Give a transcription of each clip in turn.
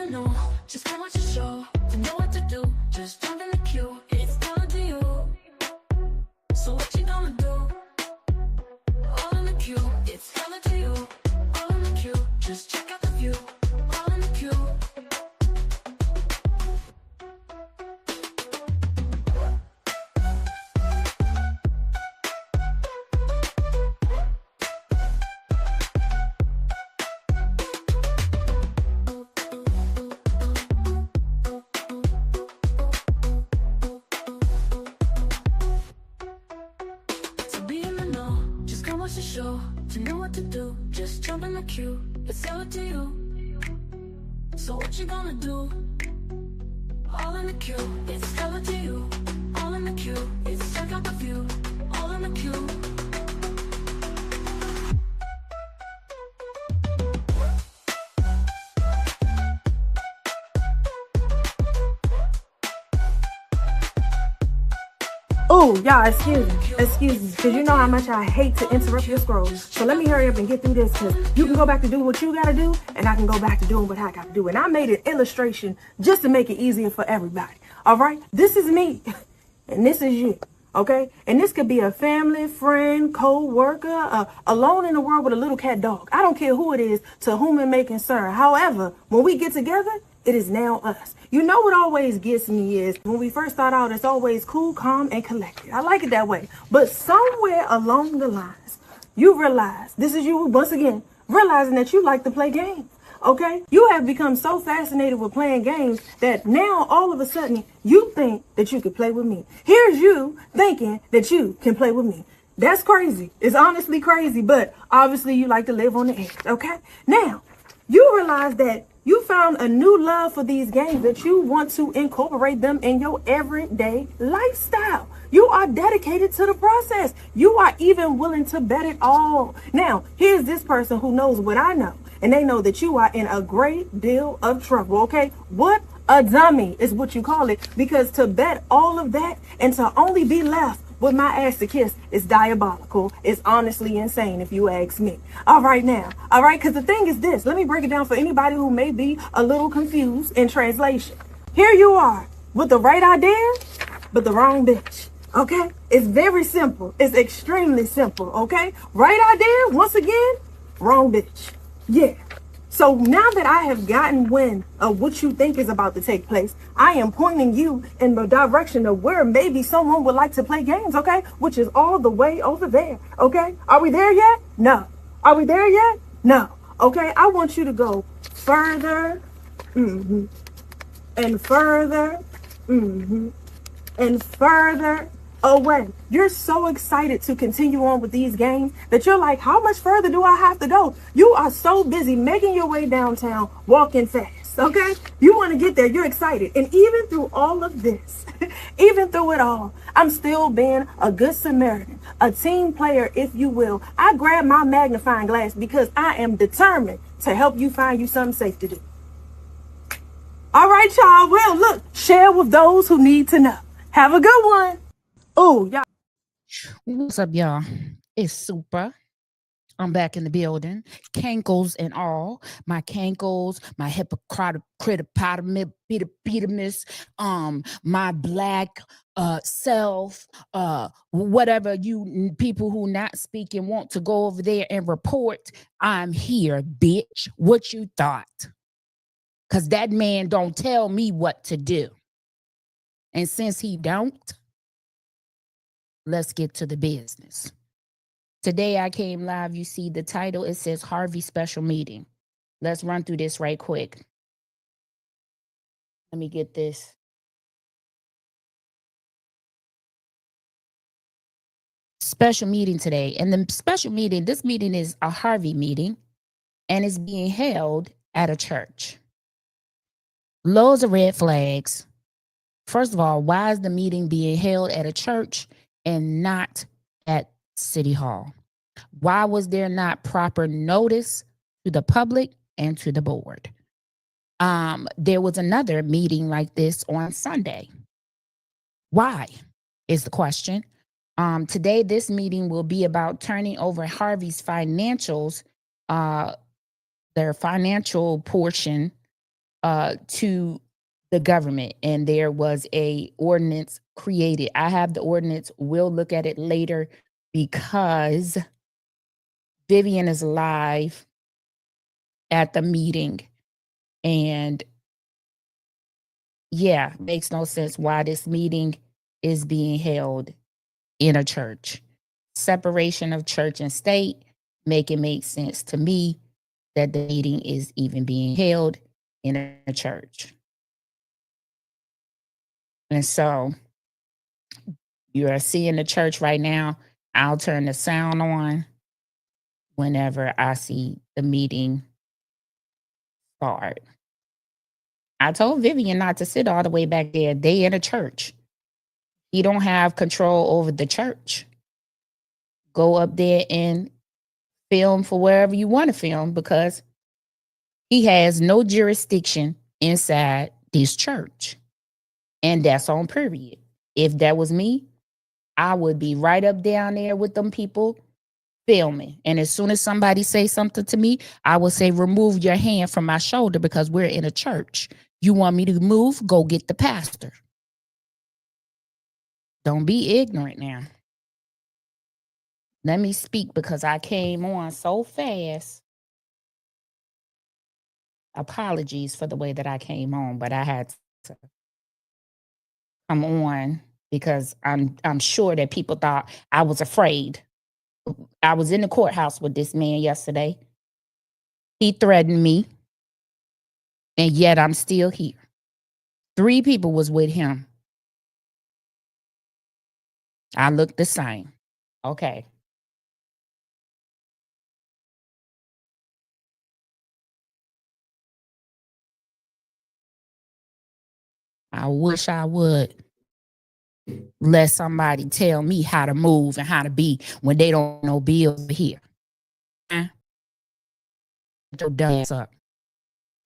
the know, just how much to show, to know what to do. Just jump in the queue, it's down to you. So what you gonna do? All in the queue, it's hella to you. All in the queue, just check out the view. All in the queue. To be in the know, just come watch the show, to know what to do. Just jump in the queue, it's hella to you. So what you gonna do? All in the queue, it's hella to you. All in the queue, it's check out the view. All in the queue. Oh, y'all, excuse me, because you know how much I hate to interrupt your scroll. So let me hurry up and get through this, because you can go back to doing what you gotta do, and I can go back to doing what I gotta do. And I made an illustration just to make it easier for everybody. All right, this is me, and this is you. Okay, and this could be a family, friend, co-worker, alone in the world with a little cat dog. I don't care who it is, to whom it may concern. However, when we get together, it is now us. You know what always gets me is when we first start out, it's always cool, calm, and collected. I like it that way. But somewhere along the lines, you realize, this is you once again, realizing that you like to play games. Okay? You have become so fascinated with playing games that now all of a sudden you think that you could play with me. Here's you thinking that you can play with me. That's crazy. It's honestly crazy, but obviously you like to live on the edge. Okay? Now, you realize that you found a new love for these games, that you want to incorporate them in your everyday lifestyle. You are dedicated to the process. You are even willing to bet it all. Now, here's this person who knows what I know, and they know that you are in a great deal of trouble, okay? What a dummy is what you call it, because to bet all of that and to only be left with my ass to kiss is diabolical. It's honestly insane if you ask me. All right now. All right, because the thing is this. Let me break it down for anybody who may be a little confused in translation. Here you are with the right idea, but the wrong bitch. Okay? It's very simple. It's extremely simple. Okay? Right idea, once again, wrong bitch. Yeah. So now that I have gotten wind of what you think is about to take place, I am pointing you in the direction of where maybe someone would like to play games, okay? Which is all the way over there, okay? Are we there yet? No. Are we there yet? No. Okay, I want you to go further, and further, and further away. You're so excited to continue on with these games that you're like, how much further do I have to go? You are so busy making your way downtown, walking fast, okay? You want to get there, you're excited. And even through all of this, even through it all, I'm still being a good Samaritan, a team player, if you will. I grab my magnifying glass because I am determined to help you find you something safe to do. All right, y'all. Well, look, share with those who need to know. Have a good one. Oh, y'all. What's up, y'all? It's Super. I'm back in the building. Cankles and all. My cankles, my hippopotamus, my black self, whatever you people who not speaking want to go over there and report. I'm here, bitch. What you thought? Because that man don't tell me what to do. And since he don't, let's get to the business. Today I came live. You see the title. It says Harvey special meeting. Let's run through this right quick. Let me get this. Special meeting today. And the special meeting, this meeting is a Harvey meeting, and it's being held at a church. Loads of red flags. First of all, why is the meeting being held at a church and not at City Hall? Why was there not proper notice to the public and to the board? There was another meeting like this on Sunday. Why is the question. Today, this meeting will be about turning over Harvey's financials, their financial portion to the government, and there was a ordinance created. I have the ordinance. We'll look at it later because Vivian is live at the meeting, and yeah, makes no sense why this meeting is being held in a church. Separation of church and state make it make sense to me that the meeting is even being held in a church. And so you are seeing the church right now. I'll turn the sound on whenever I see the meeting start. I told Vivian not to sit all the way back there. They in a church. He don't have control over the church. Go up there and film for wherever you want to film because he has no jurisdiction inside this church. And that's on period. If that was me, I would be right up down there with them people filming. And as soon as somebody say something to me, I would say, remove your hand from my shoulder because we're in a church. You want me to move? Go get the pastor. Don't be ignorant now. Let me speak because I came on so fast. Apologies for the way that I came on, but I had to come on because I'm sure that people thought I was afraid. I was in the courthouse with this man yesterday. He threatened me, and yet I'm still here. 3 people was with him. I look the same. Okay. I wish I would let somebody tell me how to move and how to be when they don't know bills here. Get your dumb ass up.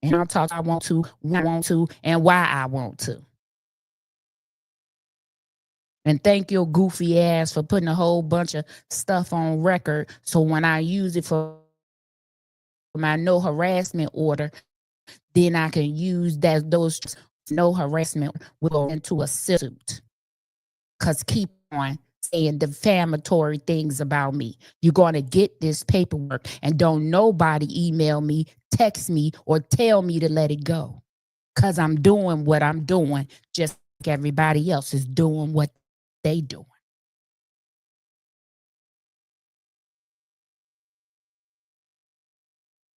And I'll talk I want to, when I want to, and why I want to. And thank your goofy ass for putting a whole bunch of stuff on record. So when I use it for my no harassment order, then I can use those no harassment will go into a suit. Because keep on saying defamatory things about me. You're going to get this paperwork and don't nobody email me, text me, or tell me to let it go. Because I'm doing what I'm doing, just like everybody else is doing what they doing.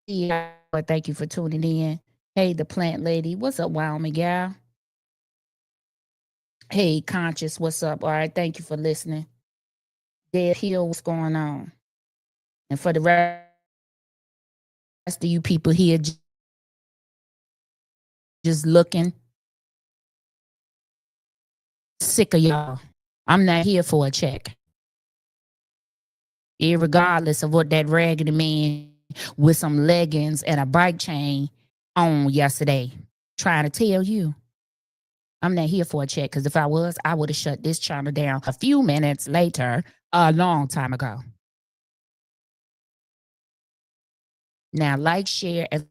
Yeah, but thank you for tuning in. Hey, the plant lady. What's up, Wyoming gal? Hey, Conscious, what's up? All right, thank you for listening. Dead Hill, what's going on? And for the rest of you people here just looking, sick of y'all. I'm not here for a check. Irregardless of what that raggedy man with some leggings and a bike chain on yesterday trying to tell you. I'm not here for a check because if I was, I would have shut this channel down a few minutes later, a long time ago. Now, like, share, and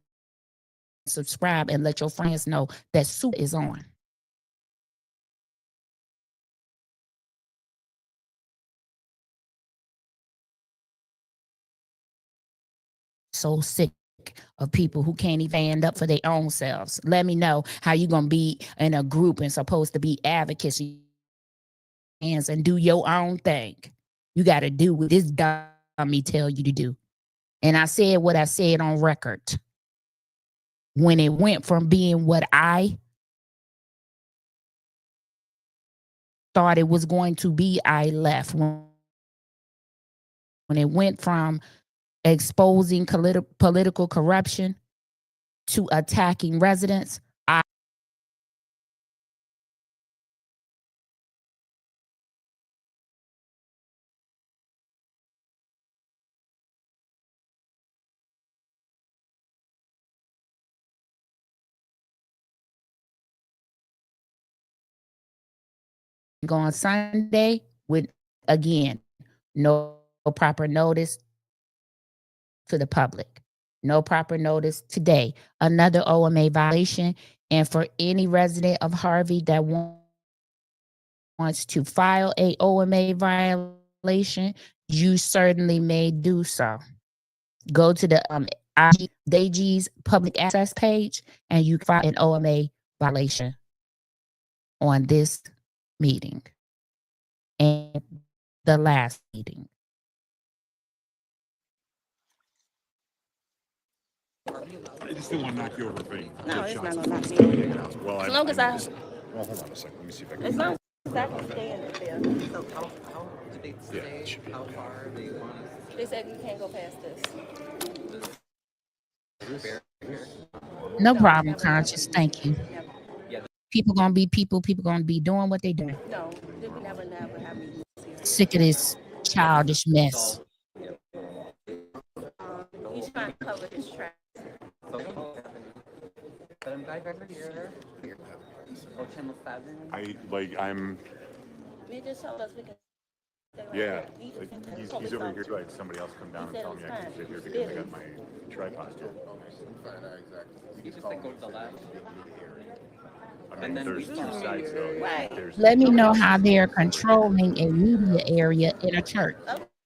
subscribe, and let your friends know that soup is on. So sick of people who can't even stand up for their own selves. Let me know how you gonna be in a group and supposed to be advocates and do your own thing. You got to do what this dummy tell you to do. And I said what I said on record. When it went from being what I thought it was going to be, I left. When it went from exposing political corruption to attacking residents, I go on Sunday with, again, no proper notice to the public. No proper notice today. Another OMA violation. And for any resident of Harvey that wants to file a OMA violation, you certainly may do so. Go to the DAG's public access page and you can file an OMA violation on this meeting and the last meeting. I just didn't want to knock you over, but No, it's not gonna knock me over. well, As long as I, well, hold on a second. Let me see if I can. as long as I can stay in the field. So how did they say how far they want us They said you can't go past this. No problem, Conscious. Thank you. Never. People gonna be people. People gonna be doing what they doing. No, they would never have me use here. Sick of this childish mess. He's trying to cover his tracks. But I'm glad you guys are here. Oh, channel 7. I'm. They just told us we can stay right Yeah. there. He's over here too. I had somebody else come down and tell me I can sit here because I got my tripod. You just like go to the left. I mean, there's two sides though. Right. There's, Let me know how they're controlling a media area in a church.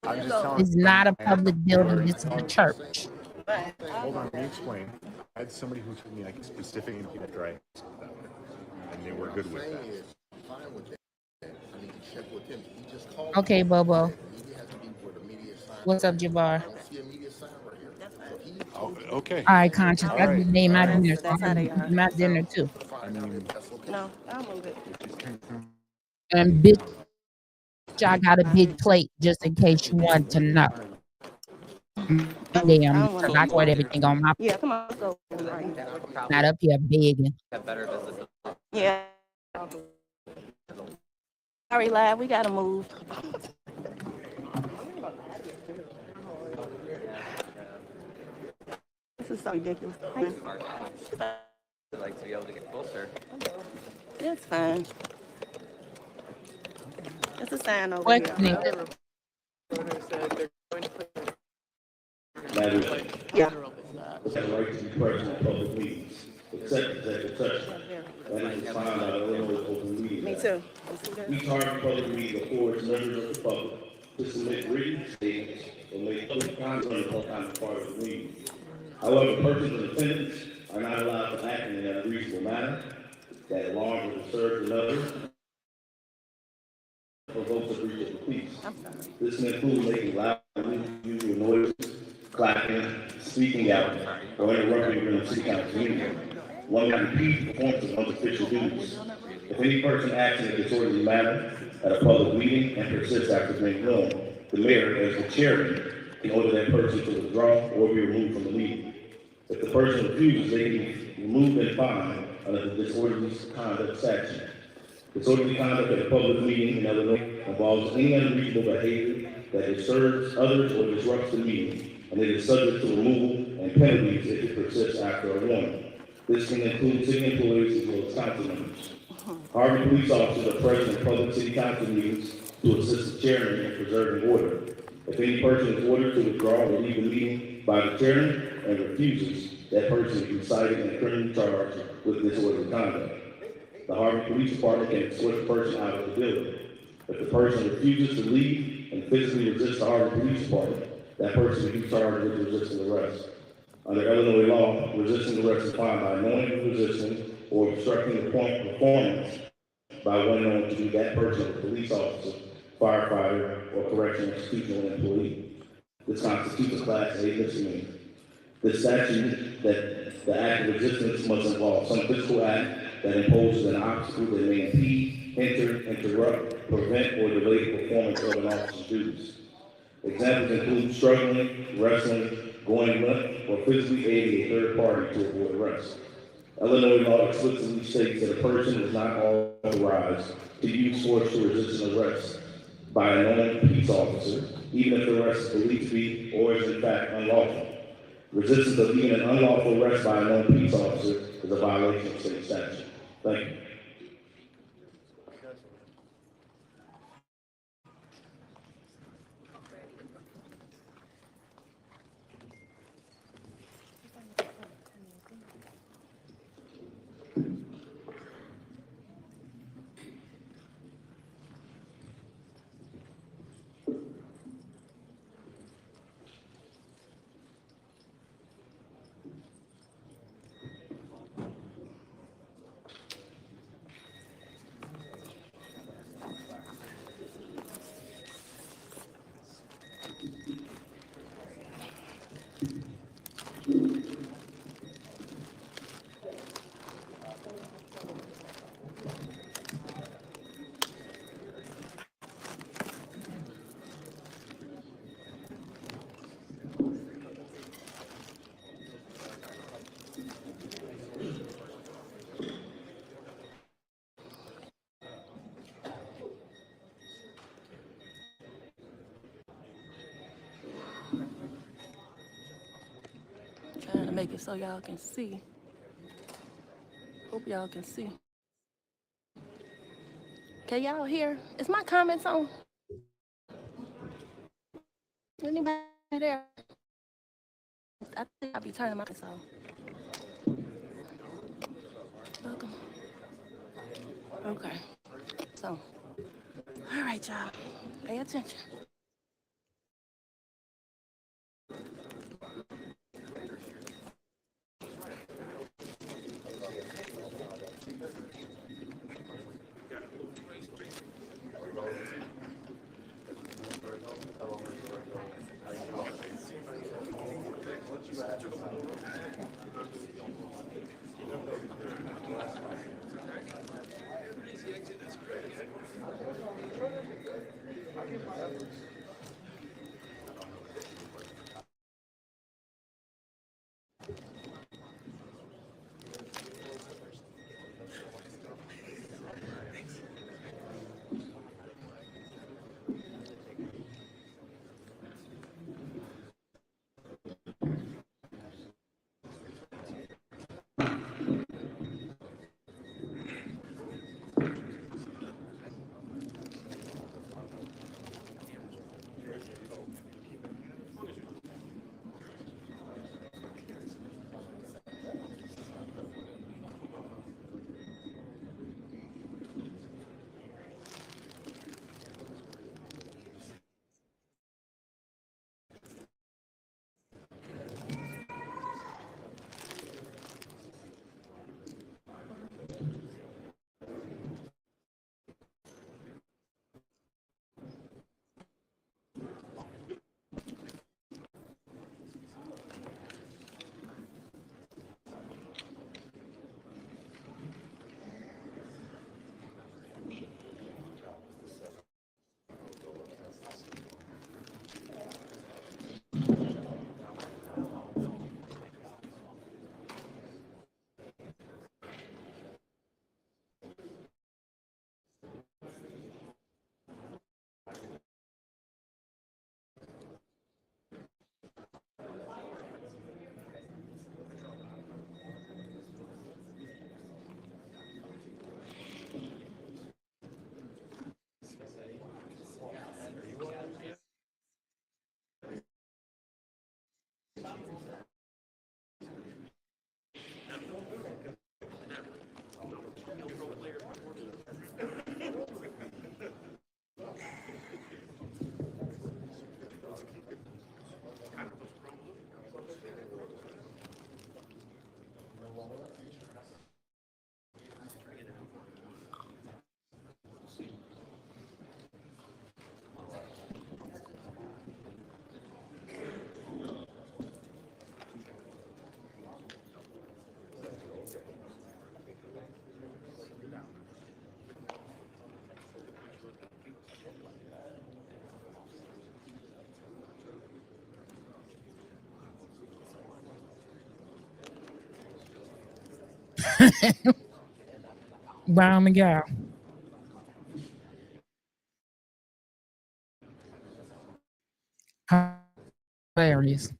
I'm just telling It's not a public building. This is a church. Right. Hold on, let me explain. I had somebody who told me I could specifically keep dry, and they were good with that. Okay, Bobo. What's up, Jabbar? Oh, okay. All right, Conscious. All That's right. the name my All right, dinner. so that's how they are. My dinner too. I mean, No, I'll move it. And bitch, I got a big plate just in case you want to know. Damn, I got everything on my Yeah, come on, let's go. Right. not up here begging. Have better business. Yeah. Sorry, lad, we gotta move. This is so ridiculous. I'd like to be able to get closer. It's fine. It's a sign over Questioning. here. Matters Yeah. the right to be present in public meetings, except executive session. That is defined by the Illinois Open Meeting Me Act. too. We target public meetings affords members of the public to submit written statements or make public comments on the part of the meeting. However, persons in attendance are not allowed to act in an unreasonable manner that alarms or disturbs another, provokes a breach of the peace. This can include making loud, unusual noises, clapping, speaking out, or interrupting during the city council meeting. One can impede the performance of one's official duties. If any person acts in a disorderly manner at a public meeting and persists after being known, the mayor, as the chairman, can order that person to withdraw or be removed from the meeting. If the person refuses, they can be removed and fined under the disorderly conduct statute. Disorderly conduct at a public meeting in Illinois involves any unreasonable behavior that disturbs others or disrupts the meeting, and it is subject to removal and penalties if it persists after a warning. This can include city employees as well as council members. Harvey police officers are present in public city council meetings to assist the chairman in preserving order. If any person is ordered to withdraw or leave the meeting by the chairman and refuses, that person will be cited and criminally charged with disorderly conduct. The Harvey Police Department can escort the person out of the building. If the person refuses to leave and physically resists the Harvey Police Department, that person will be charged with resisting arrest. Under Illinois law, resisting arrest is defined by knowingly resisting or obstructing the performance by one known to be that person, a police officer, firefighter, or correctional institutional employee. This constitutes a Class A misdemeanor. The statute that the act of resistance must involve some physical act that imposes an obstacle that may impede, hinder, interrupt, prevent, or delay the performance of an officer's duties. Examples include struggling, wrestling, going limp, or physically aiding a third party to avoid arrest. Illinois law explicitly states that a person is not authorized to use force to resist an arrest by a known peace officer, even if the arrest is believed to be or is in fact unlawful. Resistance of even an unlawful arrest by a known peace officer is a violation of state statute. Thank you. take it so y'all can see. Hope y'all can see. Can y'all hear? Is my comments on? Anybody there? I think I'll be turning my comments off. Welcome. Okay. So, all right, y'all. Pay attention. Wow, Miguel. Hilarious.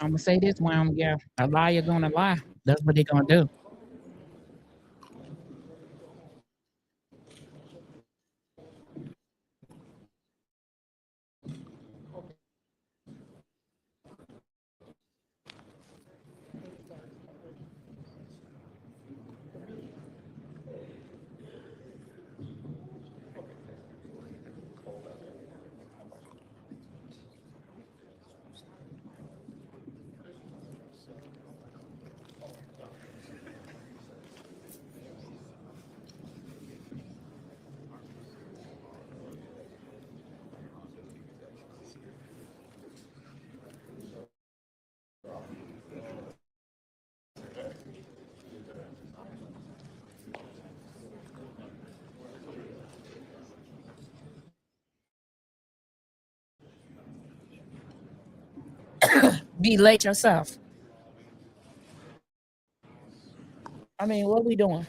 I'm gonna say this, wow, Miguel. A liar gonna lie. That's what they gonna do. Be late yourself. I mean, what we doing?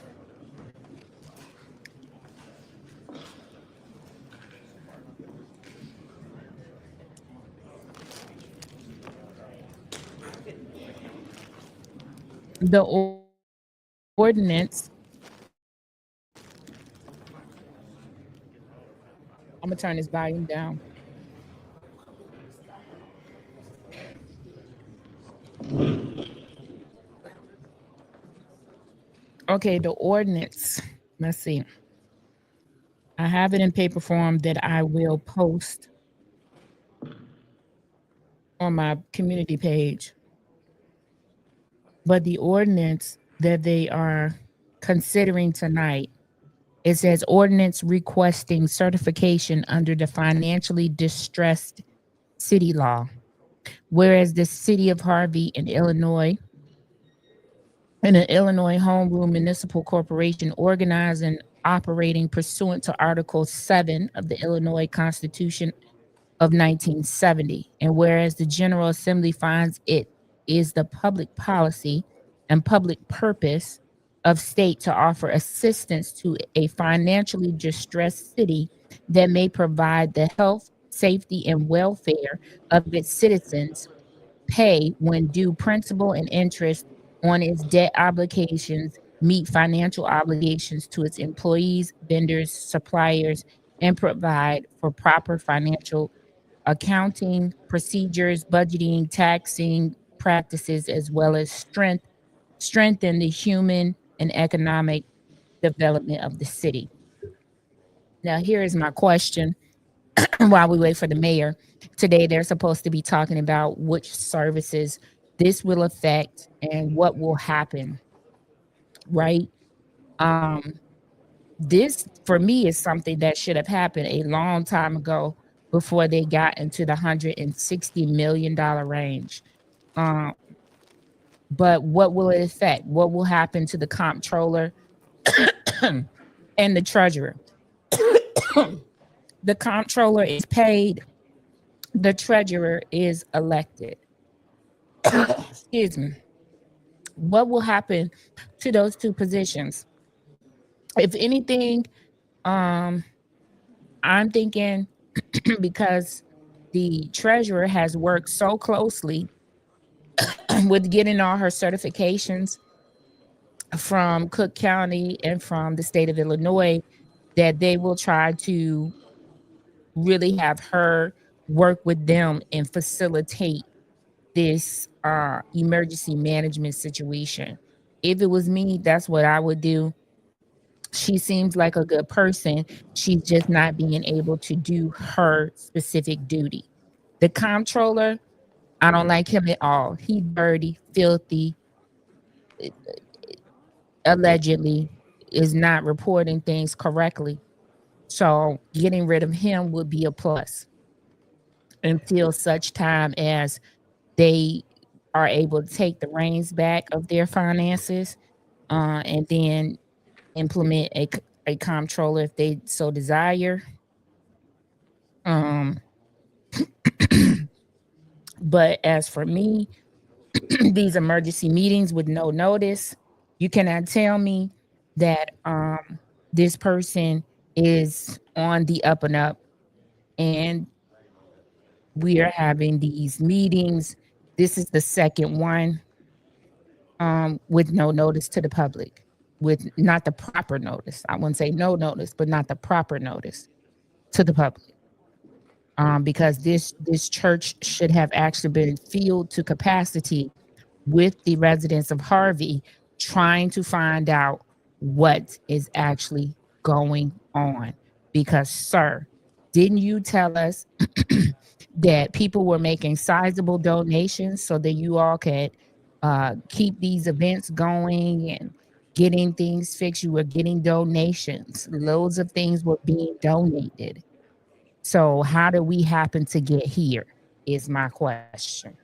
The ordinance. I'm gonna turn this volume down. Okay, the ordinance. Let's see. I have it in paper form that I will post on my community page. But the ordinance that they are considering tonight, it says ordinance requesting certification under the financially distressed city law. Whereas the city of Harvey in Illinois and an Illinois home rule municipal corporation organized and operating pursuant to Article 7 of the Illinois Constitution of 1970. And whereas the General Assembly finds it is the public policy and public purpose of state to offer assistance to a financially distressed city that may provide the health, safety, and welfare of its citizens, pay when due principal and interest on its debt obligations, meet financial obligations to its employees, vendors, suppliers, and provide for proper financial accounting procedures, budgeting, taxing practices, as well as strengthen the human and economic development of the city. Now, here is my question while we wait for the mayor. Today, they're supposed to be talking about which services this will affect and what will happen, right? Um, this, for me, is something that should have happened a long time ago before they got into the $160 million range. Um, but what will it affect? What will happen to the comptroller and the treasurer? The comptroller is paid, the treasurer is elected. Excuse me. What will happen to those two positions? If anything, um, I'm thinking because the treasurer has worked so closely with getting all her certifications from Cook County and from the state of Illinois, that they will try to really have her work with them and facilitate this emergency management situation. If it was me, that's what I would do. She seems like a good person. She's just not being able to do her specific duty. The comptroller, I don't like him at all. He dirty, filthy, allegedly is not reporting things correctly. So getting rid of him would be a plus until such time as they are able to take the reins back of their finances, and then implement a comptroller if they so desire. Um, but as for me, these emergency meetings with no notice, you cannot tell me that this person is on the up and up, and we are having these meetings. This is the second one with no notice to the public, with not the proper notice. I wouldn't say no notice, but not the proper notice to the public. Because this church should have actually been filled to capacity with the residents of Harvey, trying to find out what is actually going on. Because, sir, didn't you tell us that people were making sizable donations so that you all could keep these events going and getting things fixed? You were getting donations. Loads of things were being donated. So how do we happen to get here is my question.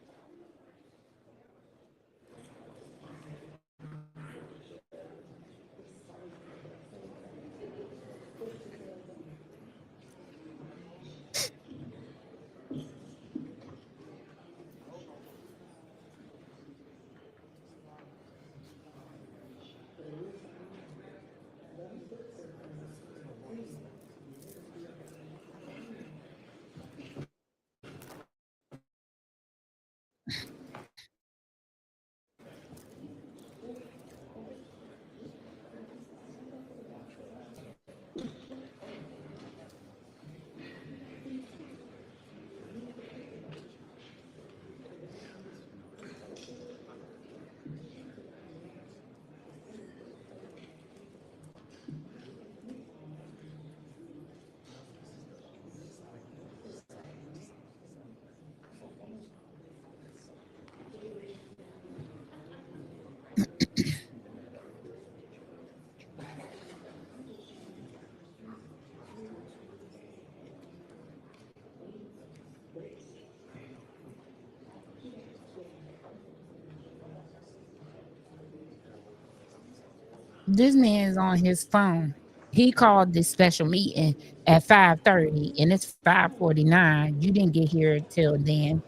This man is on his phone. He called this special meeting at 5:30 and it's 5:49. You didn't get here till then.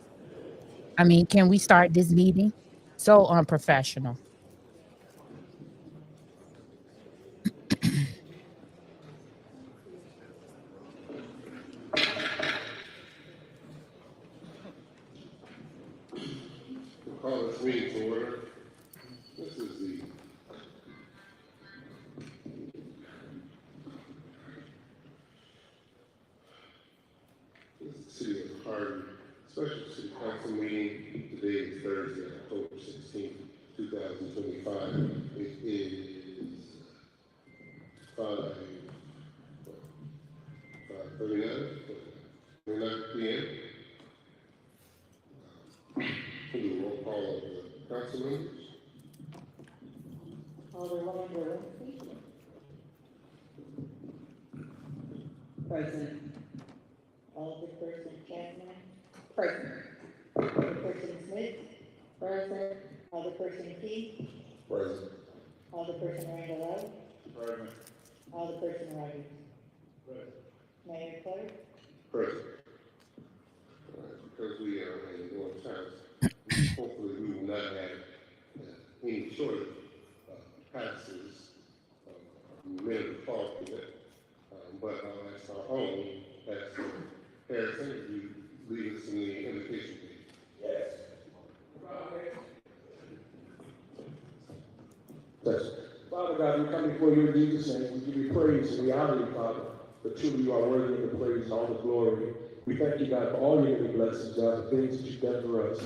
I mean, can we start this meeting? So unprofessional. Call this meeting to order. This is the City of Harvey Special City Council meeting. Today is Thursday, October 16th, 2025. It is 5:39 p.m. We do a roll call of the council members. Alderwoman Lewinsky. Present. Alderperson Chapman. Present. Alderperson Smith. Present. Alderperson Key. Present. Alderperson Randall. Present. Alderperson Rogers. Present. Mayor Clark. Present. Because we are in North Times, hopefully we will not have any sort of passes, minute of talk with it. But I'll ask our own, Pastor Harrison, if you lead us in the invitation, please. Yes. Father God, we come before you in Jesus' name. We give you praise and we honor you, Father. But truly you are worthy of the praise and all the glory. We thank you, God, for all your many blessings, God, the things that you've done for us,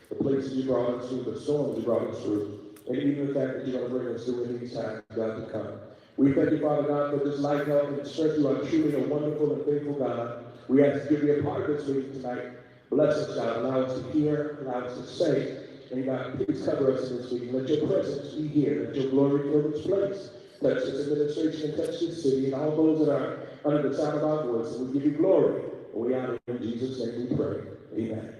the places you brought us through, the storms you brought us through, and even the fact that you're going to bring us through in these times, God, to come. We thank you, Father God, for this life, health, and strength. You are truly a wonderful and faithful God. We ask you to be a part of this meeting tonight. Bless us, God. Allow us to hear, allow us to say, and God, please cover us in this meeting. Let your presence be here. Let your glory fill this place. Touch this administration and touch this city and all those that are under the sound of our voice. And we give you glory. We honor you in Jesus' name we pray. Amen.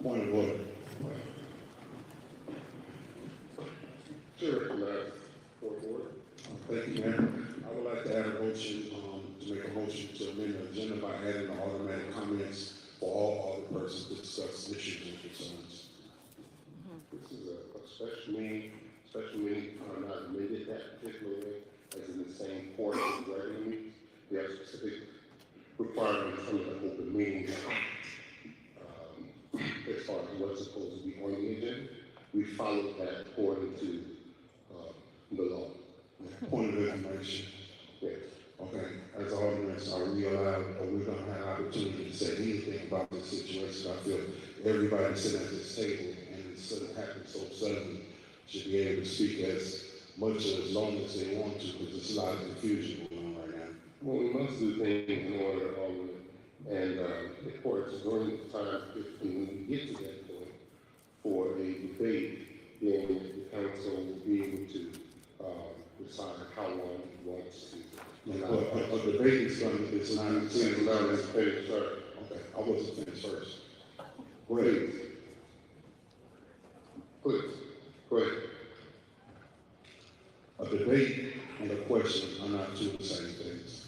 Point of order. Sure, point of order. Thank you, Mayor. I would like to add a motion, to make a motion to amend the agenda by adding the automatic comments for all the persons to discuss issues and concerns. This is a special meeting. Special meeting are not amended that particular way, as in the same portion of the regular meeting. We have specific requirements under the open meeting as far as what's supposed to be on the agenda. We followed that according to the law. Point of information. Yes. Okay. As aldermen, are we allowed, or we're going to have opportunity to say anything about this situation? I feel everybody sitting at this table, and it's sort of happened so suddenly, should be able to speak as much or as long as they want to, because there's a lot of confusion going on right now. Well, we must do things in order, aldermen. And of course, during the time, if we get to that point for a debate, then the council will be able to decide how long it wants to. A debate is going to, it's not, please allow me to finish first. Okay, I wasn't finished first. Go ahead. Please, go ahead. A debate and a question are not two of the same things.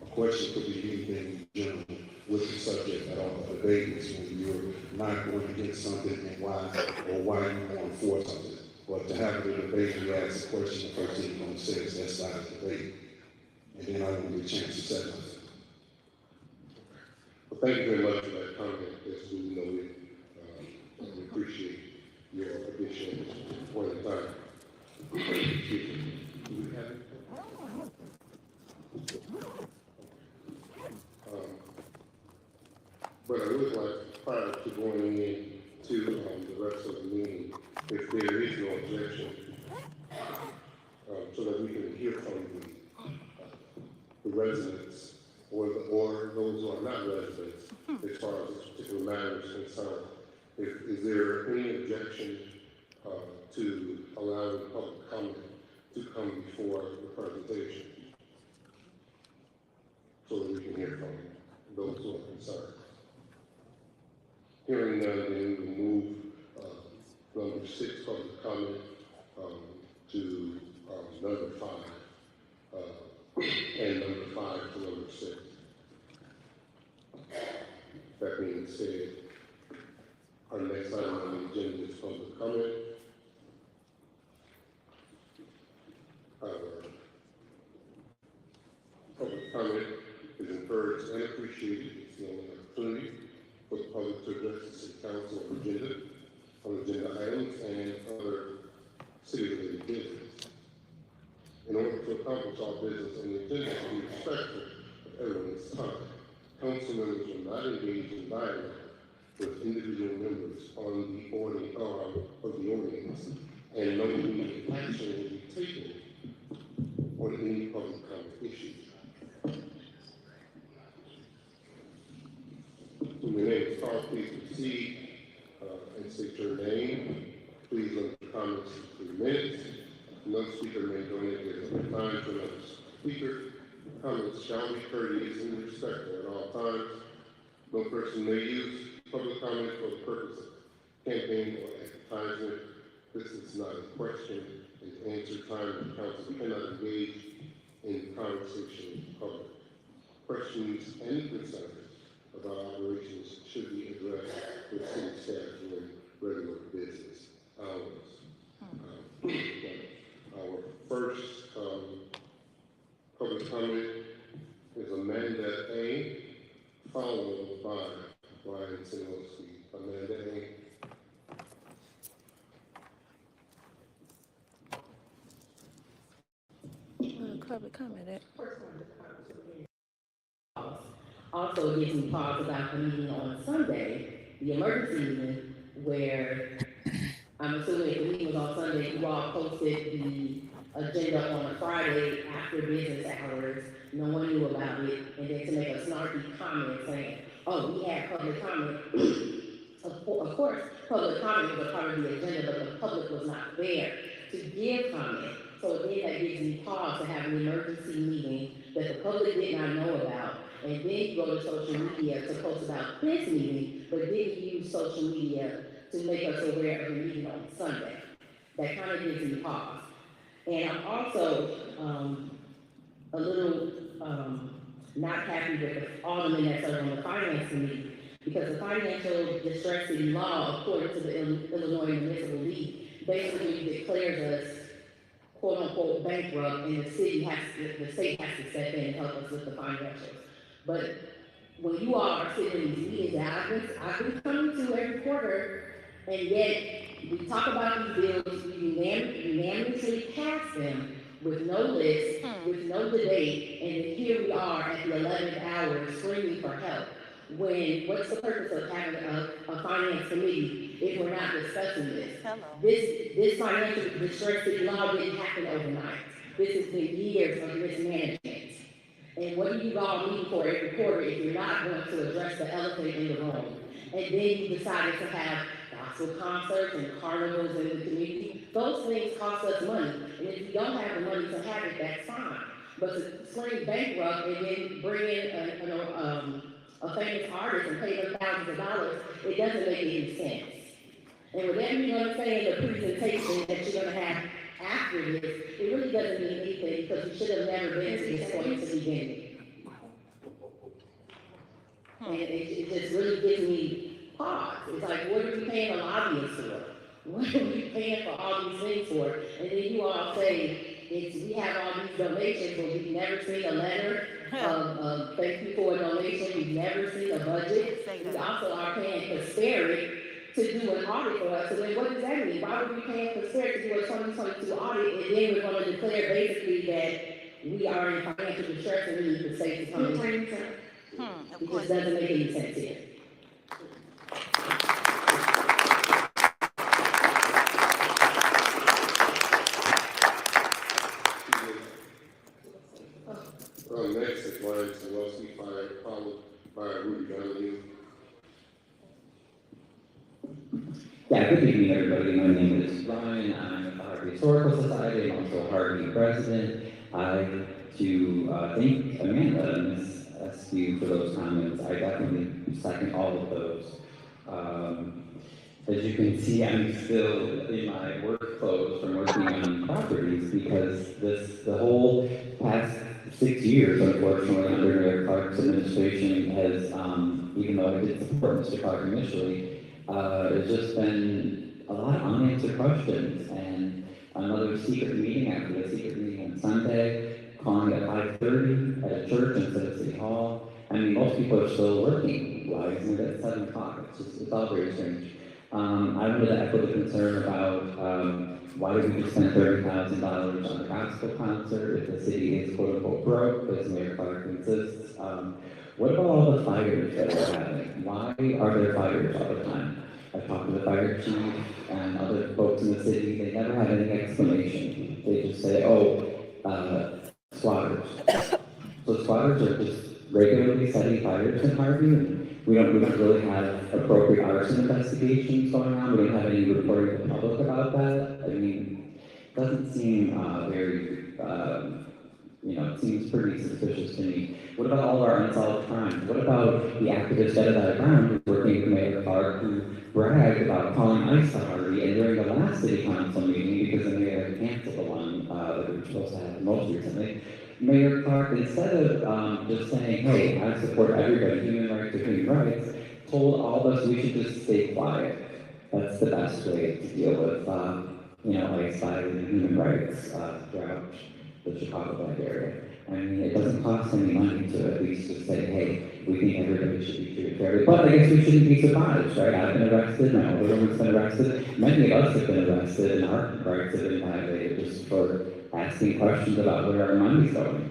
A question could be anything in general with the subject at all. A debate is when you're not going against something and why, or why you're going for something. But to have a debate, you ask a question, the first thing you're going to say is that's not a debate. And then I won't get a chance to say nothing. Well, thank you very much for that comment. As we know it, we appreciate your addition point in time. Do we have it? But I would like, prior to going in to the rest of the meeting, if there is no objection, so that we can hear from the residents or those who are not residents, as far as this particular matter is concerned. Is there any objection to allowing public comment to come before the presentation so that we can hear from those who are concerned? Hearing none, then we move number 6, public comment, to number 5, and number 5 to number 6. That being said, our next item on the agenda is public comment. Public comment is encouraged and appreciated. It's the only opportunity for the public to address the city council on agenda items and other city-related business. In order to accomplish our business on the agenda and be respectful of everyone's time, council members will not engage in dialogue with individual members on the ordinance, and no immediate action will be taken on any public comment issues. When your name is called, please proceed and state your name. Please limit your comments to 3 minutes. No speaker may donate their time to another speaker. Comments shall be courteous and respectful at all times. No person may use public comment for the purpose of campaign or advertisement. This is not a question and answer time. The council cannot engage in conversation with the public. Questions and concerns about operations should be addressed with city staff during regular business hours. Our first public comment is Amanda A., followed by Brian Sinowski. Amanda A. Public comment. Also, it gives me pause about the meeting on Sunday, the emergency meeting, where I'm assuming if the meeting was on Sunday, you all posted the agenda on a Friday after business hours. No one knew about it, and then to make a snarky comment saying, "Oh, we had public comment." Of course, public comment was a part of the agenda, but the public was not there to give comment. So then that gives me pause to have an emergency meeting that the public did not know about, and then you go to social media to post about this meeting, but didn't use social media to make us aware of the meeting on Sunday. That kind of gives me pause. And I'm also a little not happy with the aldermen that serve on the finance committee, because the financial distress city law, according to the Illinois Municipal League, basically declares us quote unquote bankrupt, and the state has to step in and help us with the financials. But when you all are sitting in these meetings that I've been coming to every quarter, and yet we talk about these bills, we unanimously pass them with no list, with no debate, and then here we are at the 11th hour screaming for help. When, what's the purpose of having a finance committee if we're not discussing this? This financial distress law didn't happen overnight. This has been years of mismanagement. And what do you all meet for every quarter if you're not going to address the elephant in the room? And then you decided to have gospel concerts and carnivals in the community. Those things cost us money. And if you don't have the money to have it, that's fine. But to scream bankrupt and then bring in a famous artist and pay them thousands of dollars, it doesn't make any sense. And whatever you're going to say in the presentation that you're going to have after this, it really doesn't mean anything, because you should have never been to this point to begin with. And it just really gives me pause. It's like, what are we paying a lobbyist for? What are we paying for all these things for? And then you all say, we have all these donations, but we've never seen a letter of thank you for a donation. We've never seen a budget. We also are paying Prosperity to do an audit for us. So then what does that mean? Why would we pay Prosperity to do a 2022 audit, and then we're going to declare basically that we are in financial distress and we need the state to come in? It just doesn't make any sense here. Next is Brian Sinowski, followed by Yeah, good evening, everybody. My name is Ryan. I'm with the Harvey Historical Society. I'm also a Harvey president. I'd like to thank Amanda and Ms. Eskew for those comments. I definitely second all of those. As you can see, I'm still in my work clothes from working on properties because the whole past 6 years, unfortunately, under Mayor Clark's administration has, even though I did support Mr. Clark initially, there's just been a lot of unanswered questions, and another secret meeting after the secret meeting on Sunday, calling at 5:30 at a church instead of City Hall. I mean, most people are still working. Why isn't it at 7 o'clock? It's all very strange. I wanted to echo the concern about why did we just spend $30,000 on a gospel concert if the city is quote unquote broke, as Mayor Clark insists. What about all the fires that we're having? Why are there fires all the time? I've talked to the fire chief and other folks in the city. They never have any explanation. They just say, oh, squatters. So squatters are just regularly setting fires in Harvey, and we don't really have appropriate arson investigations going on. We don't have any reporting to the public about that. I mean, it doesn't seem very, it seems pretty suspicious to me. What about all of our unsolved crimes? What about the activist Jedediah Brown, who's working for Mayor Clark, who bragged about calling ICE to Harvey, and during the last city council meeting, because the mayor canceled the one that we were supposed to have most recently, Mayor Clark, instead of just saying, hey, I support everybody, human rights are human rights, told all of us we should just stay quiet. That's the best way to deal with, ICE violating human rights throughout the Chicago Bay area. I mean, it doesn't cost any money to at least just say, hey, we think everybody should be treated fairly. But I guess we shouldn't be surprised, right? I've been arrested, my older woman's been arrested, many of us have been arrested, and our rights have been violated just for asking questions about where our money's going.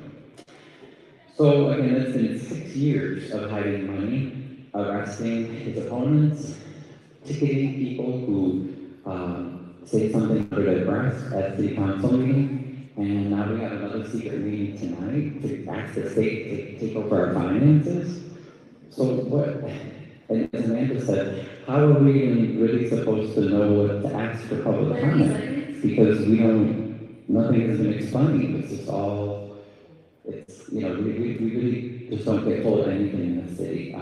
So again, it's been 6 years of hiding money, arresting his opponents, ticketing people who say something under their breath at the council meeting, and now we have another secret meeting tonight to ask the state to take over our finances. So what, and as Amanda said, how are we even really supposed to know what to ask for public comment? Because nothing has been explained. It's just all, we really just don't get told anything in the city,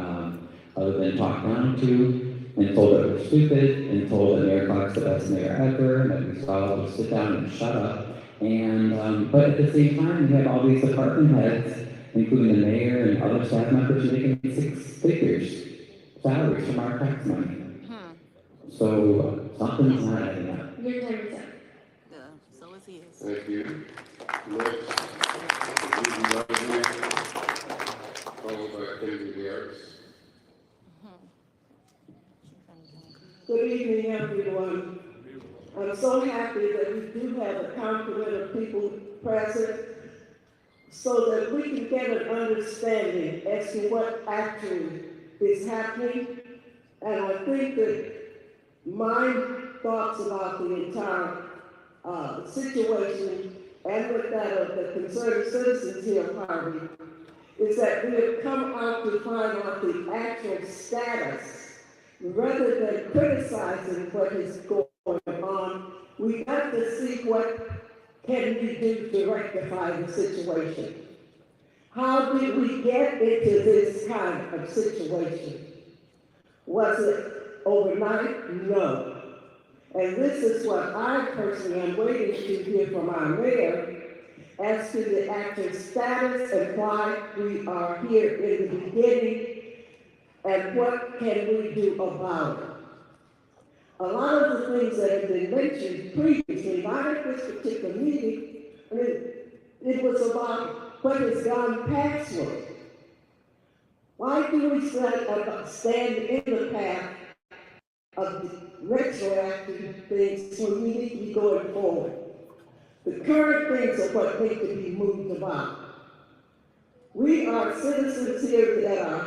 other than talked down to, and told that we're stupid, and told that Mayor Clark's the best mayor ever, and that we should all just sit down and shut up. And, but at the same time, we have all these department heads, including the mayor and other staff members making 6 figures salaries from our tax money. So something's not adding up. Your time is up. Yeah, so is his. Thank you. Next, followed by Kennedy Harris. Good evening, everyone. I'm so happy that we do have a complement of people present so that we can get an understanding as to what actually is happening. And I think that my thoughts about the entire situation and with that of the concerned citizens here of Harvey is that we have come out to find out the actual status. Rather than criticizing what is going on, we got to see what can we do to rectify the situation. How did we get into this kind of situation? Was it overnight? No. And this is what I personally am waiting to hear from our mayor as to the actual status and why we are here in the beginning. And what can we do about it? A lot of the things that have been mentioned previously, not at this particular meeting, it was about what has gone pastward. Why do we stand in the path of retroactive things when we need to be going forward? The current things are what need to be moved about. We are citizens here that are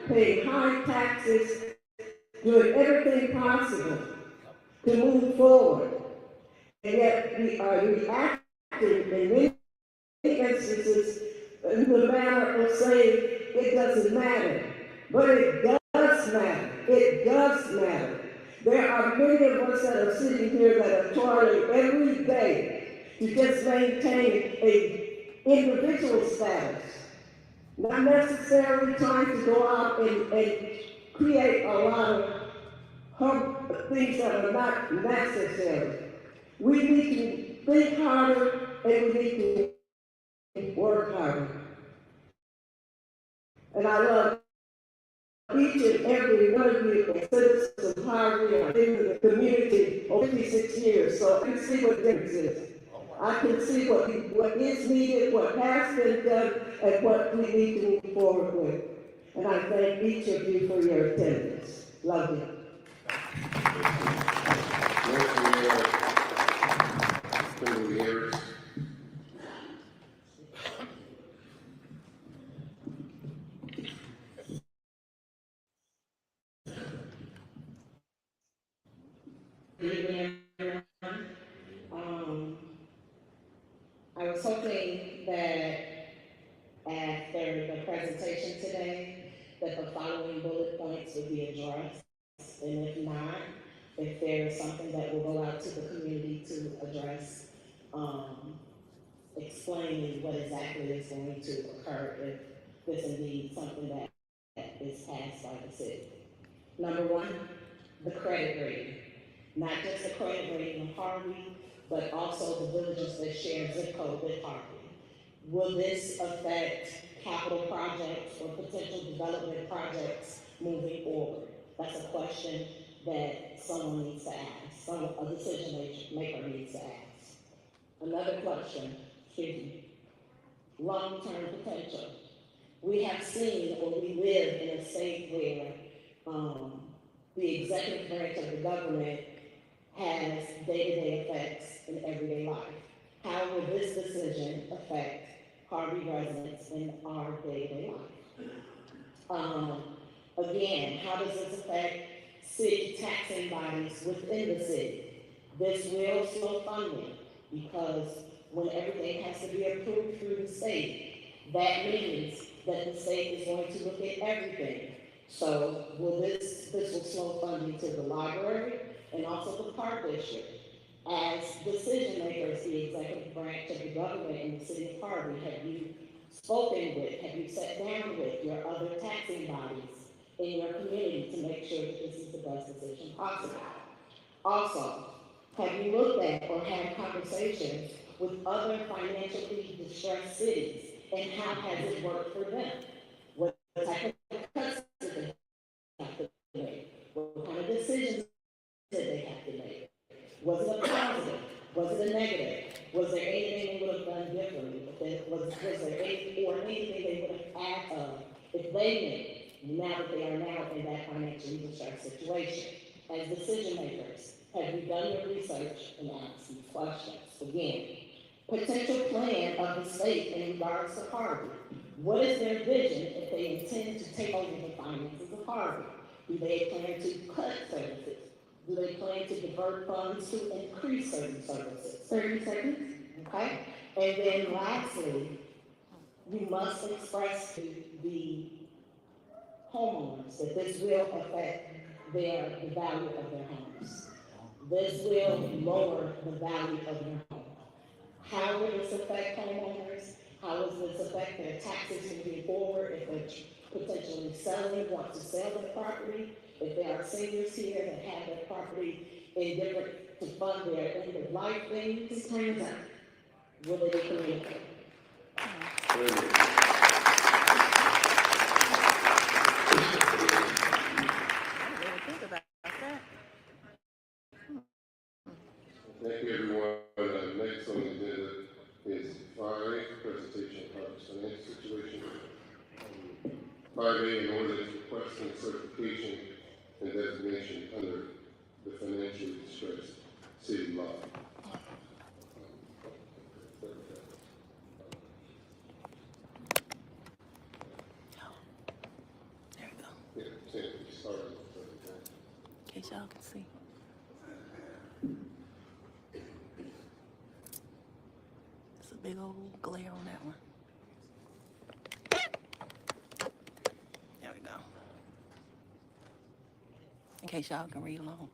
paying high taxes, doing everything possible to move forward. And yet we are reacting in many instances in the manner of saying it doesn't matter. But it does matter. It does matter. There are many of us that are sitting here that are toiling every day to just maintain a individual status, not necessarily trying to go out and create a lot of things that are not necessary. We need to think harder and we need to work harder. And I love each and every one of you as citizens of Harvey. I've been in the community over 56 years, so I can see what the difference is. I can see what is needed, what has been done, and what we need to move forward with. And I thank each of you for your attendance. Love you. I was hoping that after the presentation today, that the following bullet points would be addressed. And if not, if there is something that will go out to the community to address, explaining what exactly is going to occur if this is indeed something that is passed by the city. Number one, the credit rating. Not just the credit rating of Harvey, but also the villages that share zip code with Harvey. Will this affect capital projects or potential development projects moving forward? That's a question that someone needs to ask, a decision maker needs to ask. Another question, long-term potential. We have seen, or we live in a state where the executive branch of the government has day-to-day effects in everyday life. How will this decision affect Harvey residents in our day-to-day life? Again, how does this affect city taxing bodies within the city? This will slow funding because when everything has to be approved through the state, that means that the state is going to look at everything. So this will slow funding to the library and also the park district. As decision makers, the executive branch of the government in the city of Harvey, have you spoken with, have you sat down with your other taxing bodies in your community to make sure that this is the best decision possible? Also, have you looked at or had conversations with other financially distressed cities, and how has it worked for them? What type of cuts did they have to make? What kind of decisions did they have to make? Was it a positive? Was it a negative? Was there anything they would have done differently? Was there anything they would have added if they knew now that they are now in that financially distressed situation? As decision makers, have you done your research and asked these questions? Again, potential plan of the state in regards to Harvey. What is their vision if they intend to take over the finances of Harvey? Do they plan to cut services? Do they plan to divert funds to increase certain services? 30 seconds. Okay. And then lastly, you must express to the homeowners that this will affect the value of their homes. This will lower the value of their home. How will this affect homeowners? How will this affect their taxes moving forward if they're potentially want to sell their property? If there are seniors here that have their property in different to fund their end of life things, time's up. Will they be communicated? Thank you, everyone. Next on the agenda is 5, presentation of Harvey's financial situation. 5A, an ordinance requesting certification and designation under the financially distressed city law. There we go. Yeah, Tim, sorry. In case y'all can see. It's a big old glare on that one. There we go. In case y'all can read along.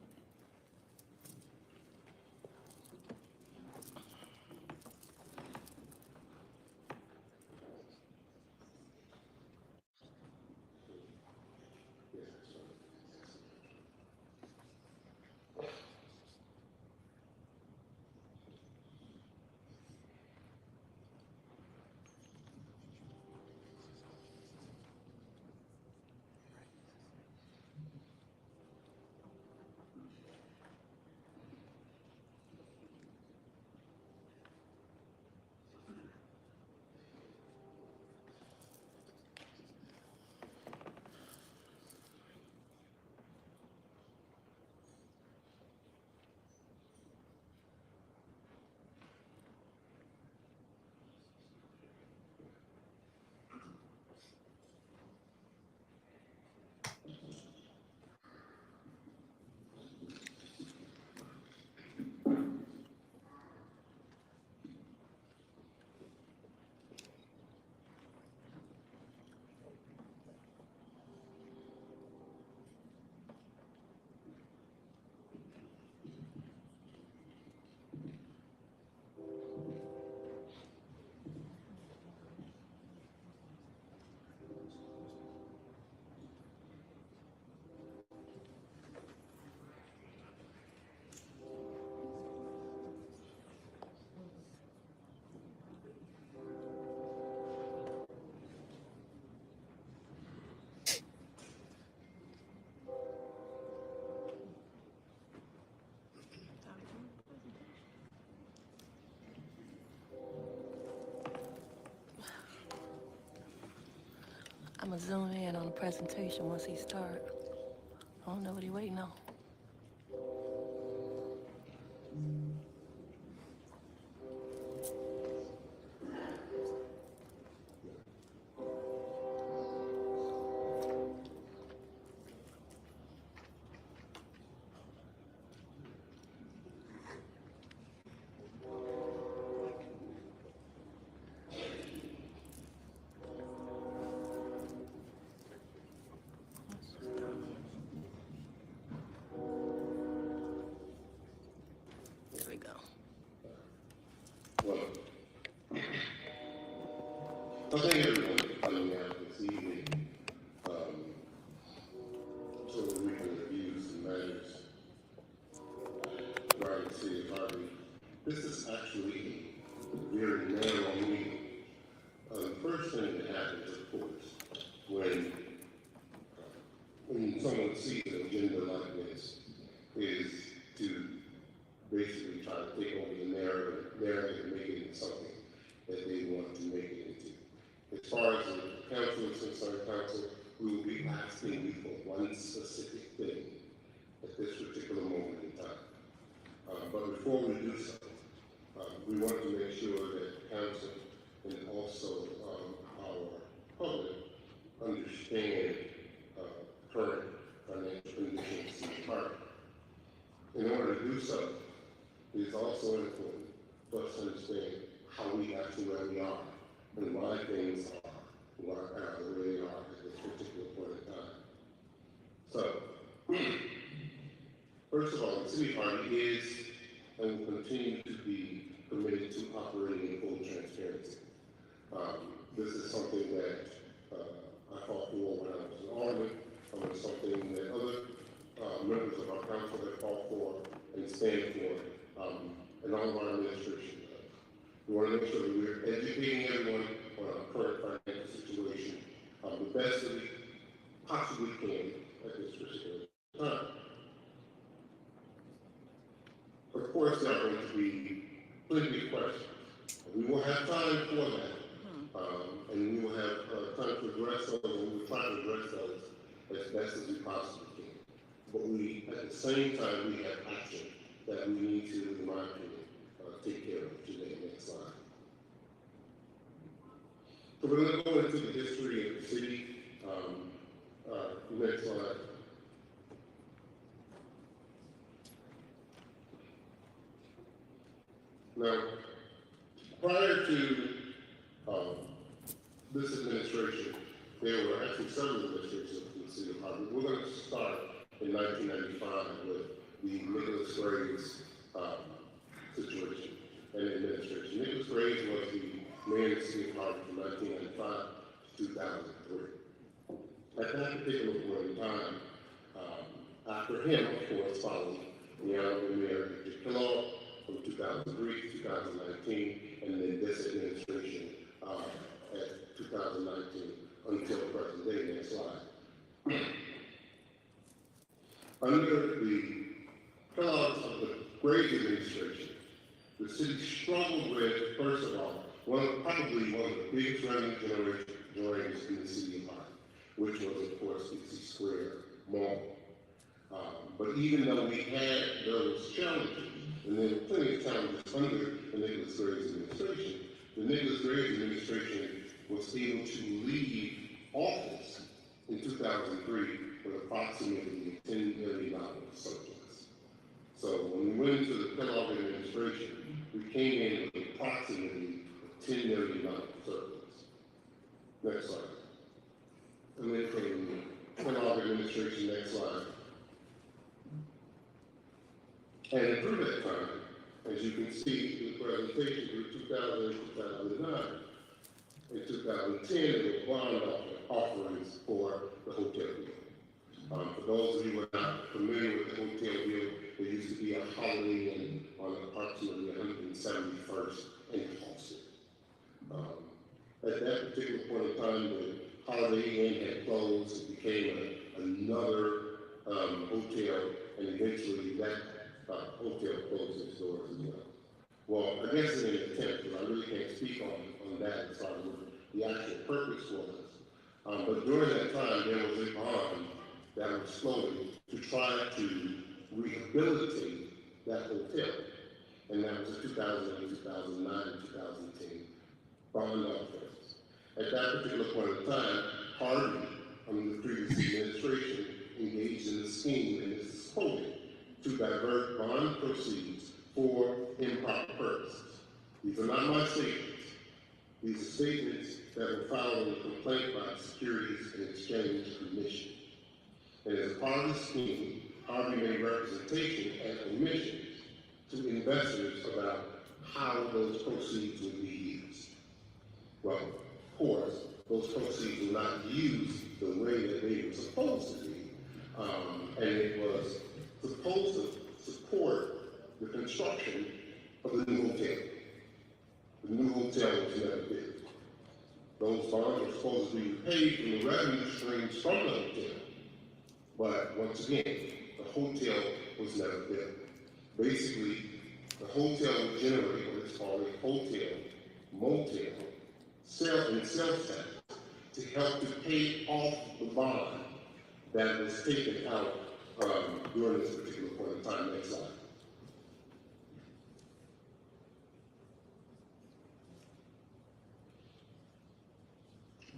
I'm gonna zoom in on the presentation once he start. I don't know what he waiting on. There we go. Well, I thank everyone for coming out this evening so that we can review some matters regarding the city of Harvey. This is actually a very narrow meeting. The first thing that happens, of course, when someone sees an agenda like this, is to basically try to take over the narrative and make it into something that they want to make it into. As far as the council is concerned, council, we will be asking you for one specific thing at this particular moment in time. But before we do so, we want to make sure that council and also our public understand current financial conditions in the market. In order to do so, it is also important for us to understand how we got to where we are and why things are the way they are at this particular point in time. So, first of all, the city of Harvey is and will continue to be committed to operating in full transparency. This is something that I fought for when I was an alderman. It's something that other members of our council have fought for and stand for, and all of our administration does. We want to make sure that we're educating everyone on our current financial situation the best that we possibly can at this particular time. Of course, there are going to be plenty of questions. We will have time for that, and we will have time to address those, and we will try to address those as best as we possibly can. But we, at the same time, we have action that we need to, in my opinion, take care of today. Next slide. So we're going to go into the history of the city. Next slide. Now, prior to this administration, there were actually several administrations in the city of Harvey. We're going to start in 1995 with the Nicholas Graves situation and administration. Nicholas Graves was the mayor of the city of Harvey from 1995 to 2003. At that particular point in time, after him, of course, followed the Honorable Mayor Kellogg from 2003 to 2019, and then this administration at 2019 until present day. Next slide. Under the Kellogg's of the Graves administration, the city struggled with, first of all, probably one of the biggest revenue generators in the city of Harvey, which was, of course, DC Square Mall. But even though we had those challenges, and there were plenty of challenges under the Nicholas Graves administration, the Nicholas Graves administration was able to leave office in 2003 with approximately $10 million surplus. So when we went into the Kellogg administration, we came in with approximately $10 million surplus. Next slide. And then from the Kellogg administration, next slide. And through that time, as you can see, the presentation through 2000 and 2009. In 2010, there were bond offerings for the hotel deal. For those of you who are not familiar with the hotel deal, there used to be a Holiday Inn on approximately 171st and Halsted. At that particular point in time, the Holiday Inn had closed. It became another hotel, and eventually that hotel closed its doors as well. Well, I guess in an attempt, because I really can't speak on that as far as what the actual purpose was, But during that time, there was a bond that was floating to try to rehabilitate that hotel. And that was in 2008, 2009, and 2010 bond offerings. At that particular point in time, Harvey, under the previous administration, engaged in a scheme, and this is quoted, to divert bond proceeds for improper purposes. These are not my statements. These are statements that were filed in a complaint by the Securities and Exchange Commission. And as a part of the scheme, Harvey made representation and omissions to investors about how those proceeds would be used. Well, of course, those proceeds were not used the way that they were supposed to be. And it was supposed to support the construction of the new hotel. The new hotel was never built. Those bonds were supposed to be paid from the revenue streams from the hotel. But once again, the hotel was never built. Basically, the hotel would generate what is called a hotel, motel, sales tax to help to pay off the bond that was taken out during this particular point in time. Next slide.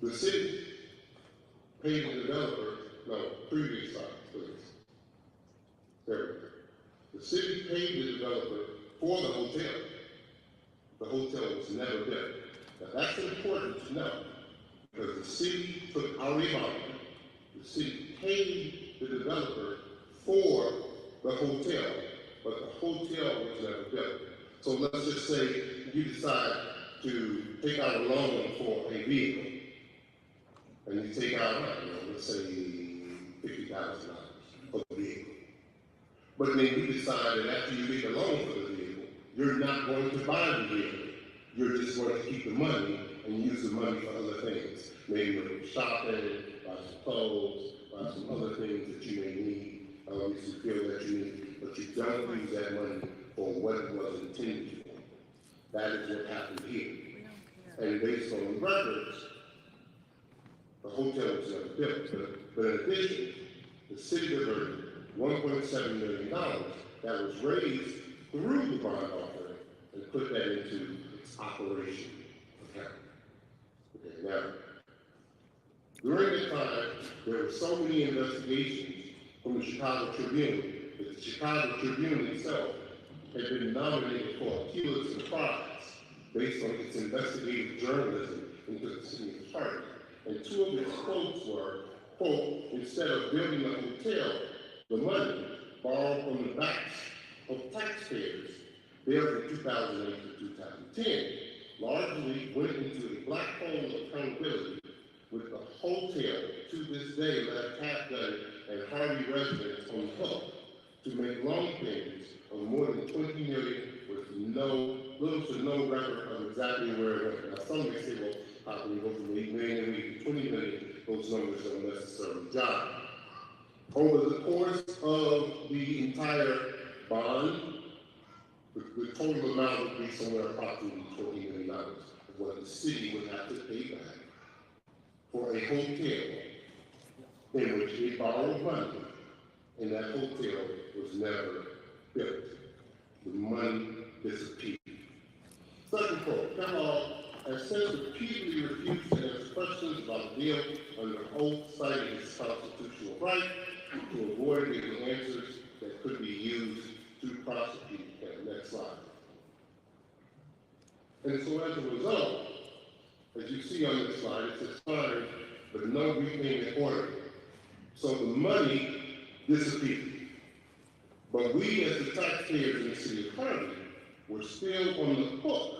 The city paid the developer, previous slide, please. There we go. The city paid the developer for the hotel. The hotel was never built. Now that's important to know, because the city took out a bond. The city paid the developer for the hotel, but the hotel was never built. So let's just say you decide to take out a loan for a vehicle, and you take out, let's say $50,000 for the vehicle. But then you decide that after you get the loan for the vehicle, you're not going to buy the vehicle. You're just going to keep the money and use the money for other things. Maybe for shopping, buy some clothes, buy some other things that you may need, if you feel that you need, but you don't use that money for what it was intended for. That is what happened here. And based on the records, the hotel was never built. But in addition, the city diverted $1.7 million that was raised through the bond offering and put that into its operation account. Okay, now, during the time, there were so many investigations from the Chicago Tribune that the Chicago Tribune itself had been nominated for a Pulitzer Prize based on its investigative journalism into the city of Harvey. And two of its quotes were, quote, instead of building a hotel, the money borrowed from the backs of taxpayers built in 2008 to 2010 largely went into a black hole of accountability, with the hotel to this day left Half-Gun and Harvey residents on the hook to make loan payments of more than $20 million with little to no record of exactly where it went. Now some may say, well, how can we go from $8 million to $20 million? Those numbers don't necessarily jive. Over the course of the entire bond, the total amount would be somewhere approximately $20 million of what the city would have to pay back for a hotel in which it borrowed money, and that hotel was never built. The money disappeared. Second quote, Kellogg has since repeatedly refused to answer questions about the deal under oath, citing his constitutional right to avoid giving answers that could be used to prosecute him. Next slide. And so as a result, as you see on this slide, it says fine, but no repayment order. So the money disappeared. But we as the taxpayers in the city of Harvey were still on the hook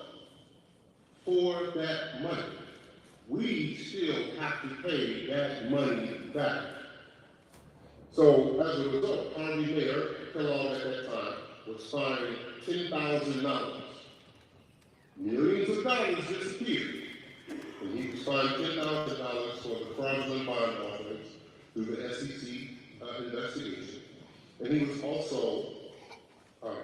for that money. We still have to pay that money back. So as a result, Harvey Mayor Kellogg at that time was fined $10,000. Millions of dollars disappeared. And he was fined $10,000 for the fraudulent bond offerings through the SEC investigation. And he was also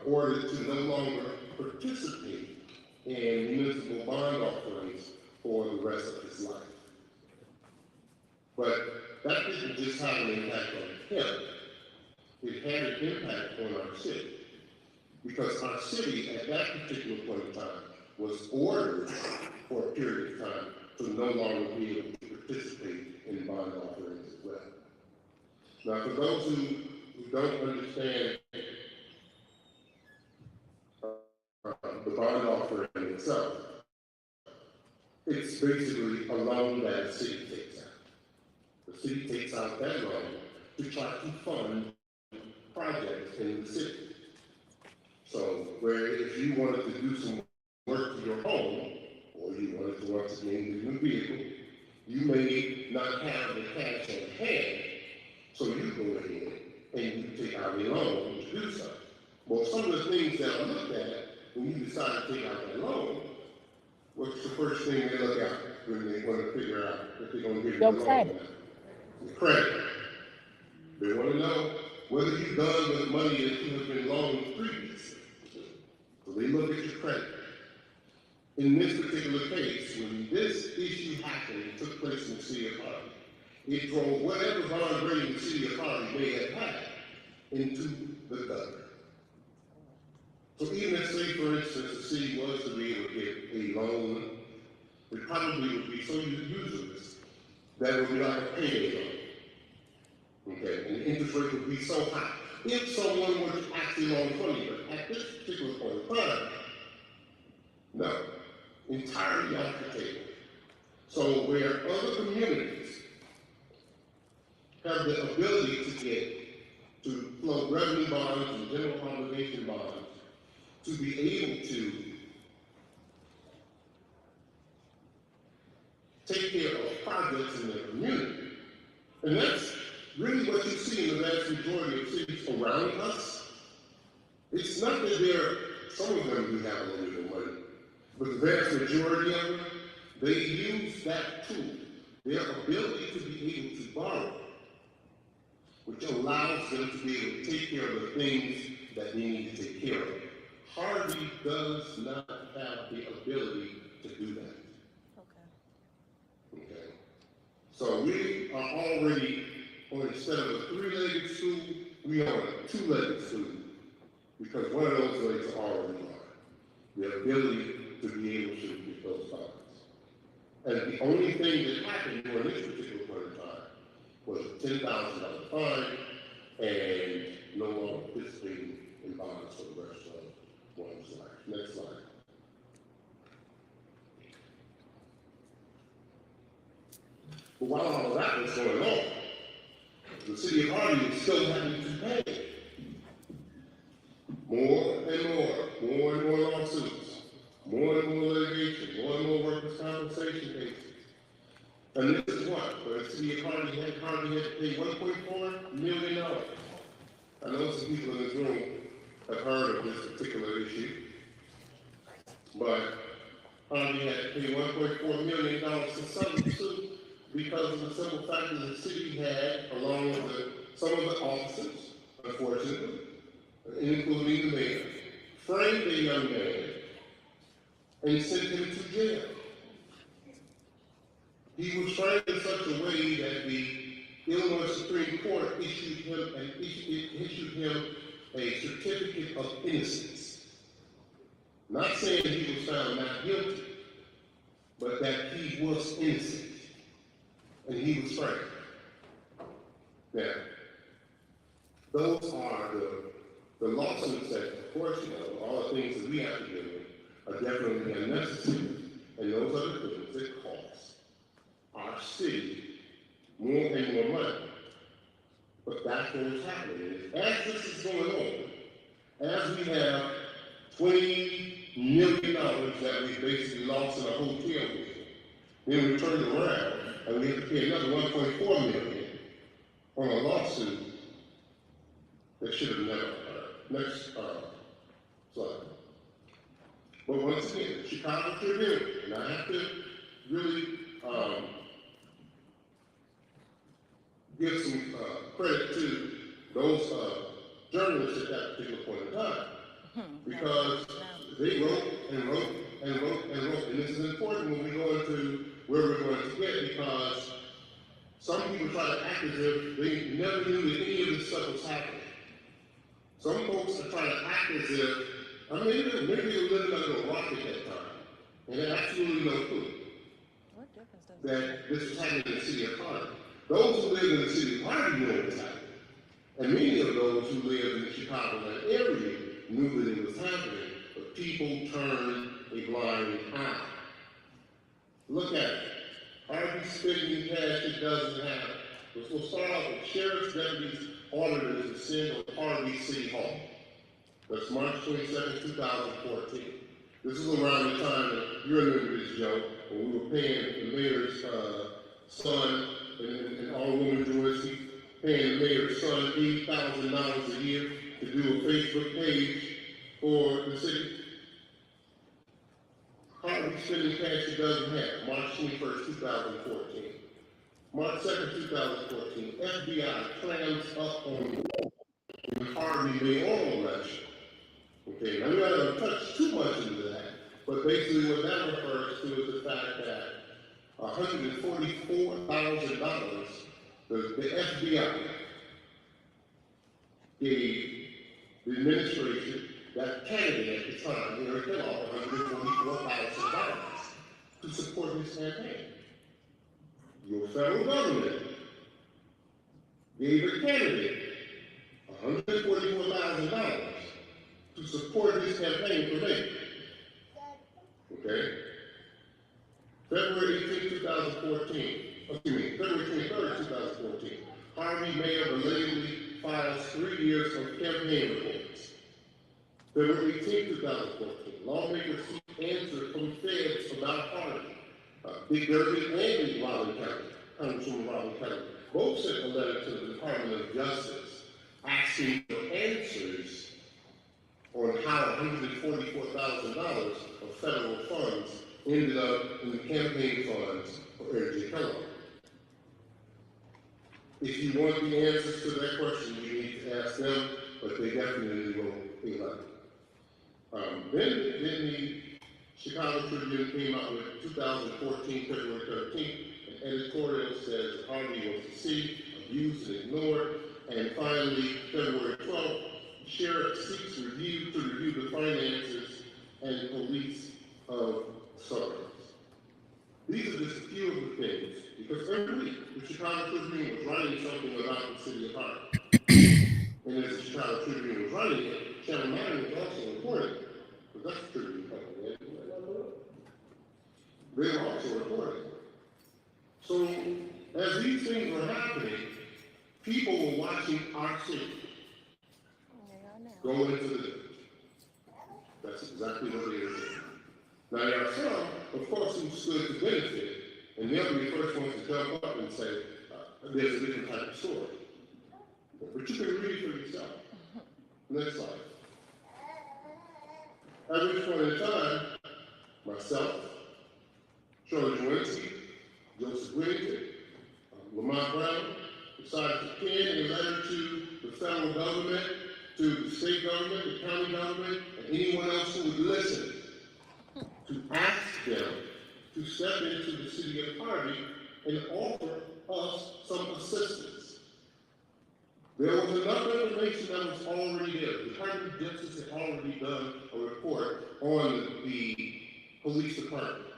ordered to no longer participate in municipal bond offerings for the rest of his life. But that didn't just have an impact on him. It had an impact on our city. Because our city at that particular point in time was ordered for a period of time to no longer be able to participate in bond offerings as well. Now, for those who don't understand the bond offering itself, it's basically a loan that the city takes out. The city takes out that loan to try to fund projects in the city. So, where if you wanted to do some work to your home, or you wanted to once again get a new vehicle, you may not have the cash on hand, so you go ahead and you take out a loan to do something. Well, some of the things that are looked at when you decide to take out that loan, what's the first thing they look at when they want to figure out if they're going to give you the loan? Credit. The credit. They want to know whether you've done with money that you have been loaned previously. So they look at your credit. In this particular case, when this issue happened, it took place in the city of Harvey. It drove whatever bond rating the city of Harvey may have had into the gutter. So even if, say, for instance, the city was to be able to get a loan, it probably would be so usurious that it would be like a payday loan. Okay, and the interest rate would be so high. If someone were to actually loan money, but at this particular point in time, no, entirely off the table. So where other communities have the ability to get to float revenue bonds and general obligation bonds to be able to take care of projects in their community. And that's really what you see in the vast majority of cities around us. It's not that some of them do have a little bit of money, but the vast majority of them, they use that tool, their ability to be able to borrow, which allows them to be able to take care of the things that they need to take care of. Harvey does not have the ability to do that. Okay. So we are already on, instead of a three-legged stool, we are on a two-legged stool, because one of those legs are already gone. The ability to be able to get those bonds. And the only thing that happened during this particular point in time was a $10,000 fine and no longer participating in bonds for the rest of one's life. Next slide. But while all of that was going on, the city of Harvey was still having to pay more and more lawsuits, more and more litigation, more and more workers' compensation cases. And this is what? The city of Harvey had to pay $1.4 million. I know some people in this room have heard of this particular issue, but Harvey had to pay $1.4 million to settle the suit because of the simple fact that the city had, along with some of the officers, unfortunately, including the mayor, framed a young man and sent him to jail. He was framed in such a way that the Illinois Supreme Court issued him a certificate of innocence. Not saying he was found not guilty, but that he was innocent. And he was framed. Now, those are the lawsuits that, of course, all the things that we have to deal with are definitely unnecessary. And those are the things that cost our city more and more money. But that's what is happening. As this is going on, as we have $20 million that we basically lost in a hotel bill, then we turned around and we have to pay another $1.4 million on a lawsuit that should have never occurred. Next slide. But once again, Chicago Tribune, and I have to really give some credit to those journalists at that particular point in time, because they wrote and wrote and wrote and wrote, and this is important when we go into where we're going to get, because Some people try to act as if they never knew that any of this stuff was happening. Some folks are trying to act as if, maybe they were living under a rock at that time, and they had absolutely no clue that this was happening in the city of Harvey. Those who live in the city of Harvey knew it was happening. And many of those who lived in the Chicagoland area knew that it was happening, but people turned a blind eye. Look at it. Harvey spending cash it doesn't have. We'll start off with sheriff's deputies ordered to send on Harvey City Hall. That's March 22nd, 2014. This is around the time that you remember this, Joe, when we were paying the mayor's son and all women Jewish, paying the mayor's son $8,000 a year to do a Facebook page for the city. Harvey spending cash he doesn't have, March 21st, 2014. March 2nd, 2014, FBI clams up on the Harvey mayoral election. Okay, now we're not going to touch too much into that, but basically what that refers to is the fact that $144,000 the FBI gave the administration, that candidate at the time, Eric Kellogg, $144,000 to support his campaign. Your federal government gave a candidate $144,000 to support his campaign for mayor. Okay? February 18, 2014, February 23rd, 2014, Harvey mayor belatedly files 3 years of campaign reports. February 18, 2014, lawmakers seek answers from feds about Harvey. Big Derby and Robin County, Congresswoman Robin County, both sent a letter to the Department of Justice asking for answers on how $144,000 of federal funds ended up in the campaign funds for Eric J. Kellogg. If you want the answers to that question, you need to ask them, but they definitely won't be like it. Then the Chicago Tribune came out with 2014, February 13th, an editorial says Harvey was deceived, abused, and ignored. And finally, February 12th, the sheriff seeks to review the finances and police of suburbs. These are just a few of the things, because every week the Chicago Tribune was writing something about the city of Harvey. And as the Chicago Tribune was writing it, Channel 9 was also reporting it, because that's the Tribune company. They were also reporting it. So, as these things were happening, people were watching our city go into the ditch. That's exactly what they were doing. Now, there are some, of course, who stood to benefit, and they'll be the first ones to jump up and say, there's a different type of story. But you can read it for yourself. Next slide. At which point in time, myself, Shirley Joinski, Joseph Whittington, Lamont Brown, decided to pen a letter to the federal government, to the state government, the county government, and anyone else who would listen, to ask them to step into the city of Harvey and offer us some assistance. There was enough information that was already there. The Department of Justice had already done a report on the police department,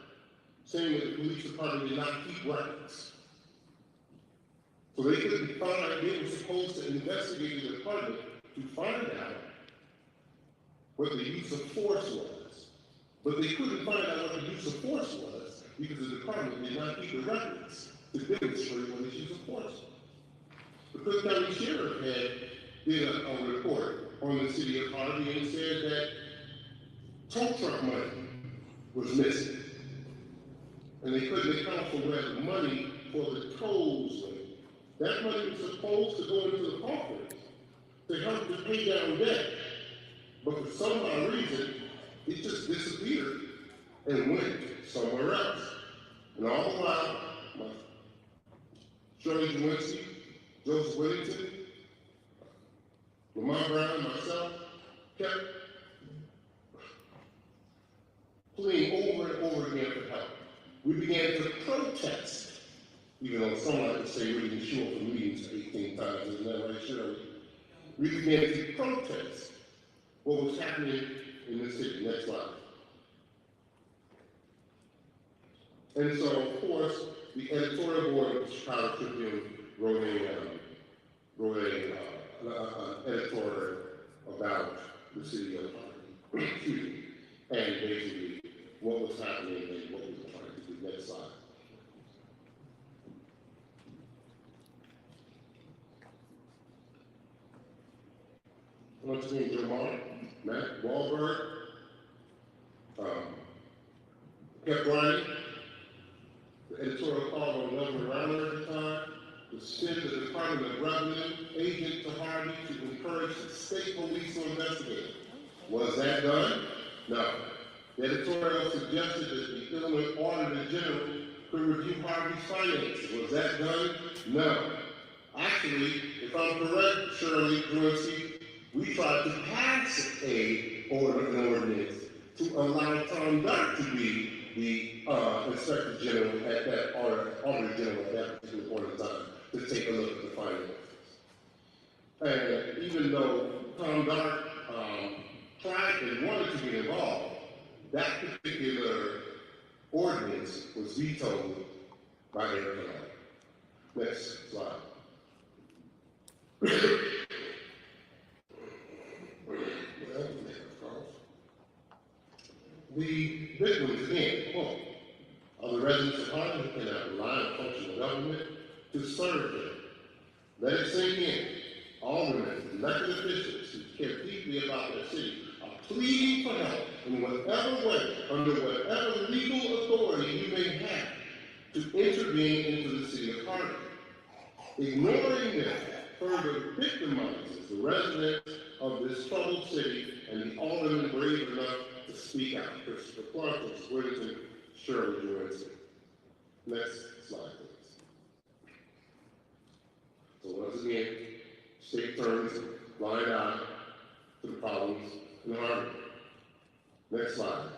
saying that the police department did not keep records. So they couldn't find, they were supposed to investigate the department to find out what the use of force was. But they couldn't find out what the use of force was because the department did not keep the records to demonstrate what the use of force was. The Cook County Sheriff did a report on the city of Harvey and said that tow truck money was missing. And they couldn't account for where the money for the tolls went. That money was supposed to go into the coffers to help to pay down debt. But for some odd reason, it just disappeared and went somewhere else. And all the while, Shirley Joinski, Joseph Whittington, Lamont Brown, and myself kept pleading over and over again for help. We began to protest even though some like to say we didn't show up for meetings 18 times, isn't that right, Shirley? We began to protest what was happening in this city. Next slide. And so, of course, the editorial board of the Chicago Tribune wrote an editorial about the city of Harvey, excuse me, and basically what was happening and what we were trying to do. Next slide. Once again, Jamar, Matt Wahlberg, kept writing. The editorial called on Governor Rauner at the time to send the Department of Revenue agent to Harvey to encourage the state police to investigate. Was that done? No. The editorial suggested that the Illinois Auditor General could review Harvey's finances. Was that done? No. Actually, if I'm correct, Shirley Gruensky, we tried to pass an ordinance to allow Tom Dart to be the Inspector General at that, or Auditor General at that particular point in time, to take a look at the finances. And even though Tom Dart tried and wanted to get involved, that particular ordinance was vetoed by Eric Kellogg. Next slide. The victims, again, quote, are the residents of Harvey who cannot rely on functional government to serve them. Let it sink in. Aldermen, elected officials who care deeply about their city are pleading for help in whatever way, under whatever legal authority you may have, to intervene into the city of Harvey. Ignoring them further victimizes the residents of this troubled city and the aldermen brave enough to speak out. Christopher Clark, Whittington, Shirley Gruensky. Next slide, please. So once again, state turns a blind eye to the problems in Harvey. Next slide.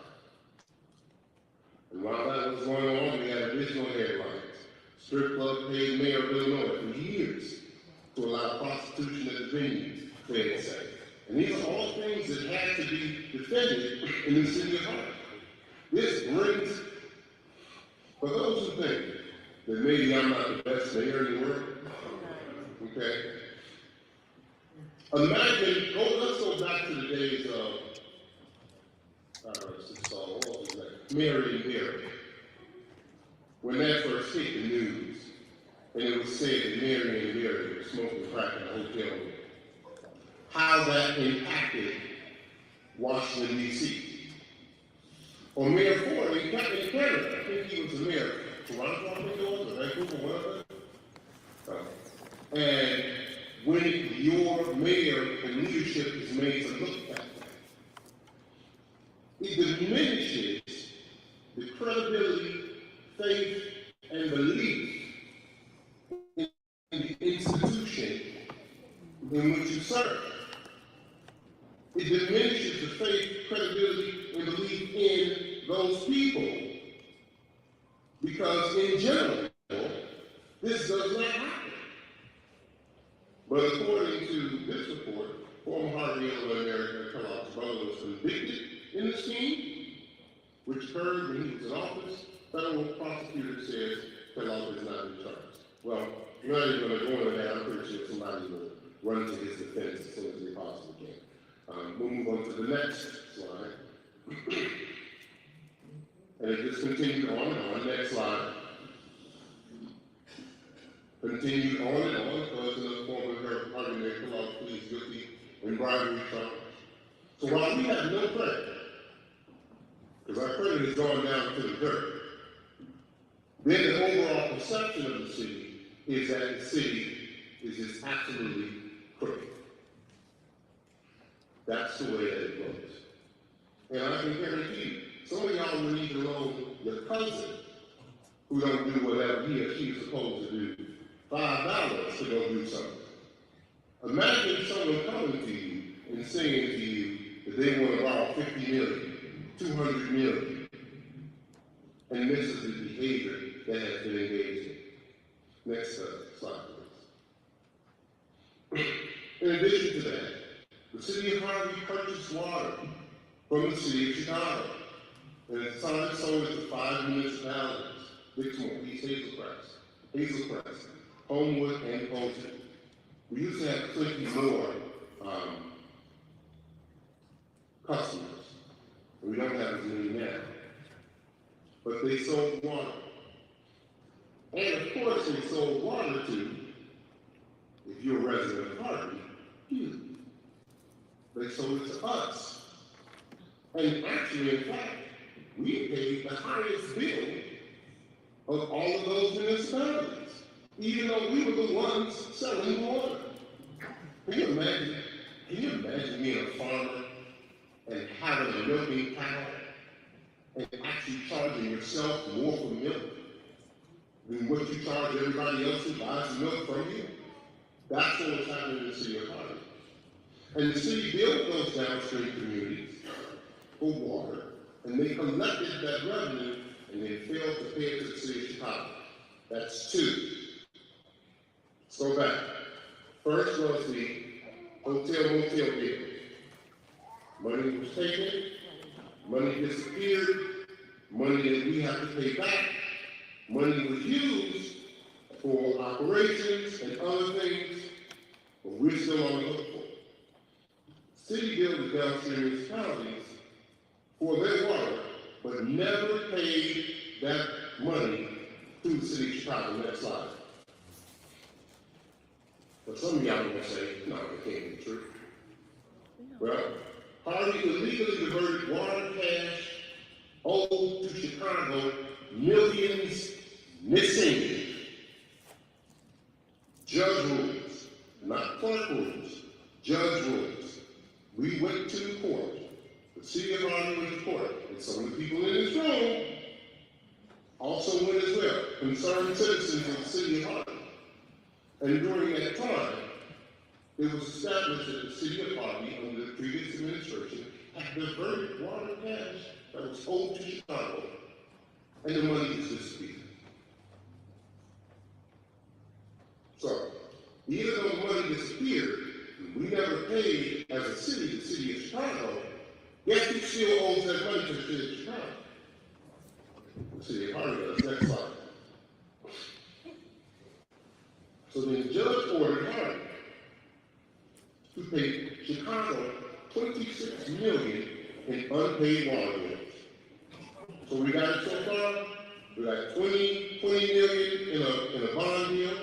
And while that was going on, we had additional headlines. Strip club paid mayor of Illinois for years to allow prostitution at the venues, they say. And these are all things that had to be defended in the city of Harvey. This brings, for those who think that maybe I'm not the best mayor in the world, okay? Imagine, let's go back to the days of, what was his name? Mary and Mary. When that first hit the news, and it was said that Mary and Mary were smoking crack in a hotel room. How that impacted Washington, D.C. Or Mayor Ford in Canada. I think he was the mayor of Toronto, I think it was, or Vancouver, whatever. And when your mayor and leadership is made to look that way, it diminishes the credibility, faith, and belief in the institution in which you serve. It diminishes the faith, credibility, and belief in those people. Because in general, this does not happen. But according to this report, former Harvey, Illinois Mayor Kellogg's brother was convicted in the scheme, which occurred when he was in office. Federal prosecutor says Kellogg is not in charge. Well, I'm not even going to go into that. I'm pretty sure somebody will run to his defense as soon as they possibly can. We'll move on to the next slide. And it just continued on and on. Next slide. Continued on and on because the former Harvey Mayor Kellogg pleads guilty in bribery charge. So while we have no credit, because our credit has gone down to the dirt, then the overall perception of the city is that the city is just absolutely crooked. That's the way that it goes. And I can guarantee you, some of y'all will even know your cousin who don't do whatever he or she is supposed to do, $5 to go do something. Imagine someone coming to you and saying to you that they want to borrow $50 million, $200 million. And this is the behavior that has been engaged in. Next slide, please. In addition to that, the city of Harvey purchased water from the city of Chicago, and at the time sold it to 5 municipalities: Dixmoor, East Hazelcrest, Homewood, and Fulton. We used to have plenty more customers. We don't have as many now. But they sold water. And of course they sold water to, if you're a resident of Harvey, you. They sold it to us. And actually, in fact, we paid the highest bill of all of those municipalities, even though we were the ones selling water. Can you imagine being a farmer and having a milking cow and actually charging yourself more for milk than what you charge everybody else who buys the milk from you? That's what was happening in the city of Harvey. And the city built those downstream communities for water, and they collected that revenue and they failed to pay it to the city of Chicago. That's two. Let's go back. First was the hotel-motel deal. Money was taken, money disappeared, money that we have to pay back, money was used for operations and other things, but we're still on the hook for it. City billed the downstream municipalities for their water, but never paid that money to the city of Chicago. Next slide. But some of y'all are going to say, no, it can't be true. Well, Harvey illegally diverted water cash owed to Chicago, millions missing. Judge rules, not clerk rules, judge rules. We went to the court. The city of Harvey went to court, and some of the people in this room also went as well, concerned citizens of the city of Harvey. And during that time, it was established that the city of Harvey, under the previous administration, had diverted water cash that was owed to Chicago, and the money is disappeared. So, even though the money disappeared, we never paid as a city, the city of Chicago, yet we still owes that money to the city of Chicago. The city of Harvey does. Next slide. So then the judge ordered Harvey to pay Chicago $26 million in unpaid water bills. So we got it so far. We got 20 million in a bond deal.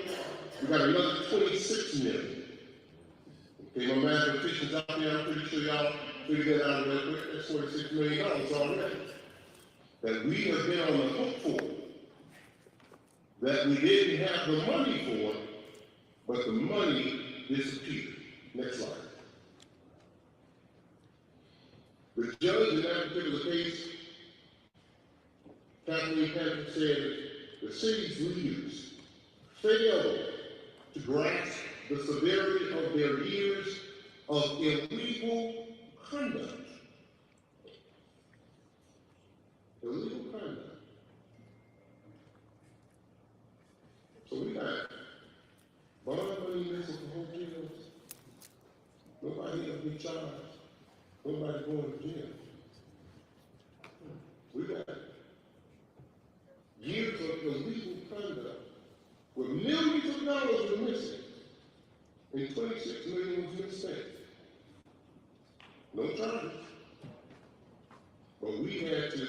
We got another 26 million. Okay, my mathematicians out there, I'm pretty sure y'all figured that out real quick. That's $46 million already that we have been on the hook for, that we didn't have the money for, but the money disappeared. Next slide. The judge in that particular case, Kathleen Panther, said the city's leaders failed to grasp the severity of their years of illegal conduct. Illegal conduct. So we got bond money missing from hotels. Nobody else be charged. Nobody going to jail. We got years of illegal conduct where millions of dollars were missing and $26 million was misspent. No charges. But we had to,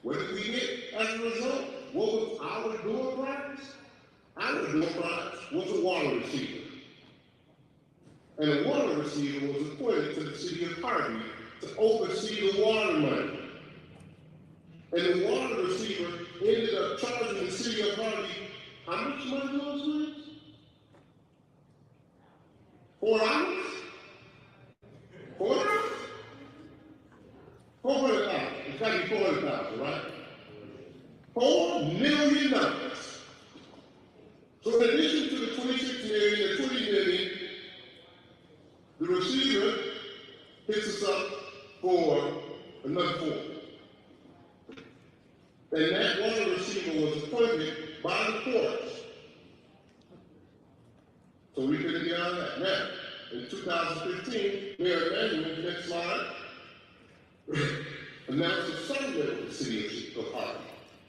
what did we get as a result? What was our door prize? Our door prize was a water receiver. And a water receiver was appointed to the city of Harvey to oversee the water money. And the water receiver ended up charging the city of Harvey how much money was it? 4 hours? 4 hours? 400,000. It's got to be 400,000, right? $4 million. So in addition to the 26 million, the 20 million, the receiver hits us up for another 4. And that water receiver was appointed by the courts now. In 2015, Mayor Emanuel, next slide, announced a settlement with the city of Harvey.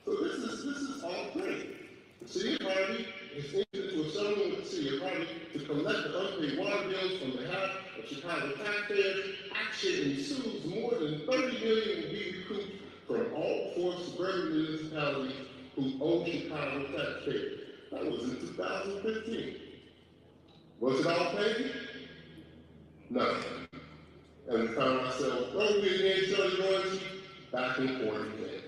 So this is all great. The city of Harvey has entered into a settlement with the city of Harvey to collect the unpaid water bills on behalf of Chicago taxpayers. Action ensues. More than $30 million will be recouped from all four suburban municipalities who owe Chicago taxpayers. That was in 2015. Was it all paid? No. And we found ourselves, well, we again Shirley Royce back in court again.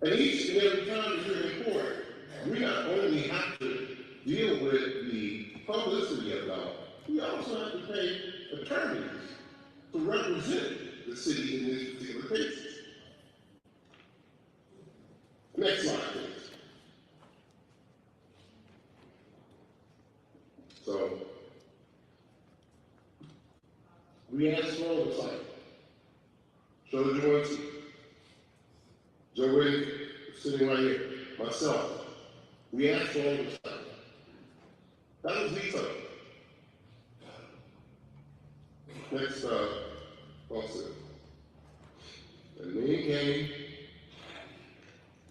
And each and every time we're in court, we not only have to deal with the publicity of law, we also have to pay attorneys to represent the city in these particular cases. Next slide, please. So, we asked for oversight. Shirley Johnson, Joe Wade, sitting right here, myself. We asked for oversight. That was vetoed. Next lawsuit. And me came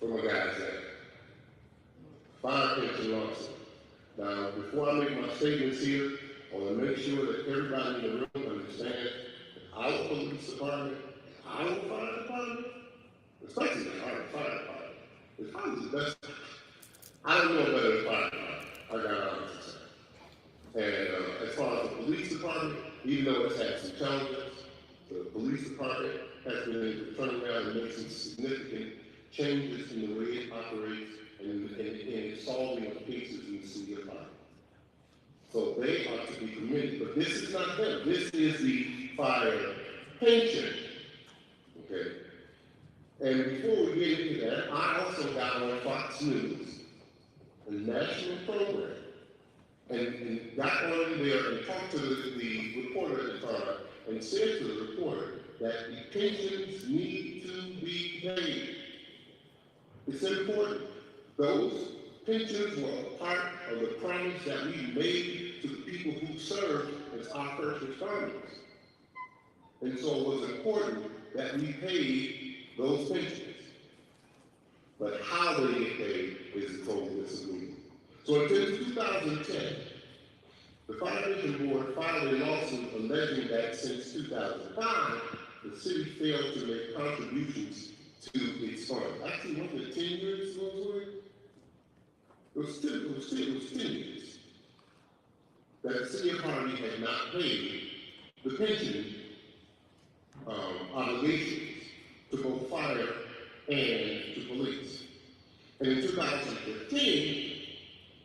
from a guy's head. Fire pension lawsuit. Now, before I make my statements here, I want to make sure that everybody in the room understands that our police department, our fire department, especially our fire department, is probably the best. I don't know better than fire department. I got honest to say. And as far as the police department, even though it's had some challenges, the police department has been able to turn around and make some significant changes in the way it operates and in solving of cases in the city of Harvey. So they are to be commended. But this is not them. This is the fire pension. Okay? And before we get into that, I also got on Fox News, a national program, and got on there and talked to the reporter at the time and said to the reporter that the pensions need to be paid. It's important. Those pensions were a part of the promise that we made to the people who served as our first responders. And so it was important that we paid those pensions. But how they get paid is a total disagreement. So until 2010, the Fire Pension Board filed a lawsuit alleging that since 2005, the city failed to make contributions to its fund. Actually, wasn't it 10 years ago? It was 10 years that the city of Harvey had not paid the pension obligations to both fire and to police. And in 2015,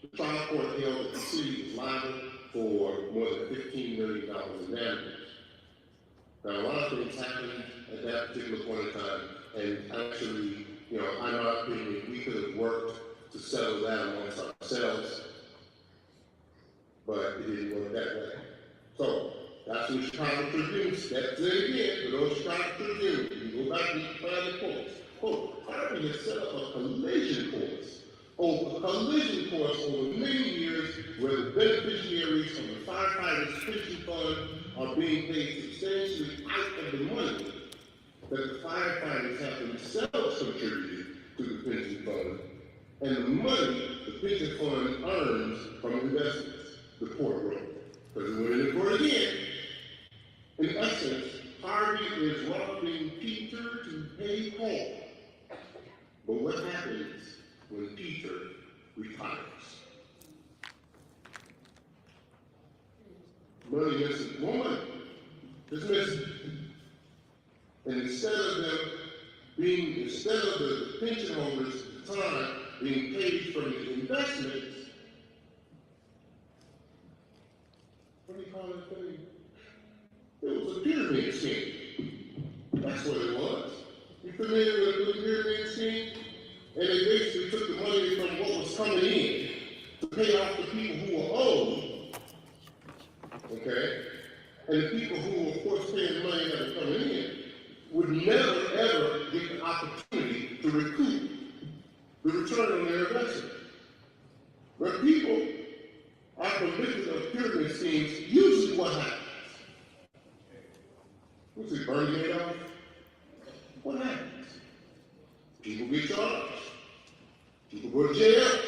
the trial court held that the city was liable for more than $15 million in damages. Now, a lot of things happened at that particular point in time, and actually, in my opinion, we could have worked to settle that amongst ourselves, but it didn't work that way. So, that's what Chicago Tribune said again, for those Chicago Tribune, you can go back and find the quotes. Quote, Harvey has set up a collision course over many years where the beneficiaries of the firefighters' pension fund are being paid substantially out of the money that the firefighters have themselves contributed to the pension fund and the money the pension fund earns from investments, the court wrote. Because we went in court again. In essence, Harvey is robbing Peter to pay Paul. But what happens when Peter retires? Money missing, more money, just missing. And instead of the pension holders at the time being paid from the investments, what do you call that thing? It was a pyramid scheme. That's what it was. You familiar with the pyramid scheme? And they basically took the money from what was coming in to pay off the people who were owed. Okay? And the people who were, of course, paying the money that was coming in would never, ever get the opportunity to recoup the return on their investment. When people are convicted of pyramid schemes, You can go to jail.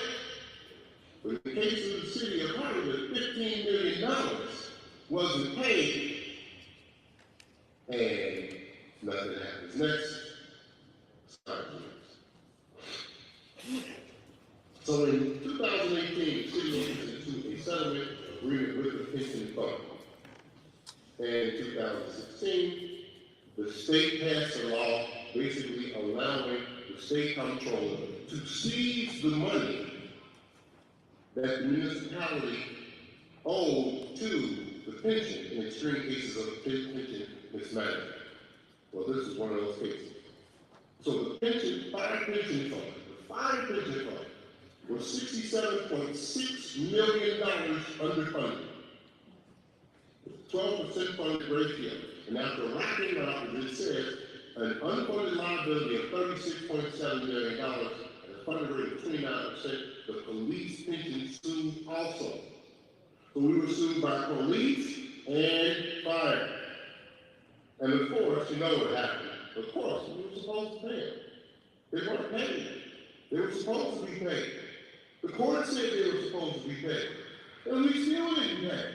But in the case of the city of Harvey, $15 million wasn't paid, and nothing happens. Next slide, please. So in 2018, the city entered into a settlement agreement with the pension fund. And in 2016, the state passed a law basically allowing the state comptroller to seize the money that the municipality owed to the pension in extreme cases of pension mismanagement. Well, this is one of those cases. So the five pension fund was $67.6 million underfunded. 12% funded ratio. And after racking out, it says an unfunded liability of $36.7 million and a funded rate of 29%, the police pension sued also. So we were sued by police and fire. And of course, you know what happened. Of course, we were supposed to pay them. They weren't paid. They were supposed to be paid. The court said they were supposed to be paid. And we still didn't pay.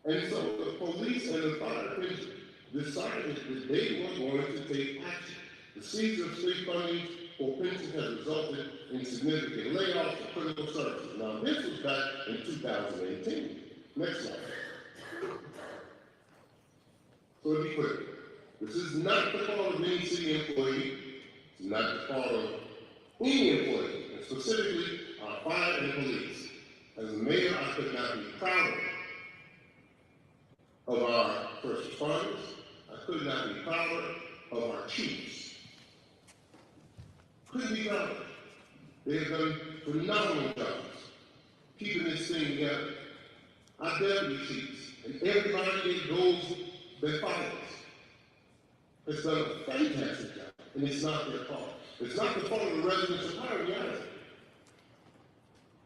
And so the police and the fire pension decided that they were going to take action. The seizure of state funding for pensions has resulted in significant layoffs of critical services. Now, this was back in 2018. Next slide. So to be clear, this is not the fault of any city employee. It's not the fault of any employee, and specifically our fire and police. As a mayor, I could not be prouder of our first responders. I could not be prouder of our chiefs. Couldn't be prouder. They have done phenomenal jobs keeping this thing together. Our deputy chiefs and everybody that follows has done a fantastic job, and it's not their fault. It's not the fault of the residents of Harvey either.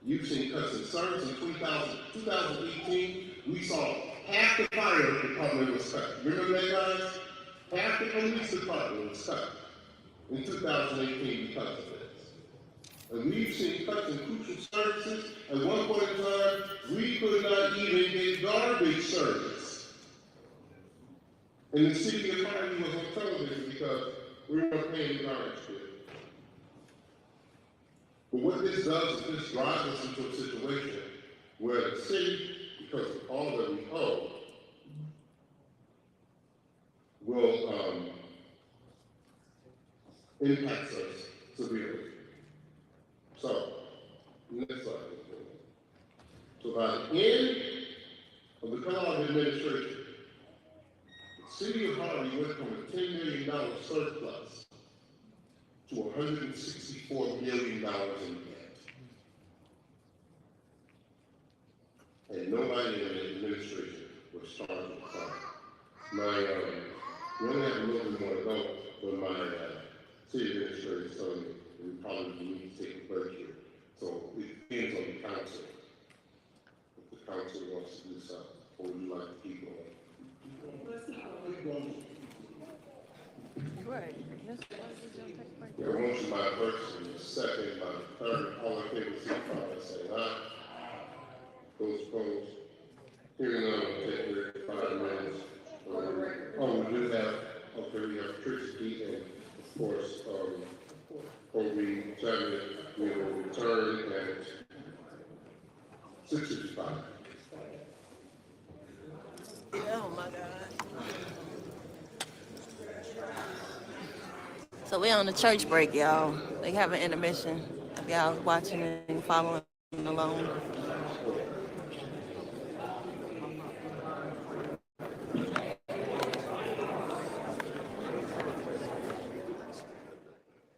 You've seen cuts in service in 2018. We saw half the fire department was cut. Remember that, guys? Half the police department was cut in 2018 because of this. And we've seen cuts in crucial services. At one point in time, we could not even get garbage service. And the city of Harvey was on television because we weren't paying garbage bill. But what this does is this drives us into a situation where the city, because of all that we owe, will impact us severely. So, next slide. So by the end of the Kellogg administration, the city of Harvey went from a $10 million surplus to $164 million in debt. And nobody in the administration was charged with crime. We only have a little bit more to go, but my city administrator told me that we probably need to take a break here. So it depends on the council. If the council wants to do something, or would you like to keep going? Right. Yeah, motion by first and second by third, all in favor, signify by saying aye. Those opposed, hearing none, we'll take here 5 minutes. We do have, we have electricity and of course, Harvey Chairman will return at 6:55. Oh my God. So we're on the church break, y'all. They have an intermission. If y'all watching and following along.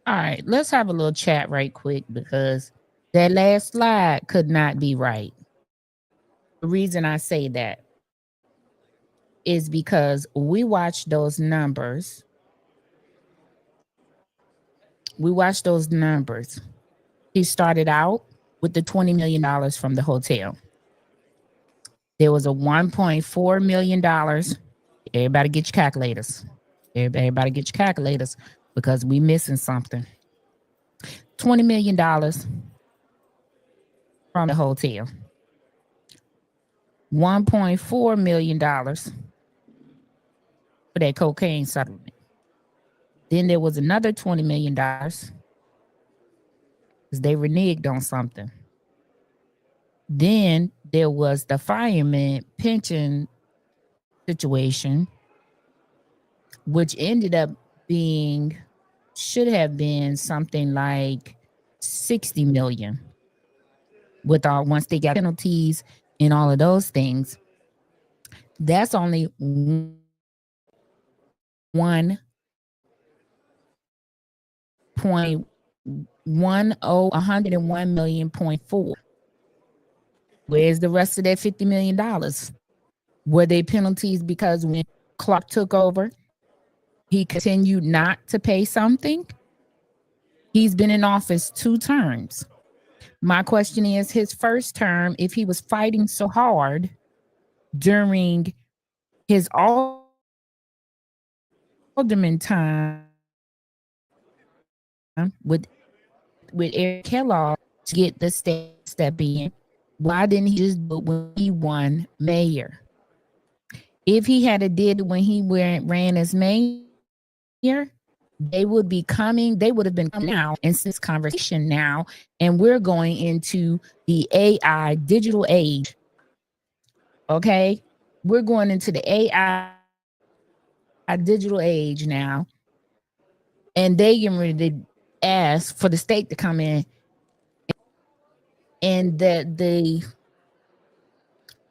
All right, let's have a little chat right quick because that last slide could not be right. The reason I say that is because we watched those numbers. He started out with the $20 million from the hotel. There was a $1.4 million. Everybody get your calculators. Everybody get your calculators because we missing something. $20 million from the hotel, $1.4 million for that cocaine settlement. Then there was another $20 million because they reneged on something. Then there was the fireman pension situation, which ended up being, should have been something like 60 million with all, once they got penalties and all of those things. That's only $101.4. Where's the rest of that $50 million? Were they penalties because when Clark took over, he continued not to pay something? He's been in office 2 terms. My question is, his first term, if he was fighting so hard during his alderman time with Eric Kellogg to get the state step in, why didn't he just do it when he won mayor? If he had did it when he ran as mayor, they would have been coming now in this conversation now, and we're going into the AI digital age. Okay, we're going into the AI digital age now, and they getting ready to ask for the state to come in, and the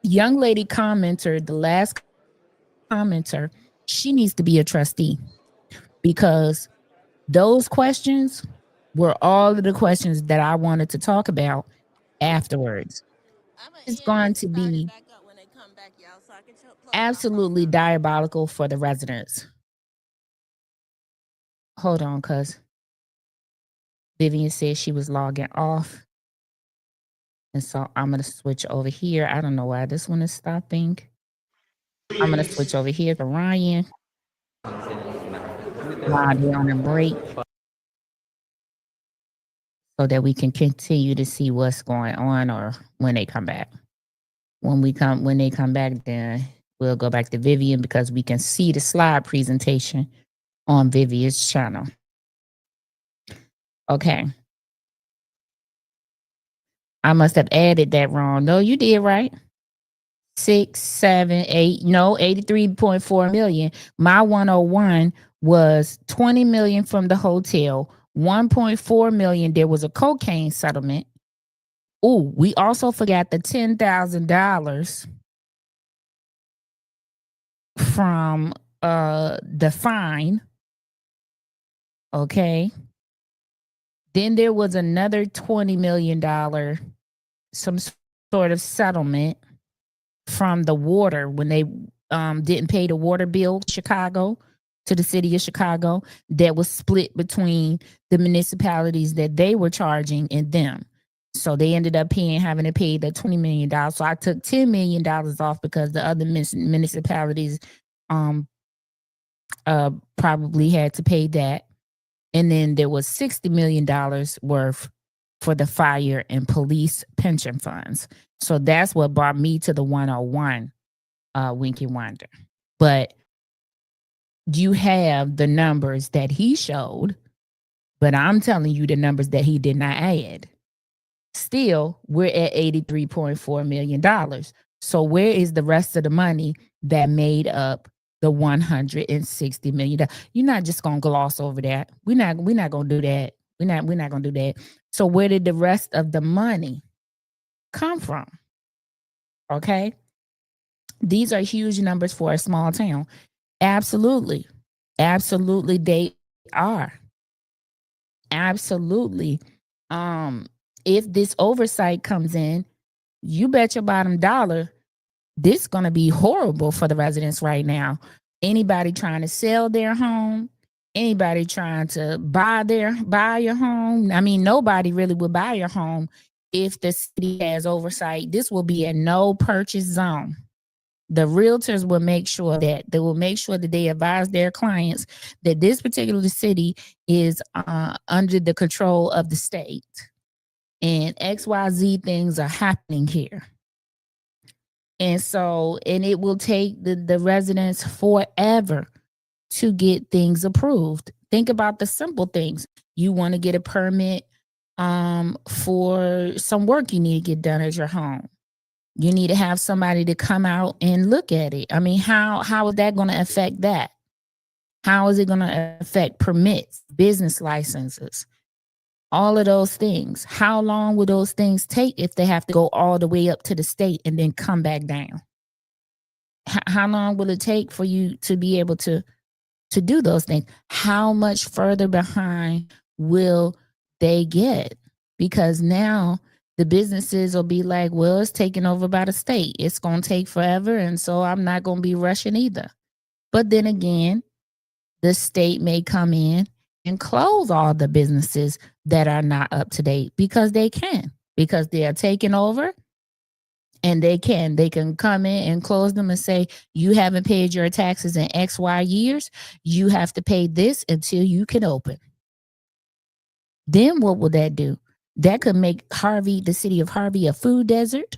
young lady commenter, the last commenter, she needs to be a trustee, because those questions were all of the questions that I wanted to talk about afterwards. It's going to be absolutely diabolical for the residents. Hold on, cuz Vivian said she was logging off. And so I'm going to switch over here. I don't know why this one is stopping. I'm going to switch over here to Ryan while they're on a break, so that we can continue to see what's going on, or when they come back. When they come back, then we'll go back to Vivian, because we can see the slide presentation on Vivian's channel. Okay. I must have added that wrong. No, you did right. 6, 7, 8, no, 83.4 million. My 101 was 20 million from the hotel, 1.4 million. There was a cocaine settlement. Oh, we also forgot the $10,000 from the fine. Okay. Then there was another $20 million, some sort of settlement from the water, when they didn't pay the water bill Chicago, to the city of Chicago, that was split between the municipalities that they were charging and them. So they ended up having to pay the $20 million. So I took $10 million off, because the other municipalities probably had to pay that. And then there was $60 million worth for the fire and police pension funds. So that's what brought me to the 101, Winky Wonder. But you have the numbers that he showed, but I'm telling you the numbers that he did not add. Still, we're at $83.4 million. So where is the rest of the money that made up the $160 million? You're not just gonna gloss over that. We're not gonna do that. We're not gonna do that. So where did the rest of the money come from? Okay. These are huge numbers for a small town. Absolutely. Absolutely, they are. Absolutely. If this oversight comes in, you bet your bottom dollar this is going to be horrible for the residents right now. Anybody trying to sell their home, anybody trying to buy your home. I mean, nobody really would buy your home if the city has oversight. This will be a no purchase zone. The realtors will make sure that they advise their clients that this particular city is under the control of the state, and XYZ things are happening here. And it will take the residents forever to get things approved. Think about the simple things. You want to get a permit for some work you need to get done at your home. You need to have somebody to come out and look at it. I mean, how is that going to affect that? How is it going to affect permits, business licenses, all of those things? How long will those things take if they have to go all the way up to the state and then come back down? How long will it take for you to be able to do those things? How much further behind will they get? Because now the businesses will be like, well, it's taken over by the state. It's going to take forever. And so I'm not going to be rushing either. But then again, the state may come in and close all the businesses that are not up to date because they can, because they are taking over. And they can come in and close them and say, you haven't paid your taxes in XY years. You have to pay this until you can open. Then what will that do? That could make the city of Harvey, a food desert,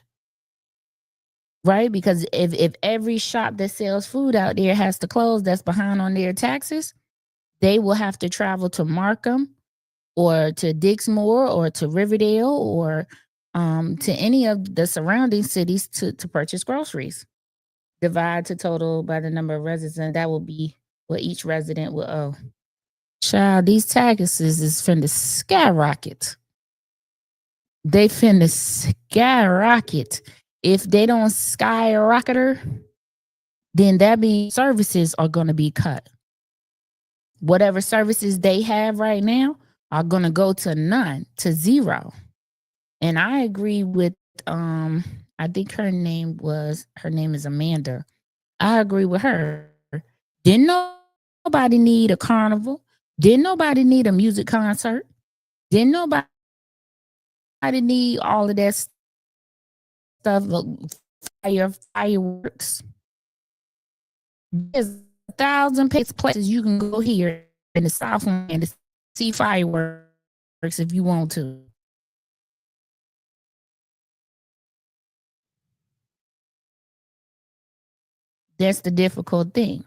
right? Because if every shop that sells food out there has to close, that's behind on their taxes, they will have to travel to Markham or to Dixmoor or to Riverdale or to any of the surrounding cities to purchase groceries. Divide to total by the number of residents. That will be what each resident will owe. Child, these taxes is finna skyrocket. They finna skyrocket. If they don't skyrocket her, then that means services are going to be cut. Whatever services they have right now are going to go to none, to zero. And I agree with, I think her name is Amanda. I agree with her. Didn't nobody need a carnival. Didn't nobody need a music concert. Didn't nobody need all of that stuff, fireworks. There's 1,000 places you can go here in the Southland to see fireworks if you want to. That's the difficult thing.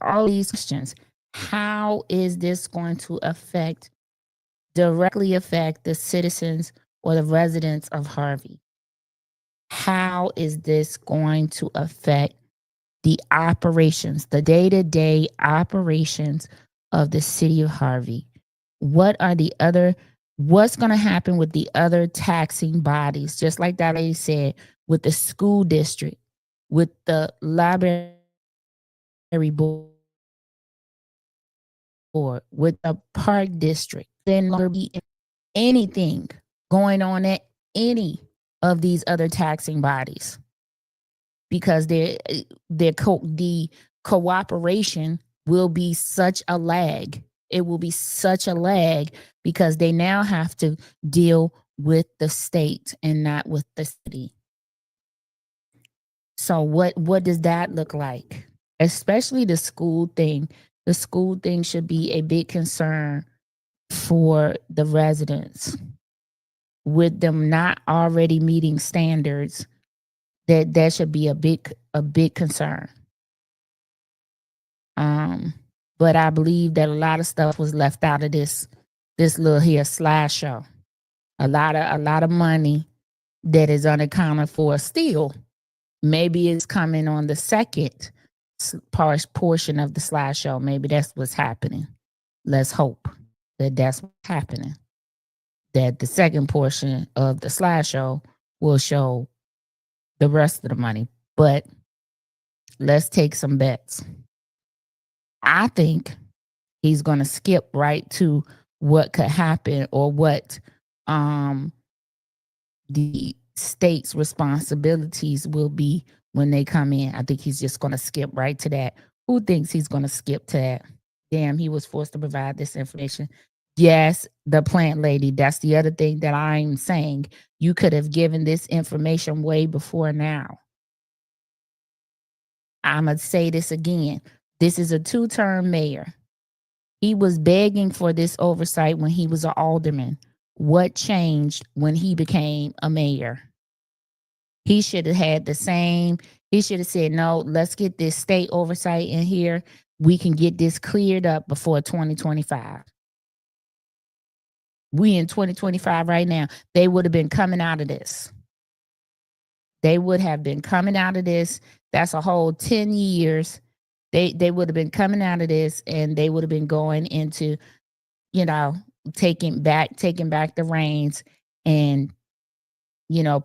All these questions. How is this going to directly affect the citizens or the residents of Harvey? How is this going to affect the operations, the day-to-day operations of the city of Harvey? What's going to happen with the other taxing bodies? Just like that lady said, with the school district, with the library board, with the park district. Then longer be anything going on at any of these other taxing bodies, because the cooperation will be such a lag. It will be such a lag because they now have to deal with the state and not with the city. So what does that look like? Especially the school thing. The school thing should be a big concern for the residents. With them not already meeting standards, that should be a big concern. But I believe that a lot of stuff was left out of this little here slideshow. A lot of money that is unaccounted for still. Maybe it's coming on the second portion of the slideshow. Maybe that's what's happening. Let's hope that that's what's happening. That the second portion of the slideshow will show the rest of the money. But let's take some bets. I think he's going to skip right to what could happen or what the state's responsibilities will be when they come in. I think he's just going to skip right to that. Who thinks he's going to skip to that? Damn, he was forced to provide this information. Yes, the plant lady. That's the other thing that I'm saying. You could have given this information way before now. I'm going to say this again. This is a 2-term mayor. He was begging for this oversight when he was an alderman. What changed when he became a mayor? He should have had the same. He should have said, no, let's get this state oversight in here. We can get this cleared up before 2025. We in 2025 right now. They would have been coming out of this. They would have been coming out of this. That's a whole 10 years. They would have been coming out of this, and they would have been going into, taking back the reins, and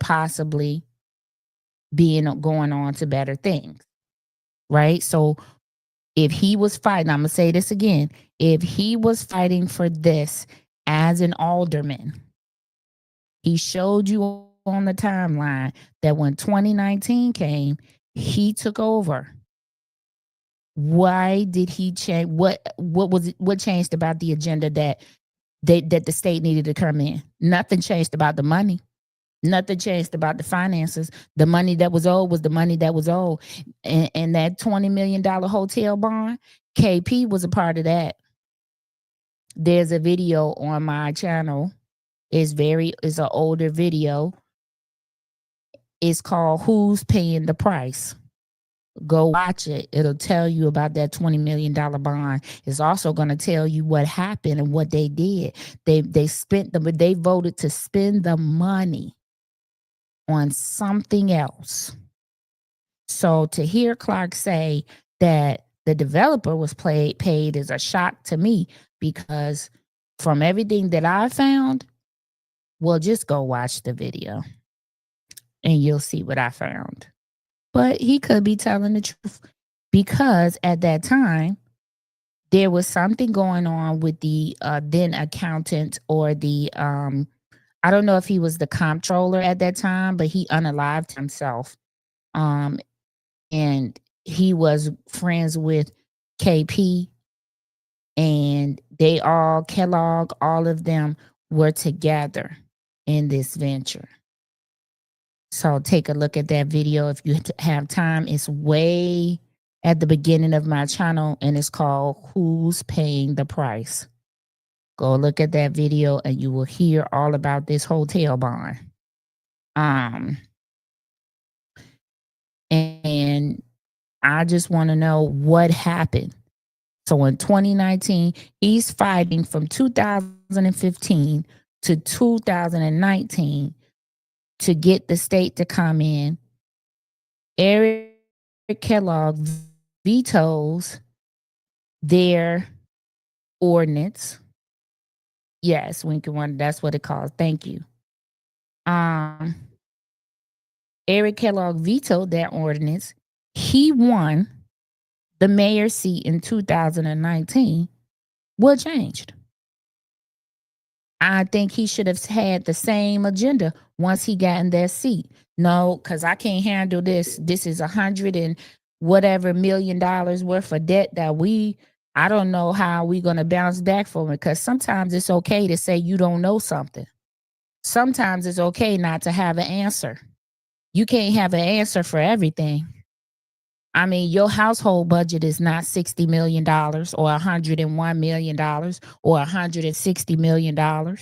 possibly going on to better things. Right? So if he was fighting, I'm going to say this again, if he was fighting for this as an alderman, he showed you on the timeline that when 2019 came, he took over. Why did he change? What changed about the agenda that the state needed to come in? Nothing changed about the money. Nothing changed about the finances. The money that was owed was the money that was owed. And that $20 million hotel bond, KP was a part of that. There's a video on my channel. It's an older video. It's called Who's Paying the Price? Go watch it. It'll tell you about that $20 million bond. It's also going to tell you what happened and what they did. They voted to spend the money on something else. So to hear Clark say that the developer was paid is a shock to me, because from everything that I found, well, just go watch the video and you'll see what I found. But he could be telling the truth, because at that time, there was something going on with the then accountant, or the, I don't know if he was the comptroller at that time, but he unalived himself. And he was friends with KP, and Kellogg, all of them were together in this venture. So take a look at that video if you have time. It's way at the beginning of my channel, and it's called Who's Paying the Price? Go look at that video and you will hear all about this hotel bond. And I just want to know what happened. So in 2019, he's fighting from 2015 to 2019 to get the state to come in. Eric Kellogg vetoes their ordinance. Yes, Winky Wonder, that's what it calls. Thank you. Eric Kellogg vetoed that ordinance. He won the mayor's seat in 2019. What changed? I think he should have had the same agenda once he got in that seat. No, because I can't handle this. This is $100 and whatever million worth of debt that I don't know how we're going to bounce back from it, because sometimes it's okay to say you don't know something. Sometimes it's okay not to have an answer. You can't have an answer for everything. I mean, your household budget is not $60 million or $101 million or $160 million.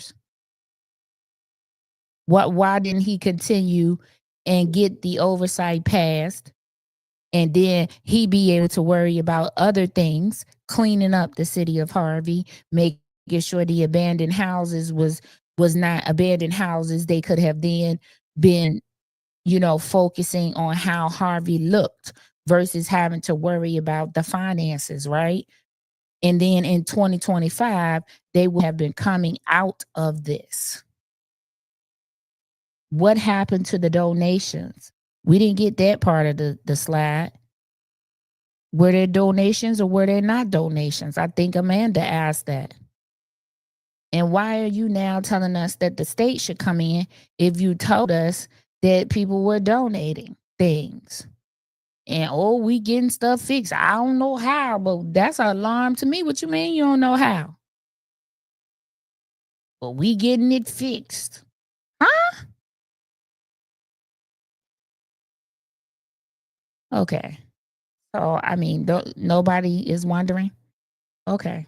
Why didn't he continue and get the oversight passed, and then he be able to worry about other things, cleaning up the city of Harvey, making sure the abandoned houses was not abandoned houses. They could have then been, focusing on how Harvey looked versus having to worry about the finances, right? And then in 2025, they would have been coming out of this. What happened to the donations? We didn't get that part of the slide. Were there donations or were there not donations? I think Amanda asked that. And why are you now telling us that the state should come in if you told us that people were donating things? And we getting stuff fixed. I don't know how, but that's an alarm to me. What you mean you don't know how? But we getting it fixed. Huh? Okay. So I mean, nobody is wondering. Okay.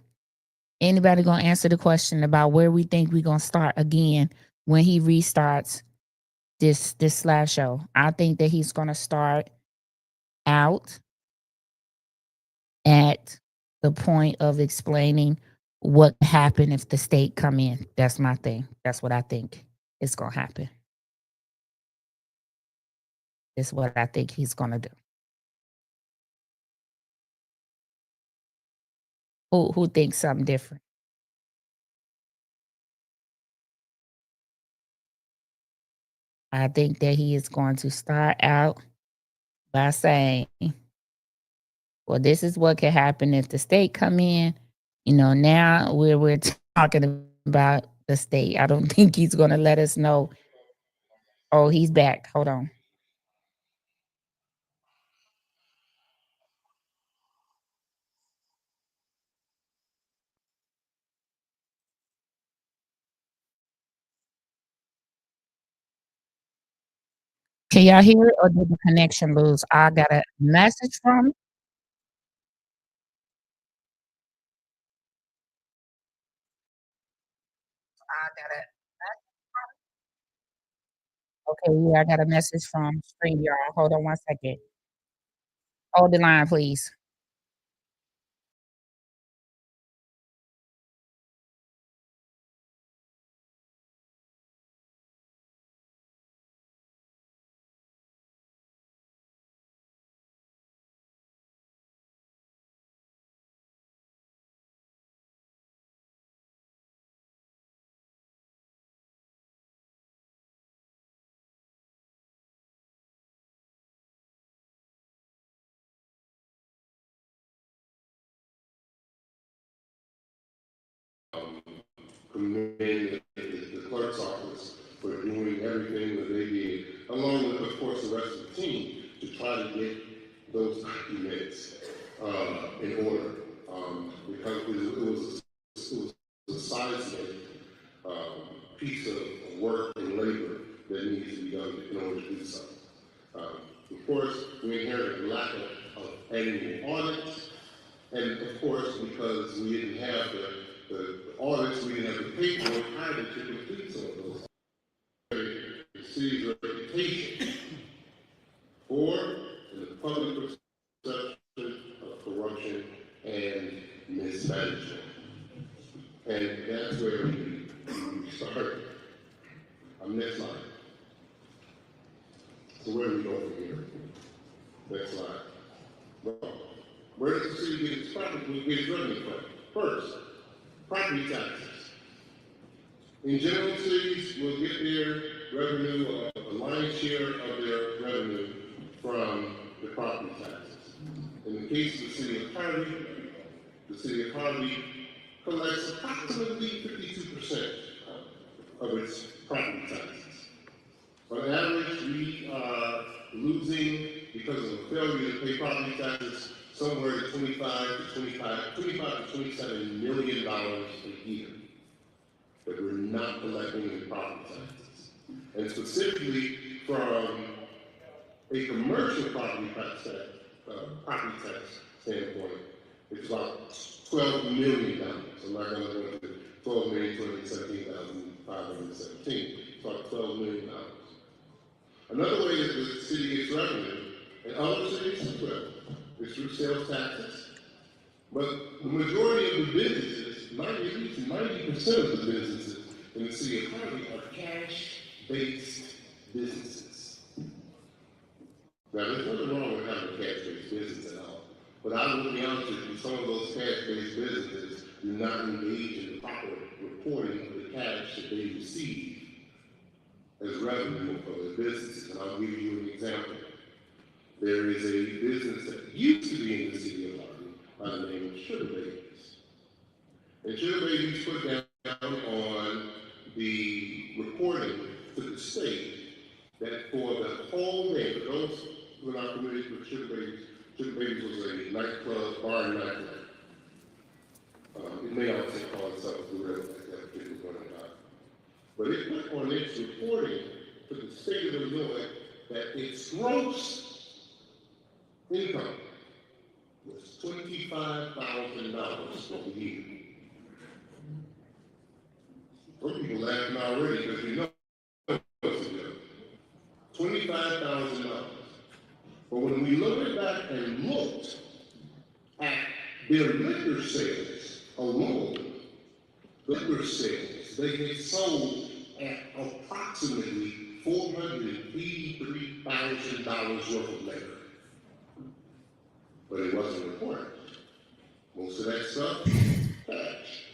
Anybody gonna answer the question about where we think we're gonna start again when he restarts this slideshow? I think that he's gonna start out at the point of explaining what happened if the state come in. That's my thing. That's what I think is gonna happen. It's what I think he's gonna do. Who thinks something different? I think that he is going to start out by saying, well, this is what could happen if the state come in. You know, now we're talking about the state. I don't think he's going to let us know. Oh, he's back. Hold on. Can y'all hear it or did the connection lose? I got a message from. I got a. Okay, yeah, I got a message from StreamYard. Hold on 1 second. Hold the line, please. Commend the clerk's office for doing everything that they did, along with, of course, the rest of the team, to try to get those documents in order. Because it was a seismic piece of work and labor that needs to be done in order to do so. Of course, we inherited a lack of annual audits, and of course, because we didn't have the audits, we didn't have the paperwork either to complete some of those. The city's reputation for the public perception of corruption and mismanagement. And that's where we started. Next slide. So where do we go from here? Next slide. Well, where does the city get its property, get its revenue from? First, property taxes. In general, cities will get their revenue, a lion's share of their revenue from the property taxes. In the case of the city of Harvey collects approximately 52% of its property taxes. On average, we are losing, because of a failure to pay property taxes, somewhere to 25 to 27 million dollars a year that we're not collecting in property taxes. And specifically from a commercial property tax standpoint, it's about $12 million. I'm not going to go into 12,217,517. It's about $12 million. Another way that the city gets revenue, and other cities as well, is through sales taxes. But the majority of the businesses, 90% of the businesses in the city of Harvey are cash-based businesses. Now, there's nothing wrong with having a cash-based business at all. But I will be honest with you, some of those cash-based businesses do not engage in the proper reporting of the cash that they receive as revenue for their businesses. And I'll give you an example. There is a business that used to be in the city of Harvey by the name of Sugar Babies. And Sugar Babies put down on the reporting to the state that for the whole day, for those who are not familiar with Sugar Babies was a nightclub, bar and nightclub. It may also call itself the real at that particular point in time. But it put on its reporting to the state of Illinois that its gross income $25,000 for the year. Some people laughing already because you know it's a joke. $25,000. But when we looked back and looked at their liquor sales alone, liquor sales, they had sold at approximately $483,000 worth of liquor. But it wasn't reported. Most of that stuff, cash.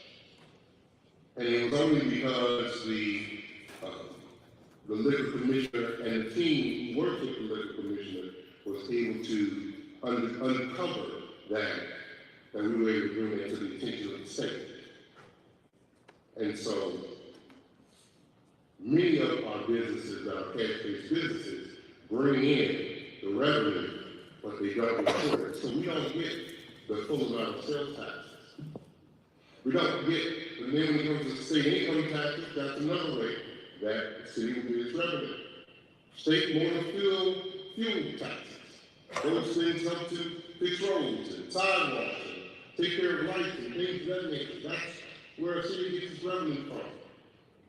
And it was only because the liquor commissioner and the team who worked with the liquor commissioner was able to uncover that we were able to bring that to the attention of the state. And so many of our businesses, our cash-based businesses, bring in the revenue, but they don't report it. So we don't get the full amount of sales taxes. We don't get, and then when it comes to state income taxes, that's another way that the city will get its revenue. State motor fuel taxes. Those things help to fix roads and sidewalks and take care of lights and things of that nature. That's where a city gets its revenue from.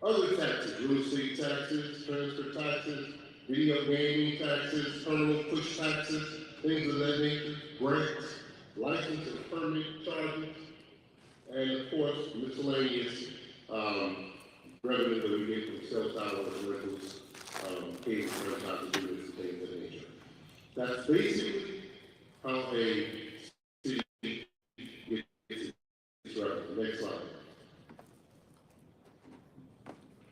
Other taxes, real estate taxes, transfer taxes, video gaming taxes, terminal push taxes, things of that nature, grants, license and permit charges, and of course, miscellaneous revenue that we get from sales dollars, rentals, cable franchises, and things of that nature. That's basically how a city gets its revenue. Next slide.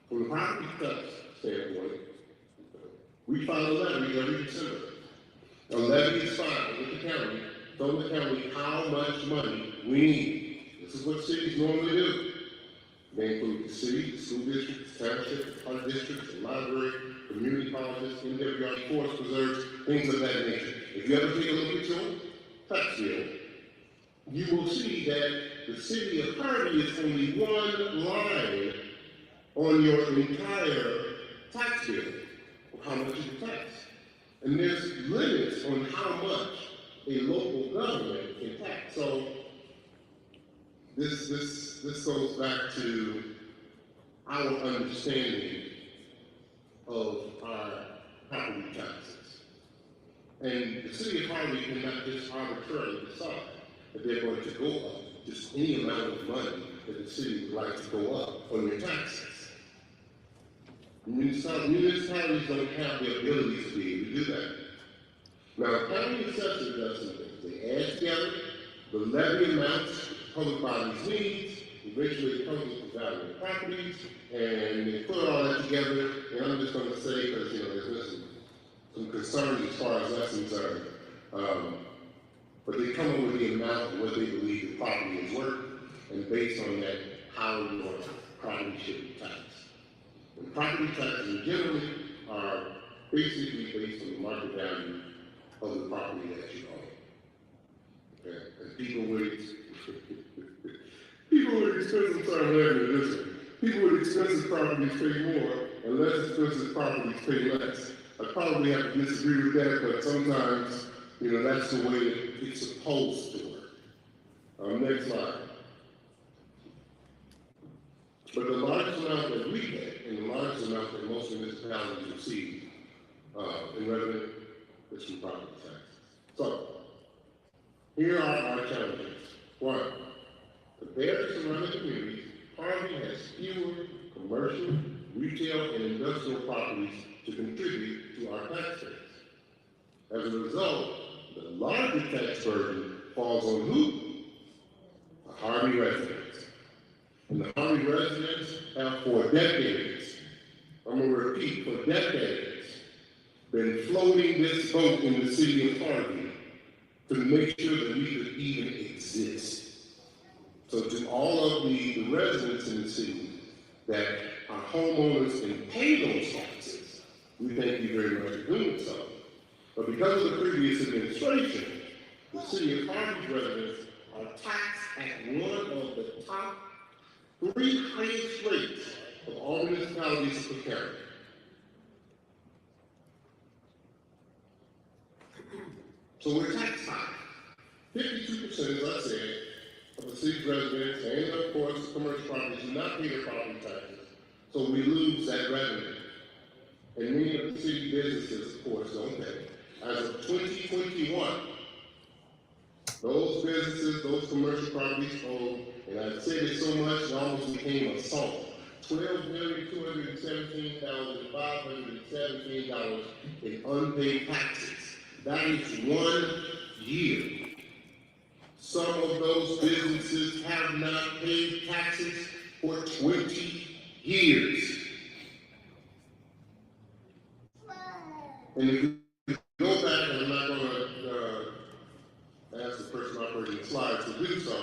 From the property tax standpoint, we file a levy every December. A levy is filed with the county, telling the county how much money we need. This is what cities normally do. They include the city, the school districts, townships, park districts, the library, community colleges, NWR, forest preserves, things of that nature. If you ever take a look at your tax bill, you will see that the city of Harvey is only one line on your entire tax bill of how much you tax. And there's limits on how much a local government can tax. So this goes back to our understanding of our property taxes. And the city of Harvey cannot just arbitrarily decide that they're going to go up just any amount of money that the city would like to go up on their taxes. Municipalities don't have the ability to be able to do that. Now, county assessor does some things. They add together the levy amounts public bodies needs, eventually it comes with the value of properties, and they put all that together, and I'm just going to say, because there's been some concerns as far as that's concerned, but they come up with the amount of what they believe the property is worth, and based on that, how your property should be taxed. And property taxes generally are basically based on the market value of the property that you own. Okay? And people with expensive properties pay more, and less expensive properties pay less. I probably have to disagree with that, but sometimes, that's the way it's supposed to work. Next slide. But the largest amount that we get, and the largest amount that most municipalities receive in revenue is from property taxes. So, here are our challenges. One, compared to surrounding communities, Harvey has fewer commercial, retail, and industrial properties to contribute to our tax base. As a result, the larger tax burden falls on who? The Harvey residents. And the Harvey residents have for decades, I'm going to repeat, for decades, been floating this boat in the city of Harvey to make sure that we could even exist. So to all of the residents in the city that are homeowners and pay those taxes, we thank you very much for doing so. But because of the previous administration, the city of Harvey residents are taxed at one of the top 3 highest rates of all municipalities in the county. So we're taxed high. 52%, as I said, of the city's residents and of course commercial properties do not pay their property taxes. So we lose that revenue. And many of the city businesses, of course, don't pay. As of 2021, those businesses, those commercial properties owe, and I've said it so much, it almost became a song, $12,217,517 in unpaid taxes. That is 1 year. Some of those businesses have not paid taxes for 20 years. And if you go back, and I'm not going to ask the person operating the slides to do so,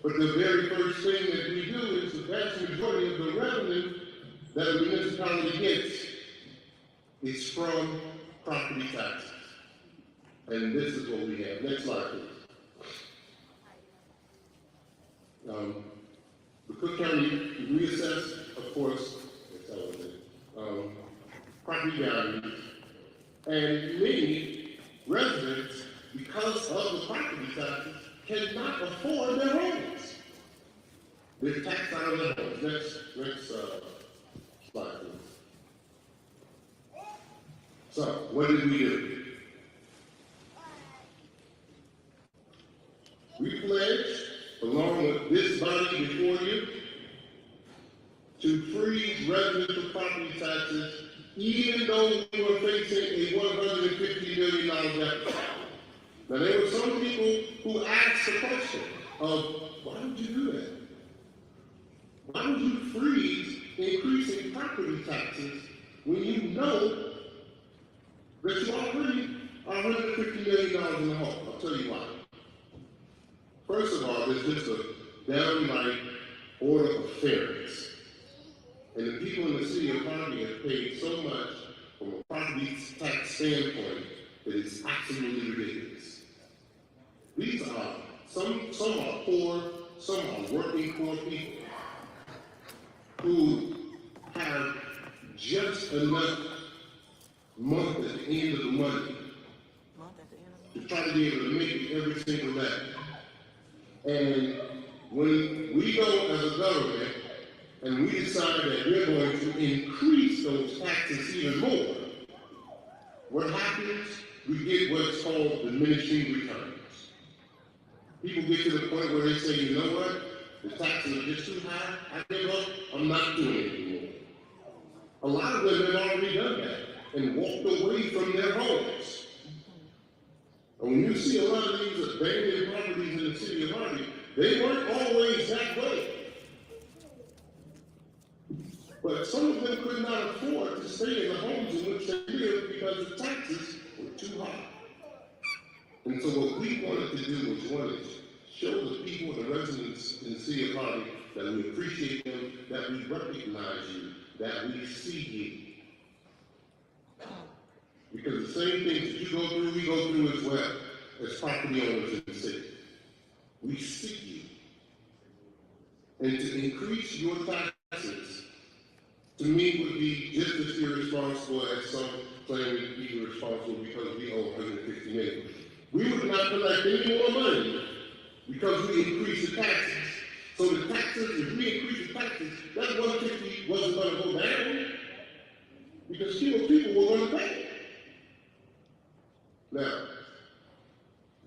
but the very first thing that we do is the vast majority of the revenue that a municipality gets is from property taxes. And this is what we have. Next slide, please. The Cook County reassess, of course, property values, and many residents, because of the property taxes, cannot afford their homes. They're taxed out of their homes. Next slide, please. So, what did we do? We pledged, along with this body before you, to freeze residential property taxes, even though we were facing a $150 million deficit. Now, there were some people who asked the question of, why would you do that? Why would you freeze increasing property taxes when you know that you already are $150 million in the hole? I'll tell you why. First of all, there's just a downright order of fairness. And the people in the city of Harvey have paid so much from a property tax standpoint that it's absolutely ridiculous. These are, some are poor, some are working poor people who have just enough month at the end of the month to try to be able to make it every single day. And when we go as a government and we decide that we're going to increase those taxes even more, what happens? We get what's called diminishing returns. People get to the point where they say, you know what? The taxes are just too high. I give up. I'm not doing it anymore. A lot of them have already done that and walked away from their homes. And when you see a lot of these abandoned properties in the city of Harvey, they weren't always that way. But some of them could not afford to stay in the homes in which they lived because the taxes were too high. And so what we wanted to do was show the people and the residents in the city of Harvey that we appreciate them, that we recognize you, that we see you. Because the same things that you go through, we go through as well as property owners in the city. We see you. And to increase your taxes, to me, would be just as irresponsible as some claim to be responsible because we owe $150 million. We would not collect any more money because we increase the taxes. So the taxes, if we increase the taxes, that 150 wasn't going to go down because fewer people were going to pay. Now,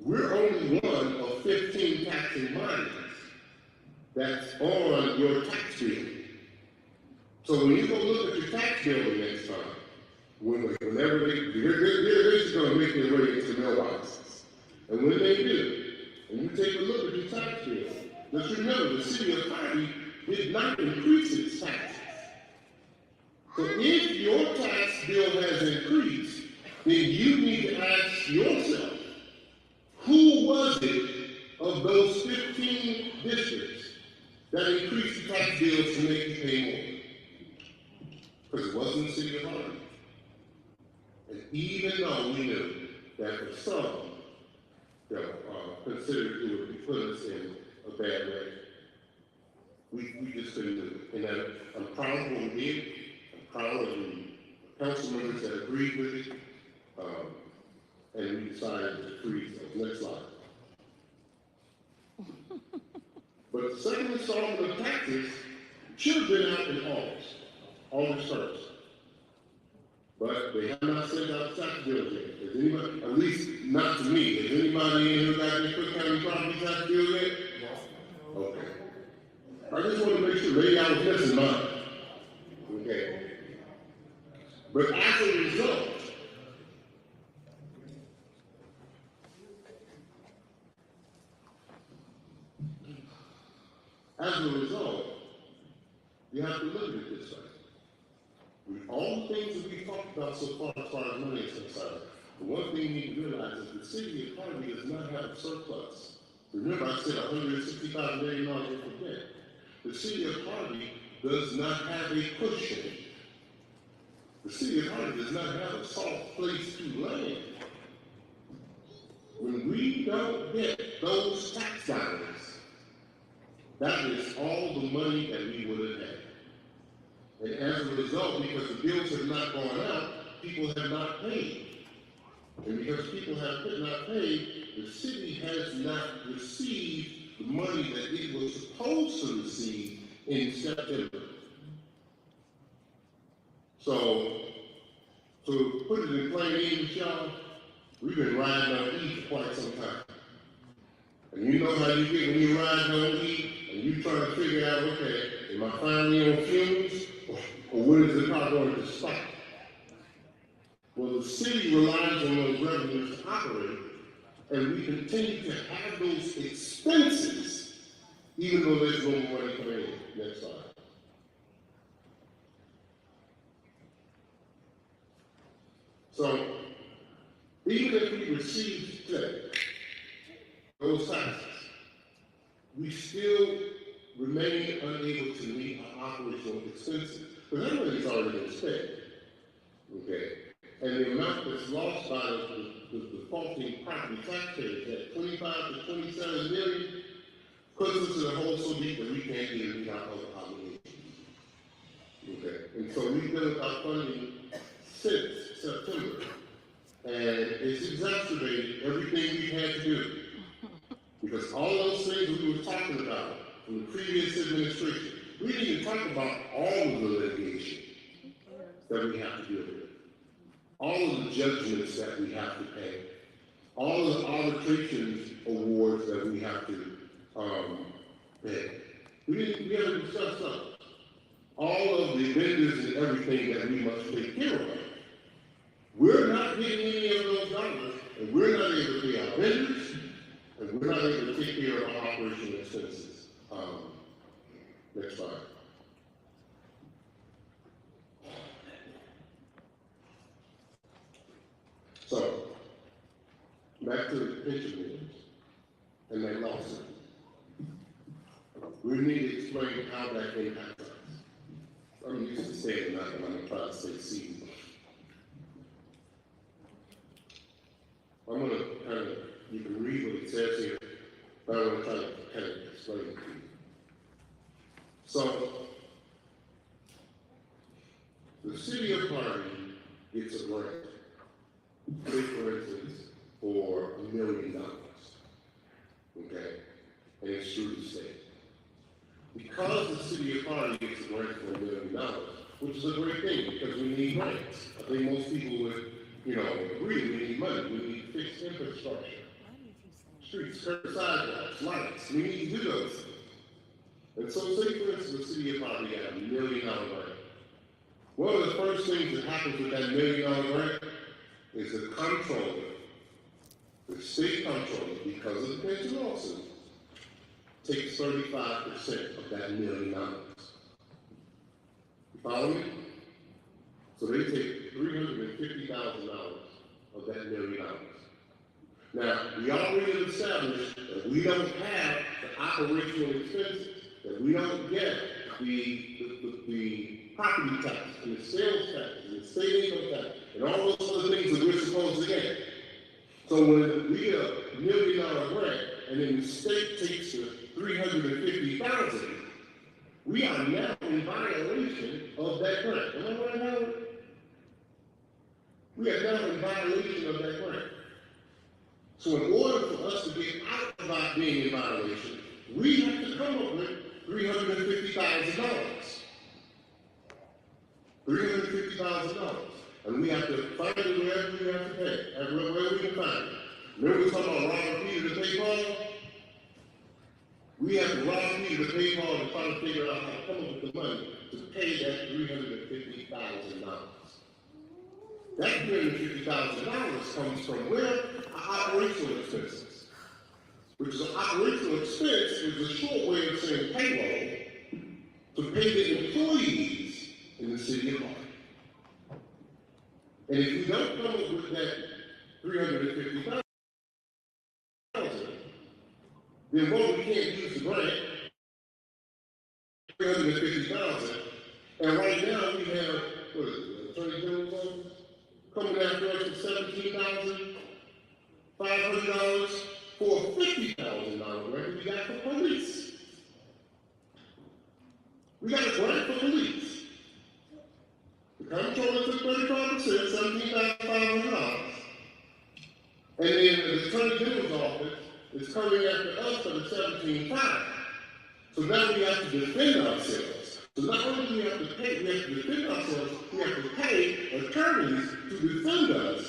we're only one of 15 taxing bodies that's on your tax bill. So when you go look at your tax bill the next time, whenever they're just going to make their way into mailboxes. And when they do, and you take a look at your tax bill, just remember the city of Harvey did not increase its taxes. So if your tax bill has increased, then you need to ask yourself, who was it of those 15 districts that increased the tax bills to make you pay more? Because it wasn't the city of Harvey. And even though we knew that for some, considered it would put us in a bad way, we just couldn't do it. And I'm proud of what we did. I'm proud of the council members that agreed with it. And we decided to freeze those. Next slide. But the second installment of taxes should have been out in August 1st. But they have not sent out tax bills yet. Has anybody, at least not to me, has anybody in here got their Cook County property tax bill yet? Okay. I just want to make sure, maybe I was missing mine. Okay. But as a result, you have to look at it this way. With all the things that we talked about so far as money is concerned, the one thing you need to realize is the city of Harvey does not have a surplus. Remember, I said $165 million worth of debt. The city of Harvey does not have a cushion. The city of Harvey does not have a soft place to land. When we don't get those tax dollars, that is all the money that we would have had. And as a result, because the bills have not gone out, people have not paid. And because people have not paid, the city has not received the money that it was supposed to receive in September. So, to put it in plain English, y'all, we've been riding on E for quite some time. And you know how you get when you're riding on E, and you trying to figure out, okay, am I finally on fumes, or when is the car going to stop? Well, the city relies on those revenues to operate, and we continue to have those expenses, even though there's no more money coming in. Next slide. So, even if we receive today those taxes, we still remain unable to meet our operational expenses. Because that money's already been spent. Okay? And the amount that's lost by the defaulting property taxpayers at 25 to 27 million puts us in a hole so deep that we can't even meet our other obligations. Okay? And so we've been without funding since September. And it's exacerbated everything we've had to do. Because all those things we were talking about from the previous administration, we didn't even talk about all of the litigation that we have to deal with, all of the judgments that we have to pay, all of the arbitration awards that we have to pay. We haven't discussed that. All of the vendors and everything that we must take care of. We're not getting any of those dollars, and we're not able to pay our vendors, and we're not able to take care of our operational expenses. Next slide. So, back to the pension meetings and that lawsuit. We need to explain how that impacts us. I'm used to saying that, but I'm going to try to say season. I'm going to kind of, you can read what it says here, but I want to try to kind of explain it to you. So, the city of Harvey gets a grant, say for instance, for $1 million, okay? And it's through the state. Because the city of Harvey gets a grant for $1 million, which is a great thing because we need grants. I think most people would, agree we need money. We need fixed infrastructure. Streets, curb, sidewalks, lights. We need to do those things. And so say for instance the city of Harvey got $1 million grant. One of the first things that happens with that $1 million grant is the comptroller, the state comptroller, because of the pension lawsuit, takes 35% of that $1 million. You follow me? So they take $350,000 of that $1 million. Now, we already established that we don't have the operational expenses, that we don't get the property tax and the sales tax and the state income tax and all those other things that we're supposed to get. So when we get a $1 million grant and then the state takes the $350,000, we are now in violation of that grant. Am I right, Howard? We are now in violation of that grant. So in order for us to get out of our being in violation, we have to come up with $350,000. $350,000. And we have to find it wherever we have to pay, wherever we can find it. Remember we were talking about robbing Peter to pay Paul? We have to rob Peter to pay Paul and try to figure out how to come up with the money to pay that $350,000. That $350,000 comes from where? Our operational expenses, which is an operational expense, which is a short way of saying payroll, to pay the employees in the city of Harvey. And if we don't come up with that $350,000, then one, we can't use the grant, $350,000, and right now we have, what is it, Attorney General's office, coming after us for $17,500 for a $50,000 grant we got for police. We got a grant for police. The comptroller took 35%, $17,500. And then the Attorney General's office is coming after us for the $17,500. So now we have to defend ourselves. So not only do we have to pay, we have to defend ourselves, we have to pay attorneys to defend us.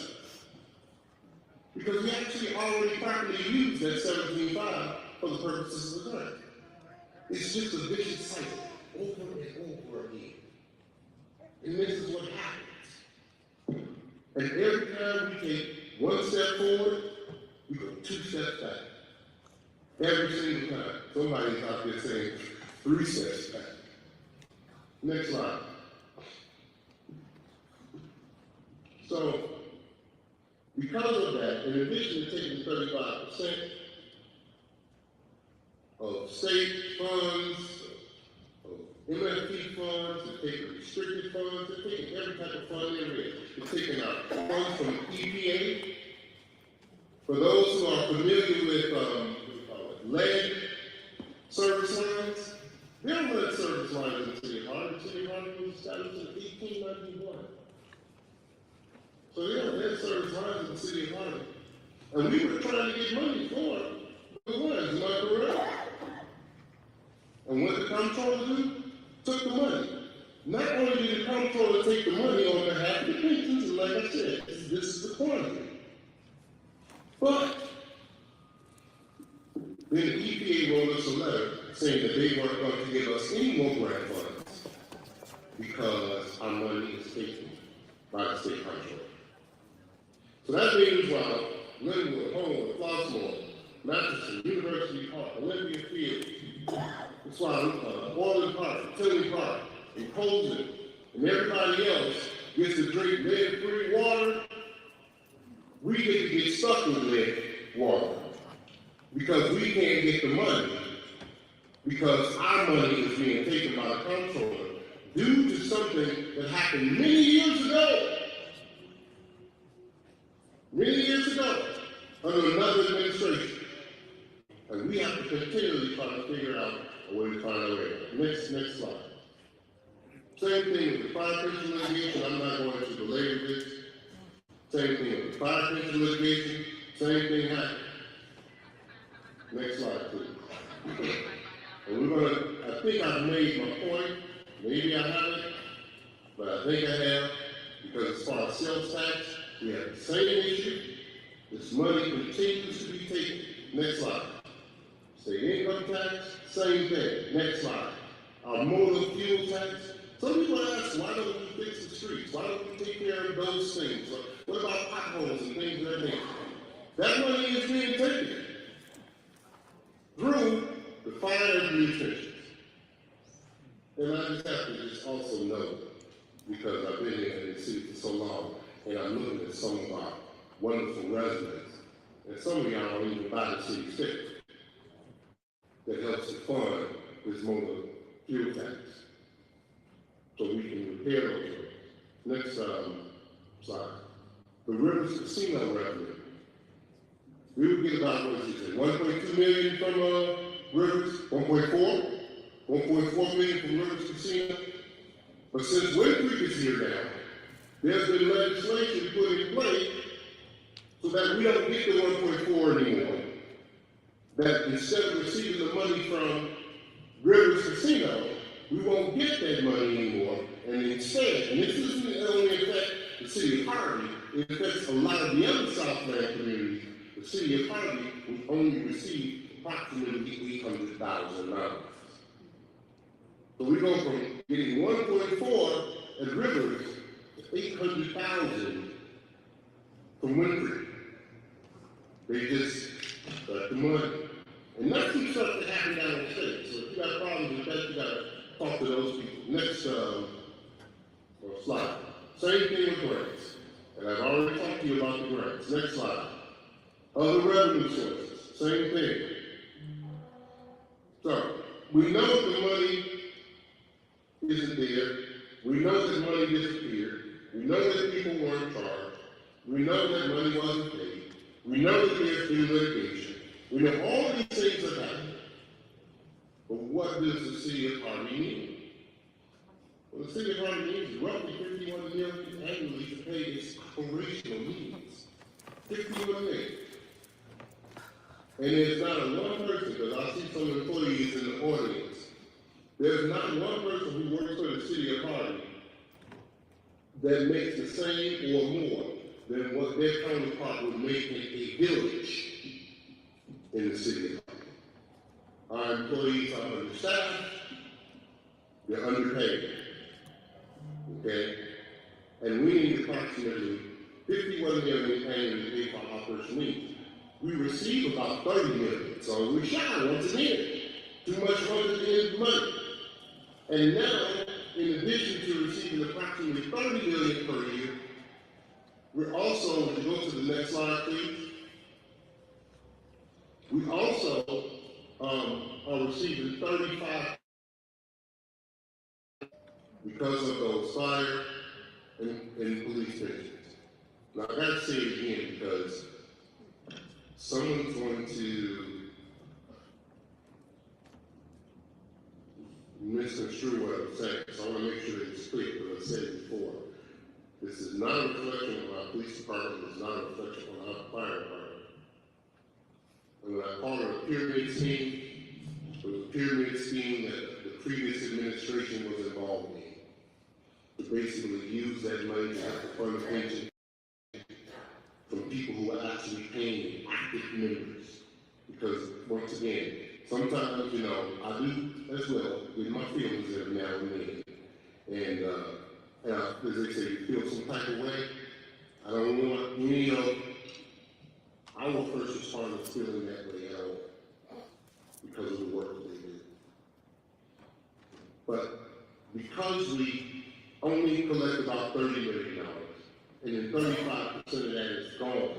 Because we actually already properly used that $17,500 for the purposes of the grant. It's just a vicious cycle, over and over again. And this is what happens. And every time we take one step forward, we go 2 steps back. Every single time. Somebody's out there saying 3 steps back. Next slide. So, because of that, in addition to taking 35% of state funds, MFP funds, they're taking restricted funds, they're taking every type of fund there is. They're taking out funds from EPA. For those who are familiar with lead service lines, there are lead service lines in the city of Harvey. The city of Harvey was established in 1891. So there are lead service lines in the city of Harvey. And we were trying to get money for the ones, am I correct? And what did the comptroller do? Took the money. Not only did the comptroller take the money on behalf of the pensions, and like I said, this is the quantity. But then the EPA wrote us a letter saying that they weren't going to give us any more grant funds because our money is taken by the state comptroller. So that means while Linwood, Homewood, Flossmoor, Matheson, University Park, Olympia Field, that's why Orland Park, Tinley Park, and Colton, and everybody else gets to drink lead-free water, we get to get stuck with lead water because we can't get the money because our money is being taken by the comptroller due to something that happened many years ago. Many years ago, under another administration. And we have to continually try to figure out a way to find our way. Next slide. Same thing with the fire pension litigation. I'm not going to belabor this. Same thing with the fire pension litigation. Same thing happened. Next slide, please. And I think I've made my point. Maybe I haven't, but I think I have, because as far as sales tax, we have the same issue. This money continues to be taken. Next slide. State income tax, same thing. Next slide. Our motor fuel tax. Some people ask, why don't we fix the streets? Why don't we take care of those things? What about potholes and things of that nature? That money is being taken through the fire and nutrition. And I just have to just also know, because I've been here in the city for so long, and I'm looking at some of our wonderful residents, and some of y'all don't even buy the city sticker that helps to fund this motor fuel tax, so we can repair those roads. Next slide. The Rivers Casino revenue. We would get about, what is it, 1.2 million from Rivers, 1.4 million from Rivers Casino. But since Wind Creek is here now, there's been legislation put in place so that we don't get the 1.4 anymore. That instead of receiving the money from Rivers Casino, we won't get that money anymore. And instead, and this isn't only affect the city of Harvey, it affects a lot of the other Southland communities. The city of Harvey will only receive approximately $800,000. So we go from getting 1.4 at Rivers to 800,000 from Winfrey. They just got the money. And that's some stuff that happened down the state. So if you got problems with that, you got to talk to those people. Next slide. Same thing with grants. And I've already talked to you about the grants. Next slide. Other revenue sources. Same thing. So we know the money isn't there. We know that money disappeared. We know that people weren't charged. We know that money wasn't paid. We know that there's been litigation. We know all these things have happened. But what does the city of Harvey need? Well, the city of Harvey needs roughly $51 million annually to pay its operational needs. $51 million. And there's not a one person, because I see some employees in the audience, there's not one person who works for the city of Harvey that makes the same or more than what their counterpart would make in a village in the city of Harvey. Our employees are understaffed, they're underpaid, okay? And we need approximately $51 million annually to pay for our operational needs. We receive about $30 million, so we're shy once again. Too much money at the end of the money. And now, in addition to receiving approximately $30 million per year, we're also, would you go to the next slide, please? We also are receiving 35 because of those fire and police pensions. Now, I gotta say it again because someone's going to misconstrue what I'm saying, so I want to make sure that it's clear, because I said it before. This is not a reflection on our police department, it's not a reflection on our fire department. And when I call it a pyramid scheme, it was a pyramid scheme that the previous administration was involved in. To basically use that money to have to fund the pension from people who are actually paying active members. Because, once again, sometimes, you know, I do as well with my feelings every now and then. And as they say, you feel some type of way. I don't want, you know, our first responders feeling that way at all because of the work that they do. But because we only collect about $30 million, and then 35% of that is gone,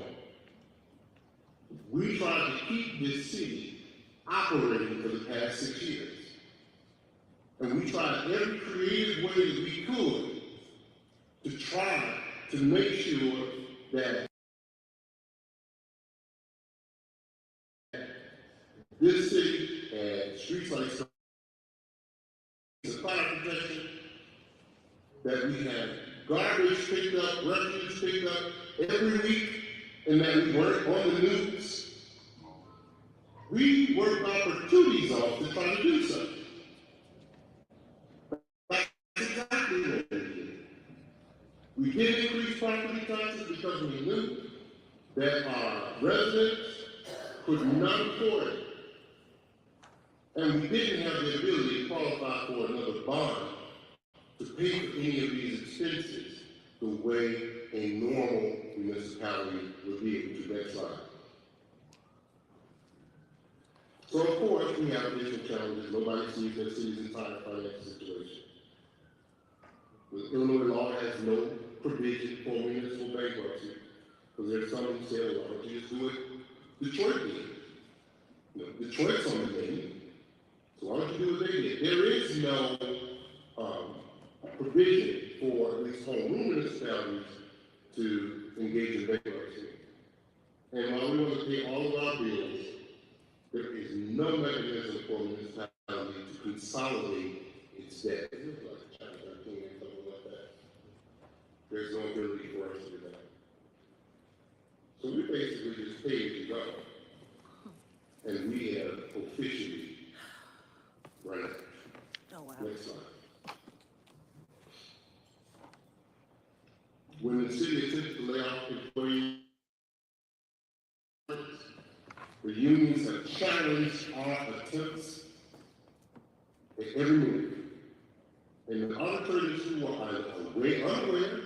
we tried to keep this city operating for the past 6 years. And we tried every creative way that we could to try to make sure that this city had streets like fire protection, that we had garbage picked up, refuse picked up every week, and that we weren't on the news. We worked opportunities off to try to do something. That's exactly what we did. We did increase property taxes because we knew that our residents could not afford it. And we didn't have the ability to qualify for another bond to pay for any of these expenses the way a normal municipality would be able to. Next slide. So of course, we have additional challenges. Nobody sees their city's entire financial situation. The Illinois law has no provision for municipal bankruptcy, because there's some who say, well, why don't you just do it Detroit did? You know, Detroit's on the menu, so why don't you do what they did? There is no provision for at least home rule municipalities to engage in bankruptcy. And while we want to pay all of our bills, there is no mechanism for a municipality to consolidate its debt. Like Chapter 13 or something like that. There's no ability for us to do that. So we basically just pay as you go. And we have officially run out. Oh, wow. Next slide. When the city attempts to lay off employees, the unions have challenged our attempts at every move. And the arbitrators who are either unaware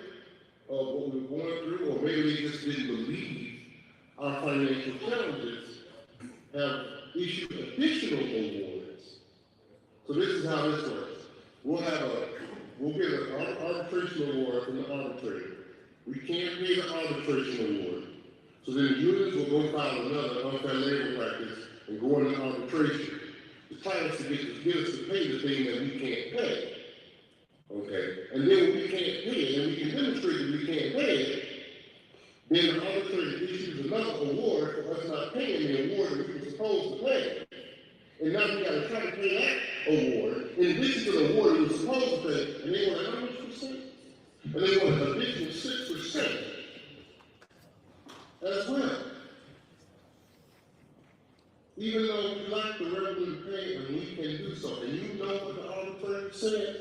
of what we were going through, or maybe they just didn't believe our financial challenges, have issued additional awards. So this is how this works. We'll get an arbitration award from the arbitrator. We can't pay the arbitration award. So then the unions will go file another unfair labor practice and go into arbitration to try us to get us to pay the thing that we can't pay. Okay? And then when we can't pay it, and we can demonstrate that we can't pay it, then the arbitrator issues another award for us not paying the award that we were supposed to pay. And now we gotta try to pay that award, in addition to the award we were supposed to pay, and they want how much percent? And they want an additional 6% as well. Even though we lack the revenue to pay, and we can do so. And you know what the arbitrator said?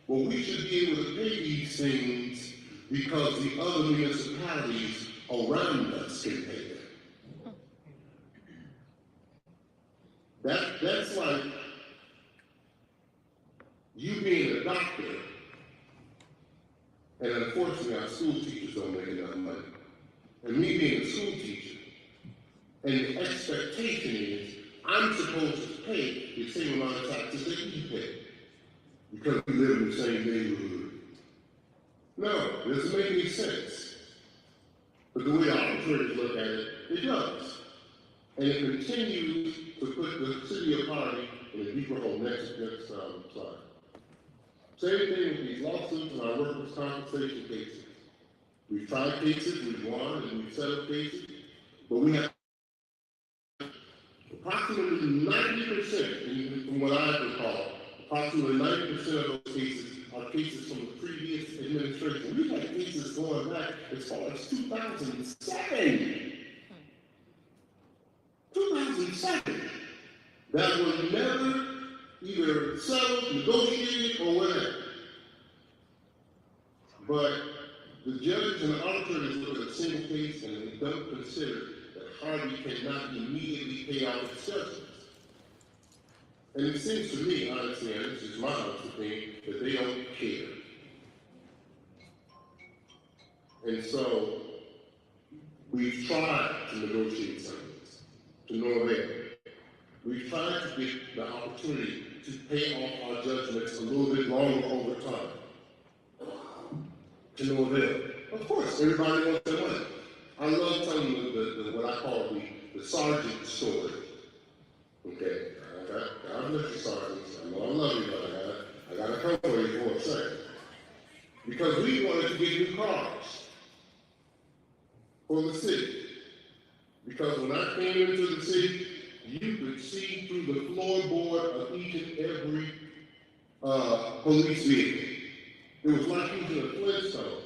Well, we should be able to pay these things because the other municipalities around us can pay them. That's like you being a doctor, and unfortunately our school teachers don't make enough money. And me being a school teacher, and the expectation is I'm supposed to pay the same amount of taxes that you pay because we live in the same neighborhood. No, it doesn't make any sense. But the way arbitrators look at it, it does. And it continues to put the city of Harvey in a deeper hole. Next slide. Same thing with these lawsuits and our workers' compensation cases. We've tried cases, we've won, and we've settled cases, but we have approximately 90%, from what I recall, approximately 90% of those cases are cases from the previous administration. We've had cases going back as far as 2007. 2007. That were never either settled, negotiated, or whatever. But the judges and the arbitrators look at a single case and they don't consider that Harvey cannot immediately pay off its judgments. And it seems to me, honestly, and this is my honest opinion, that they don't care. And so we've tried to negotiate settlements to no avail. We've tried to get the opportunity to pay off our judgments a little bit longer over time. To no avail. Of course, everybody wants their money. I love telling what I call the sergeant story. Okay, God bless you, sergeants. I know I love you, but I gotta come for you for a second. Because we wanted to get new cars for the city. Because when I came into the city, you could see through the floorboard of each and every police vehicle. It was like using a Flintstone,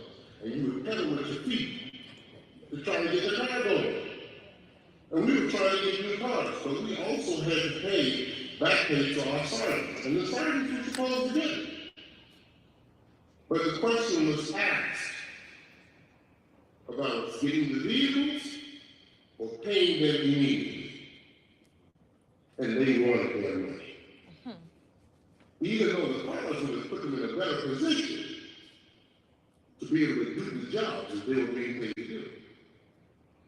and you would pedal with your feet to try to get the car going. And we were trying to get new cars, but we also had to pay back pay to our sergeants, and the sergeants were supposed to get it. But the question was asked about getting the vehicles or paying them immediately. And they wanted their money. Even though the policy would put them in a better position to be able to do the jobs that they were being paid to do.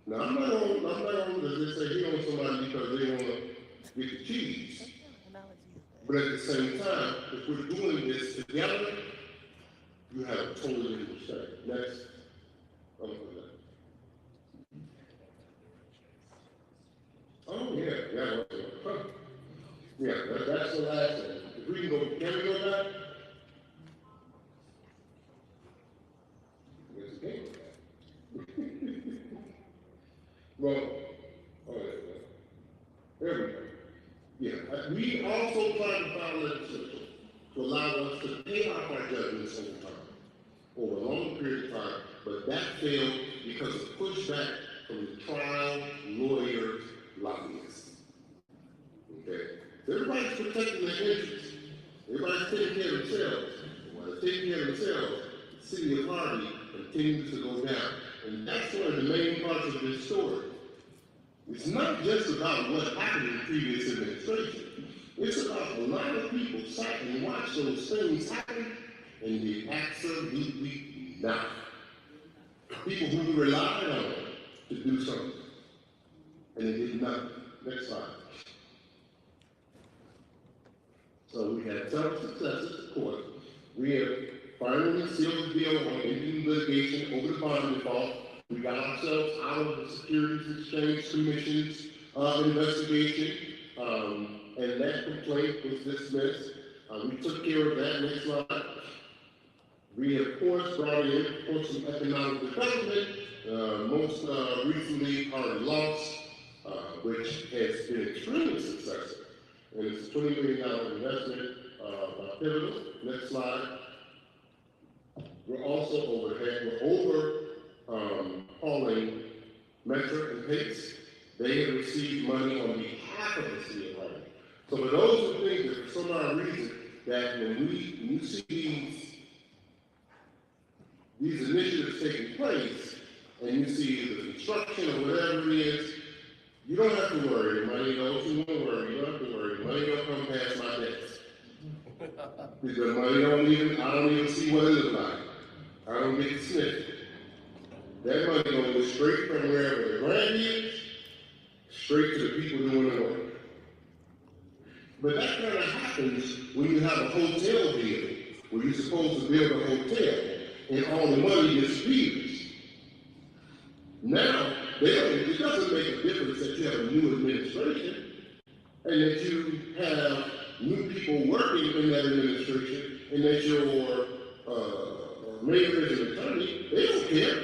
Now, I'm not on, as they say, hit on somebody because they want to get the cheese. But at the same time, if we're doing this together, you have a totally different perspective. Next. Oh, yeah. Yeah, that's the last one. If we can go, can we go back? Yes, we can go back. Well, there we go. Yeah, we also tried to file legislation to allow us to pay off our judgments over time, over a long period of time, but that failed because of pushback from the trial lawyers, lobbyists. Okay? Everybody's protecting their interests. Everybody's taking care of themselves. And while they're taking care of themselves, the city of Harvey continues to go down. And that's one of the main parts of this story. It's not just about what happened in the previous administration. It's about a lot of people sat and watched those things happen, and they absolutely not. People who relied on it to do something, and they did nothing. Next slide. So we had several successes, of course. We have finally sealed the deal on ending litigation over the bond default. We got ourselves out of the Securities and Exchange Commission's investigation, and that complaint was dismissed. We took care of that. Next slide. We, of course, brought in, for some economic development, most recently Harvey Loss, which has been extremely successful. And it's a $20 million investment by Pivotal. Next slide. We're also calling Metro and Pace. They have received money on behalf of the city of Harvey. So for those who think that for some odd reason that when you see these initiatives taking place and you see the construction or whatever it is, you don't have to worry. The money goes, you won't worry. You don't have to worry. The money don't come past my desk. Because the money I don't even see what it looks like. I don't get to sniff it. That money goes straight from wherever the grant is, straight to the people doing the work. But that kind of happens when you have a hotel deal, where you're supposed to build a hotel, and all the money disappears. Now, it doesn't make a difference that you have a new administration, and that you have new people working in that administration, and that your mayor is an attorney. They don't care.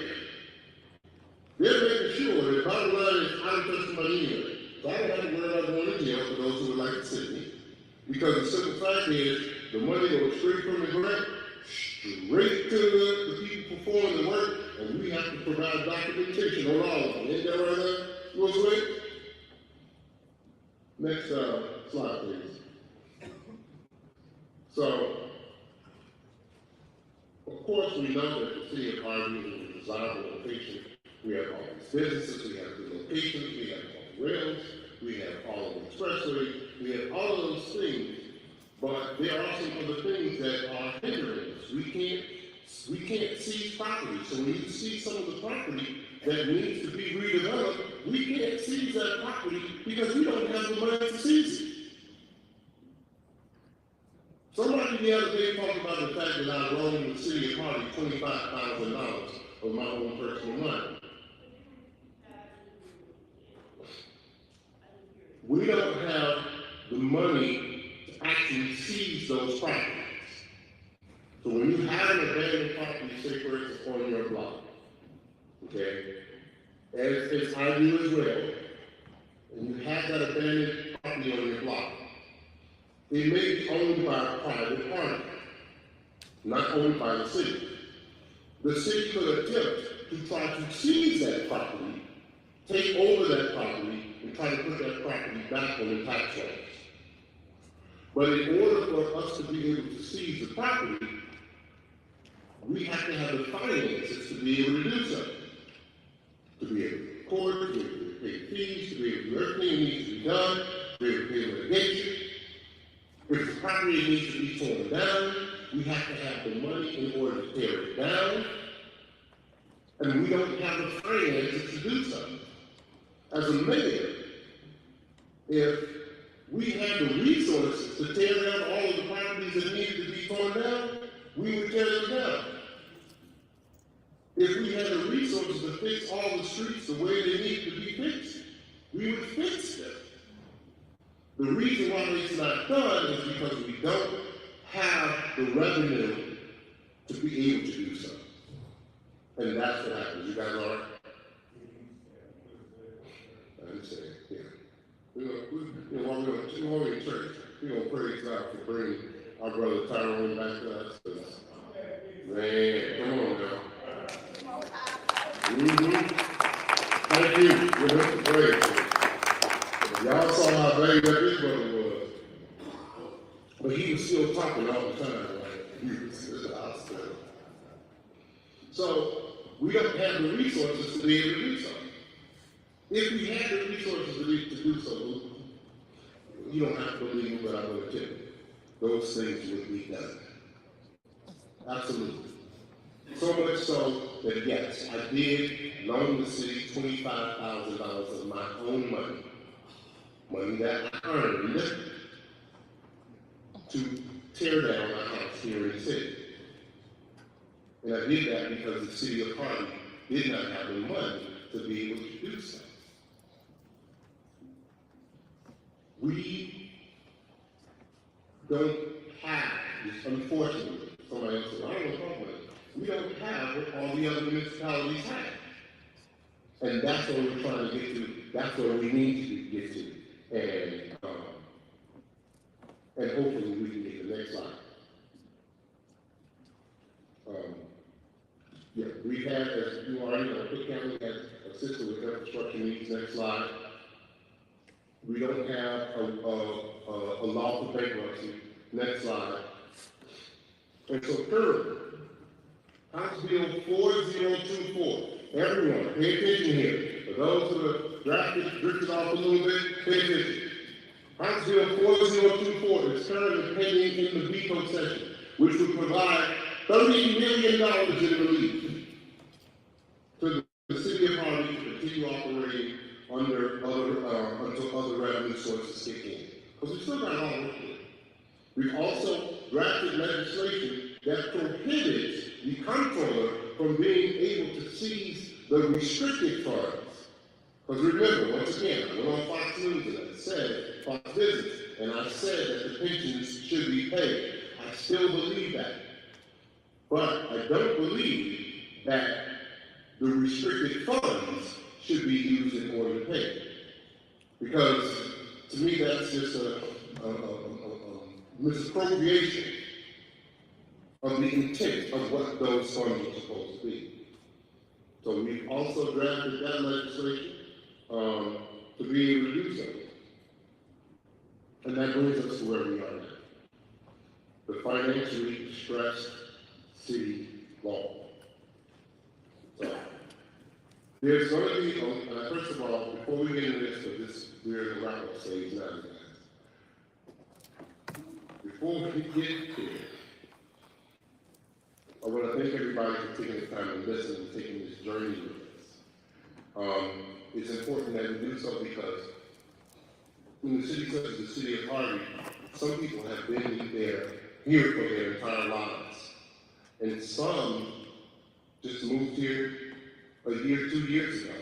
They're making sure that bottom line is I don't touch money anyway. So I don't have to worry about going to jail for those who would like to sue me. Because the simple fact is, the money goes straight from the grant, straight to the people performing the work, and we have to provide documentation on all of them. Ain't that right there, Rosemary? Next slide, please. So, of course, we know that the city of Harvey is a desirable location. We have all these businesses, we have the locations, we have all the rails, we have all of the expressway, we have all of those things, but there are some other things that are hindering us. We can't seize property. So when you see some of the property that needs to be redeveloped, we can't seize that property because we don't have the money to seize it. Somebody the other day talked about the fact that I loaned the city of Harvey $25,000 of my own personal money. We don't have the money to actually seize those properties. So when you have an abandoned property, say for instance on your block, okay, as I do as well, and you have that abandoned property on your block, it may be owned by a private party, not owned by the city. The city could attempt to try to seize that property, take over that property, and try to put that property back on the tax rolls. But in order for us to be able to seize the property, we have to have the finances to be able to do so. To be able to record, to be able to pay fees, to be able to do everything that needs to be done, to be able to pay litigation. If the property needs to be torn down, we have to have the money in order to tear it down. And we don't have the finances to do so. As a mayor, if we had the resources to tear down all of the properties that needed to be torn down, we would tear them down. If we had the resources to fix all the streets the way they need to be fixed, we would fix them. The reason why it's not done is because we don't have the revenue to be able to do so. And that's what happens. You guys all right? I understand, yeah. While we're in church, we're going to praise God for bringing our brother Tyrone back to us. Man, come on now. Thank you, Mr. Brady. Y'all saw how big that big brother was. But he was still talking all the time, like he was in the hospital. So we don't have the resources to be able to do so. If we had the resources to do so, you don't have to believe me, but I'm going to tell you, those things would be done. Absolutely. So much so that yes, I did loan the city $25,000 of my own money that I earned to tear down my house here in the city. And I did that because the city of Harvey did not have the money to be able to do so. We don't have, unfortunately, somebody else said, I don't know about it. We don't have what all the other municipalities have. And that's what we're trying to get to. That's what we need to get to. And hopefully we can get the next slide. Yeah, we've had, as you already know, Cook County has assisted with infrastructure needs. Next slide. We don't have a law for bankruptcy. Next slide. And so currently, House Bill 4024. Everyone, pay attention here. For those who have drifted off a little bit, pay attention. House Bill 4024 is currently pending in the veto session, which would provide $30 million in relief to the city of Harvey to continue operating until other revenue sources kick in. Because we still got all work to do. We've also drafted legislation that prohibits the comptroller from being able to seize the restricted funds. Because remember, once again, I went on Fox News and I said, Fox Business, and I said that the pensions should be paid. I still believe that. But I don't believe that the restricted funds should be used in order to pay. Because to me, that's just a misappropriation of the intent of what those funds are supposed to be. So we've also drafted that legislation to be able to do so. And that brings us to where we are now. The financially distressed city law. So there's going to be, first of all, before we get into this, because we're in the wrap-up stage now, before we get here, I want to thank everybody for taking the time to listen and taking this journey with us. It's important that we do so because in the city such as the city of Harvey, some people have been here for their entire lives. And some just moved here a year, 2 years ago,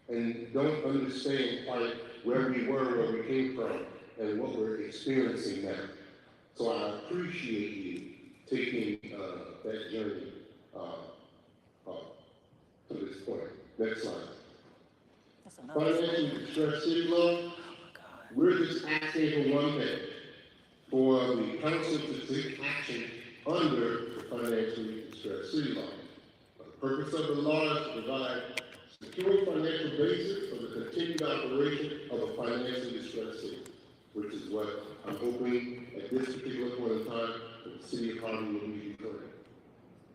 and don't understand quite where we were, where we came from, and what we're experiencing now. So I appreciate you taking that journey to this point. Next slide. Financially distressed city law. We're just asking for one thing, for the council to take action under the financially distressed city law. The purpose of the law is to provide secure financial basis for the continued operation of a financially distressed city, which is what I'm hoping at this particular point in time that the city of Harvey will be declaring.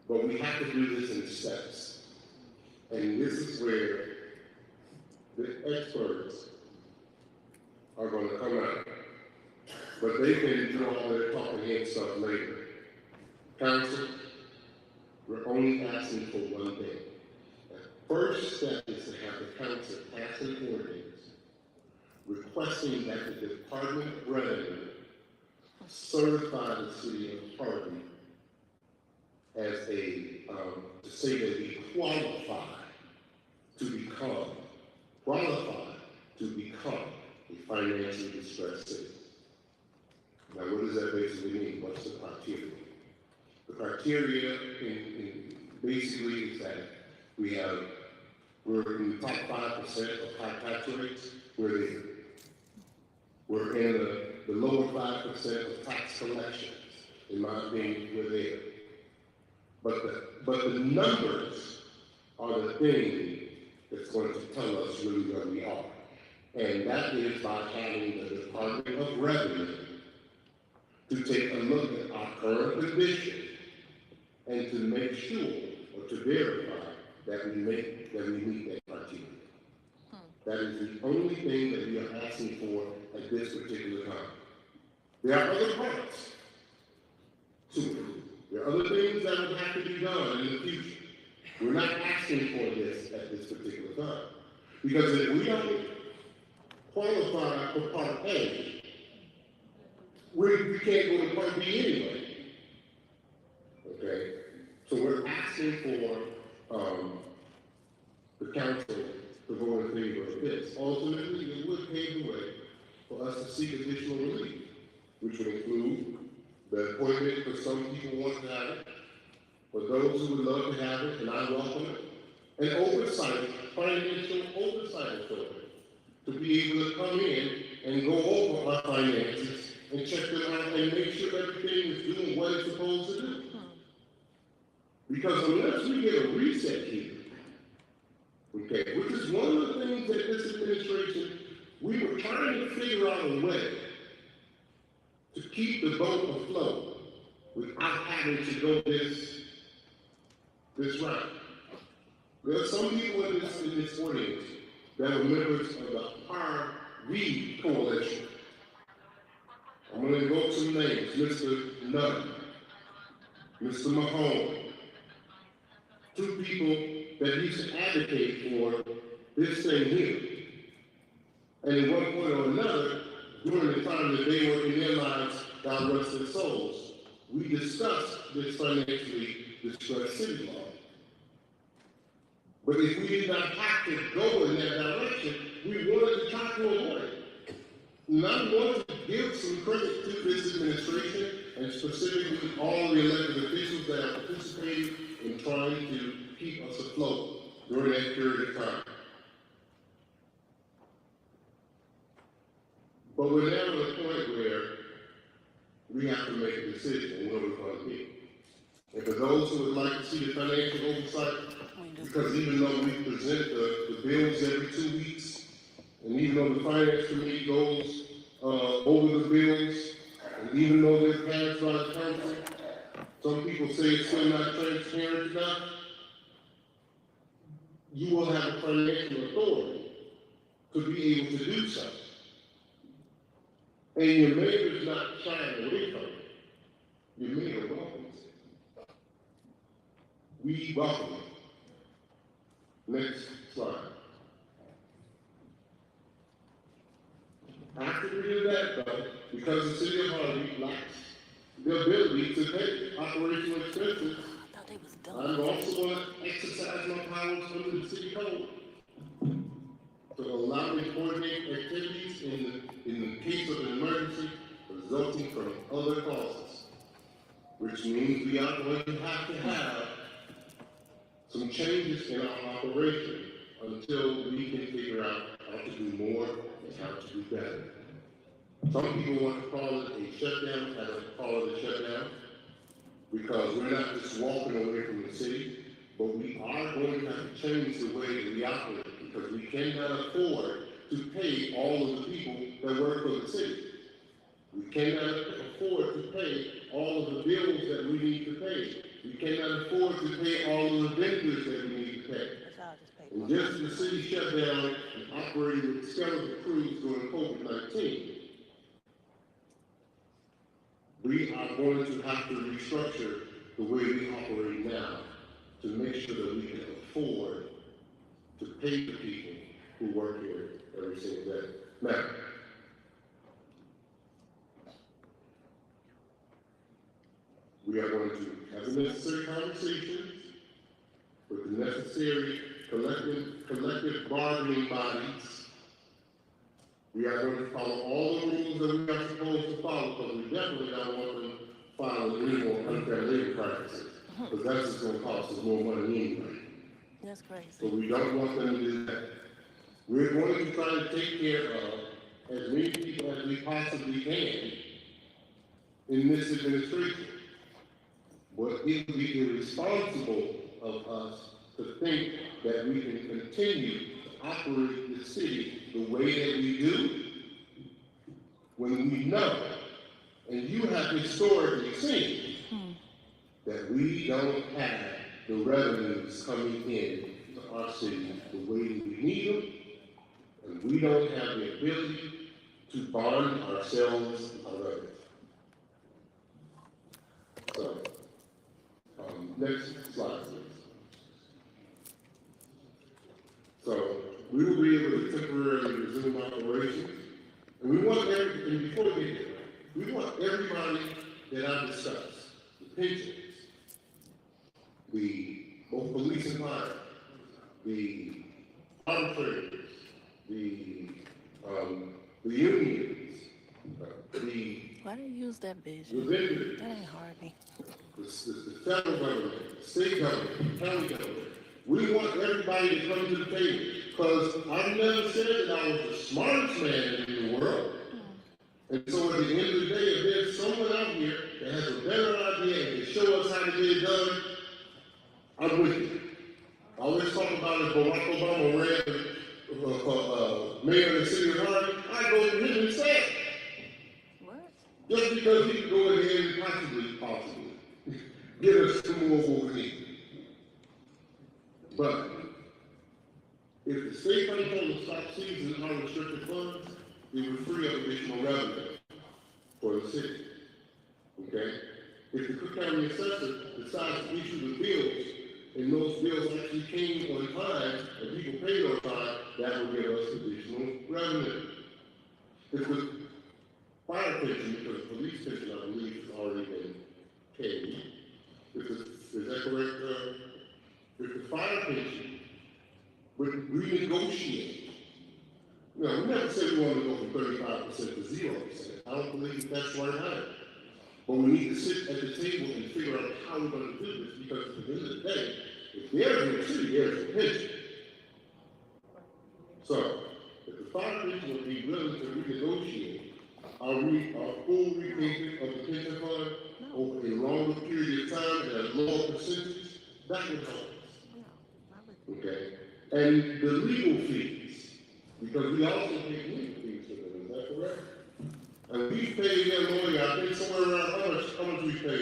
But we have to do this in steps. And this is where the experts are going to come out. But they can do all their talking head stuff later. Council, we're only asking for one thing. The first step is to have the council pass an ordinance requesting that the Department of Revenue certify the city of Harvey as to say that we qualify to become a financially distressed city. Now, what does that basically mean? What's the criteria? The criteria basically is that we're in the top 5% of high tax rates. We're there. We're in the lower 5% of tax collections. In my opinion, we're there. But the numbers are the thing that's going to tell us really where we are. And that is by having the Department of Revenue to take a look at our current condition and to make sure or to verify that we meet that criteria. That is the only thing that we are asking for at this particular time. There are other parts to it. There are other things that will have to be done in the future. We're not asking for this at this particular time. Because if we don't qualify for Part A, we can't go to Part B anyway. Okay? So we're asking for the council to vote in favor of this. Ultimately, it would pave the way for us to seek additional relief, which would include the appointment for some people who want to have it, for those who would love to have it, and I welcome it, and oversight, financial oversight authority, to be able to come in and go over our finances and check them out and make sure everything is doing what it's supposed to do. Because unless we get a reset here, okay, which is one of the things that this administration, we were trying to figure out a way to keep the boat afloat without having to go this route. There are some people in this audience that are members of the Harvey Coalition. I'm going to go some names: Mr. Nunn, Mr. Mahone, two people that used to advocate for this thing here. And at one point or another, during the time that they were in their lives, God rest their souls, we discussed this financially distressed city law. But if we did not have to go in that direction, we wanted to try to avoid it. And I want to give some credit to this administration and specifically all the elected officials that have participated in trying to keep us afloat during that period of time. But we're now at a point where we have to make a decision where we're going to be. And for those who would like to see the financial oversight, because even though we present the bills every 2 weeks, and even though the Finance Committee goes over the bills, and even though they're passed by the council, some people say it's still not transparent enough. You will have a financial authority to be able to do so. And your mayor is not shying away from it. Your mayor welcomes it. We welcome it. Next slide. After we do that, though, because the city of Harvey lacks the ability to pay operational expenses, I'm also going to exercise my powers under the city code to allow me to coordinate activities in the case of an emergency resulting from other causes, which means we are going to have some changes in our operation until we can figure out how to do more and how to do better. Some people want to call it a shutdown. I don't call it a shutdown because we're not just walking away from the city, but we are going to have to change the way that we operate because we cannot afford to pay all of the people that work for the city. We cannot afford to pay all of the bills that we need to pay. We cannot afford to pay all of the vendors that we need to pay. And just as the city shut down and operated with skeleton crews during COVID-19, we are going to have to restructure the way we operate now to make sure that we can afford to pay the people who work here every single day. Now, we are going to have the necessary conversations with the necessary collective bargaining bodies. We are going to follow all the rules that we are supposed to follow because we definitely don't want them following any more unfair labor practices because that's just going to cost us more money anyway. That's crazy. So we don't want them to do that. We're going to try to take care of as many people as we possibly can in this administration. But it would be irresponsible of us to think that we can continue to operate the city the way that we do when we know, and you have historically seen, that we don't have the revenues coming in to our city the way we need them, and we don't have the ability to bond ourselves out of it. So, next slide, please. So, we will be able to temporarily resume operations, and we want every, and before we get there, we want everybody that I discussed, the pensions, both police and fire, the arbitrators, the unions, Why do you use that vision? the vendors, That ain't Harvey. the federal government, the state government, the county government. We want everybody to come to the table, because I've never said that I was the smartest man in the world. And so at the end of the day, if there's someone out here that has a better idea and can show us how to get it done, I'm with you. I always talk about if Barack Obama ran for mayor of the city of Harvey, I'd go to him instead. What? Just because he could go ahead and possibly, get us two more votes in. But if the state control stop seizing unrestricted funds, it would free up additional revenue for the city. Okay? If the Cook County assessor decides to issue the bills, and those bills actually came on time, and people paid on time, that will give us additional revenue. If the fire pension, because the police pension, I believe, has already been paid. Is that correct? If the fire pension would renegotiate, we never said we want to go from 35% to 0%. I don't believe that's right either. But we need to sit at the table and figure out how we're going to do this, because at the end of the day, if there's no city, there's a pension. So, if the fire pension would be willing to renegotiate our full repayment of the pension fund over a longer period of time at a lower percentage, that would help us. Okay? And the legal fees, because we also pay legal fees for them, is that correct? And we pay their lawyer, I think somewhere around, how much we pay,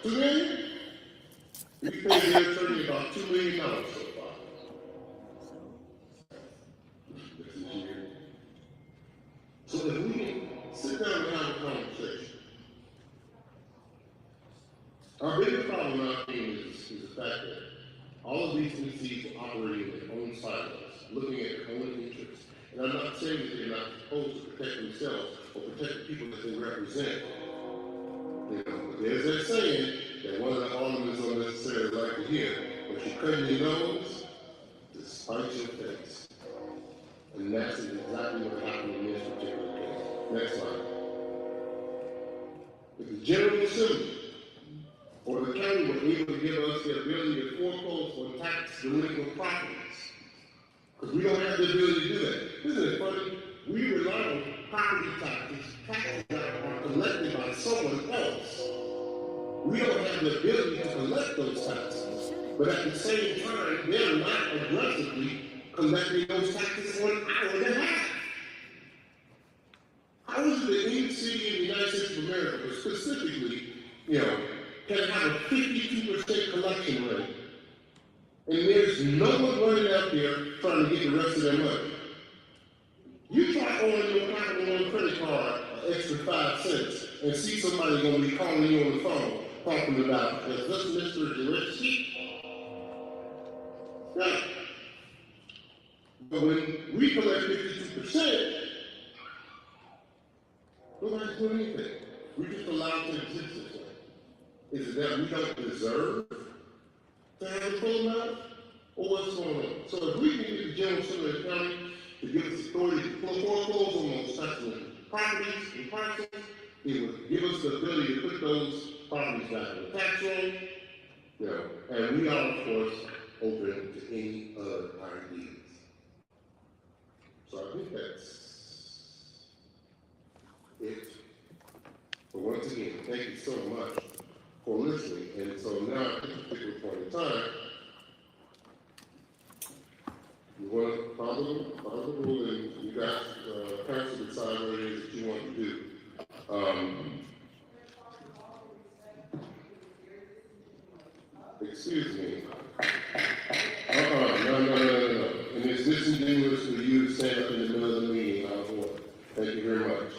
$2 million? We pay their attorney about $2 million so far. This is year. So if we can sit down and have a conversation, our biggest problem in our community is the fact that all of these entities are operating in their own silos, looking at their own interests. And I'm not saying that they're not supposed to protect themselves or protect the people that they represent. But there's that saying that one of the aldermen don't necessarily like to hear, but you cut your nose to spite your face. And that's exactly what happened in this particular case. Next slide. If the General Assembly or the county were able to give us the ability to foreclose on tax delinquent properties, because we don't have the ability to do that. Isn't it funny? We rely on property taxes that are collected by someone else. We don't have the ability to collect those taxes. But at the same time, they're not aggressively collecting those taxes on our behalf. How is it that any city in the United States of America, but specifically, can have a 52% collection rate, and there's no one running out there trying to get the rest of their money? You try owning your capital on a credit card an extra 5 cents and see somebody going to be calling you on the phone talking about, is this Mr. Gillespie? Yeah. But when we collect 52%, nobody's doing anything. We just allow it to exist this way. Is it that we don't deserve to have a full amount? Or what's going on? So if we can get the General Assembly of the county to give us authority to foreclose on those taxable properties and parcels, it would give us the ability to put those properties back on the tax roll. And we are, of course, open to any other ideas. So I think that's it. But once again, thank you so much for listening. And so now at this particular point in time, follow the rule, and you got, council decide what it is that you want to do. Excuse me. No. And it's disingenuous for you to stand up in the middle of the meeting out of order. Thank you very much.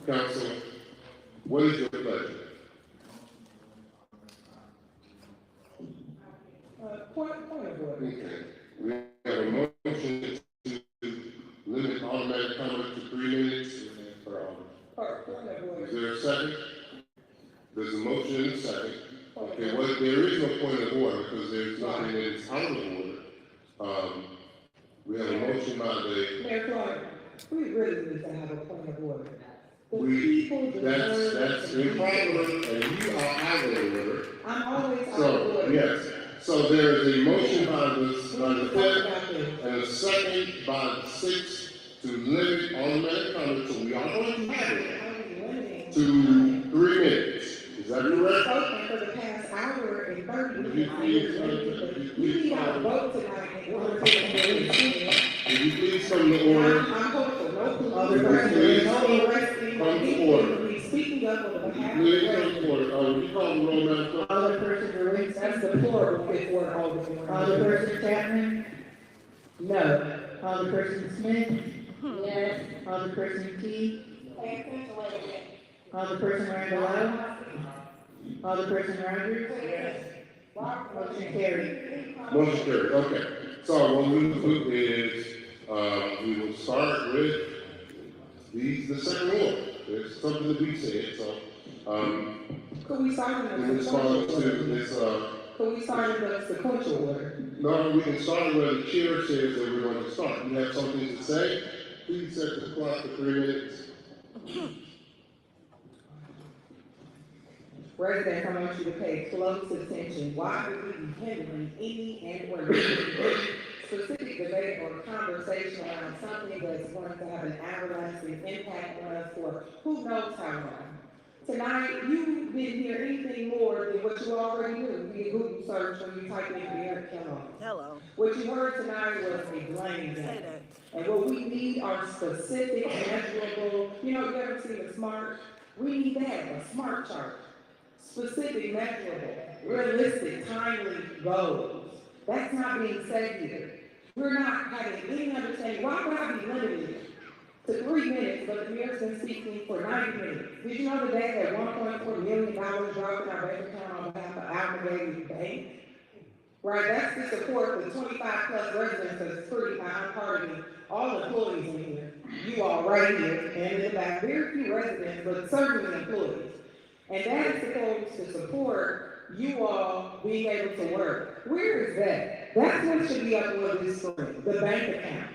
Council, what is your pleasure? Point of order. Okay. We have a motion to limit automatic comment to 3 minutes per hour. Point of order. Is there a second? There's a motion and a second. Okay, well, there is no point of order because there's nothing that is out of order. We have a motion by the. Mayor Clark, we really need to have a point of order. That's improper, and you are out of order. I'm always out of So, order. yes, so there is a motion by the fifth and a second by the sixth to limit automatic comment, so we are going to have it to 3 minutes. Is that correct? Spoken for the past hour and 30 Would minutes. We need our vote tonight in order to Would you please come to order? I'm hopeful, no Please come to order. speaking up on behalf of Please the come to order. Would you call the roll, Madam Clerk? Alderperson Ruiz, that's deplorable fifth ward Alderperson. Alderperson Chapman? No. Alderperson Smith? Yes. Alderperson Key? Alderperson Randall? Alderperson Rogers? Yes. Motion carried. Motion carried, okay. So what we will do is, we will start with the second one. There's something to be said, so, Could we start in in the response sequential to order? this, Could we start in the sequential order? no, we can start where the chair says that we're going to start. You have something to say? Please set the clock for 3 minutes. Residents, I want you to pay close attention. Why would we be hindering any and or specific debate or conversation around something that's going to have an everlasting impact on us for who knows how long? Tonight, you didn't hear anything more than what you already knew via Google search when you type in Eric Kellogg. Hello. What you heard tonight was a blame game. And what we need are specific, measurable, you ever seen a SMART? We need that, a SMART chart. Specific, measurable, realistic, timely goals. That's not being said here. We're not having any understanding. Why would I be limited to 3 minutes, but the mayor's been speaking for 90 minutes? Did you know today that $1.4 million dropped in our bank account on behalf of Amalgamated Bank? Right, that's the support for 25 plus residents that's free. I'm pardoning all employees in here. You all right here, and in the back, very few residents, but certainly employees. And that is supposed to support you all being able to work. Where is that? That's what should be up on this screen, the bank accounts.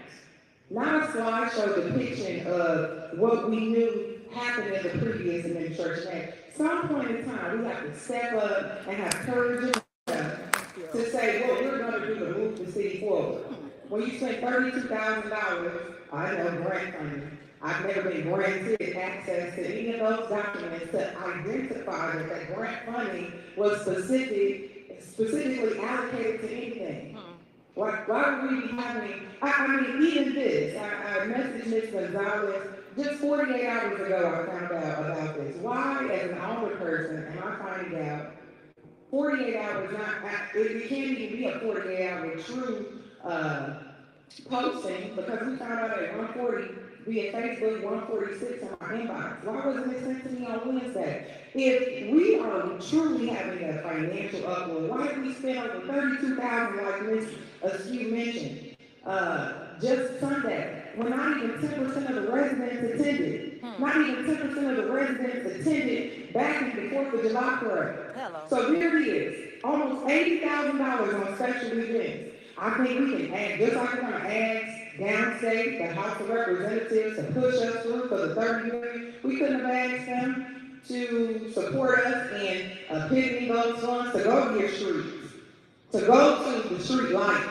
Not a slideshow depiction of what we knew happened in the previous administration. At some point in time, we have to step up and have courage enough to say what we're going to do to move the city forward. When you spend $32,000, I know grant funding. I've never been granted access to any of those documents to identify that grant funding was specifically allocated to anything. Why would we be having, even this, I messaged Ms. Gonzalez just 48 hours ago, I found out about this. Why, as an older person, am I finding out 48 hours, it can't even be a 48-hour true posting, because we found out at 1:40 via Facebook, 146 in my inbox. Why wasn't it sent to me on Wednesday? If we are truly having a financial uproar, why did we spend over $32,000 like Ms. Askew mentioned just Sunday, when not even 10% of the residents attended? Not even 10% of the residents attended back in the 4th of July parade. So there it is, almost $80,000 on special events. I think we can add, just like we're gonna ask downstate, the House of Representatives to push us through for the 30 million, we couldn't have asked them to support us in pivoting those funds to go to your streets, to go to the street lights,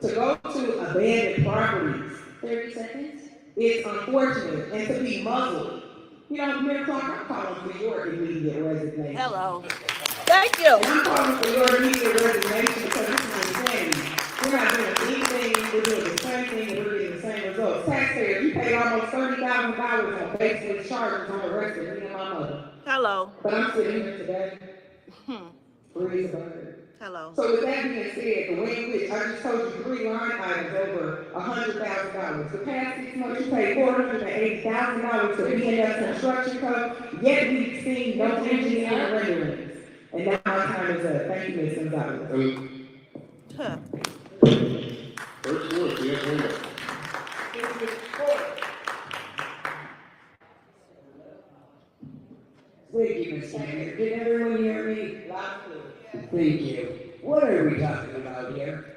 to go to abandoned properties. 30 seconds. It's unfortunate, and to be muzzled. Mayor Clark, I'm calling for your immediate resignation. Hello. Thank you. And I'm calling for your immediate resignation because this is insanity. We're not doing anything basically charged on arresting me and my mother. Hello. But I'm sitting here today. Free as a bird. Hello. So with that being said, the way in which I just told you 3 line items over $100,000. The past 6 months you paid $480,000 to B&F construction code, yet we've seen no engineering renderings. And now my time is up. Thank you, Ms. Gonzalez. Huh. First word, yes, ma'am. Thank you, Mr. Mayor. Can everyone hear me? Thank you. What are we talking about here?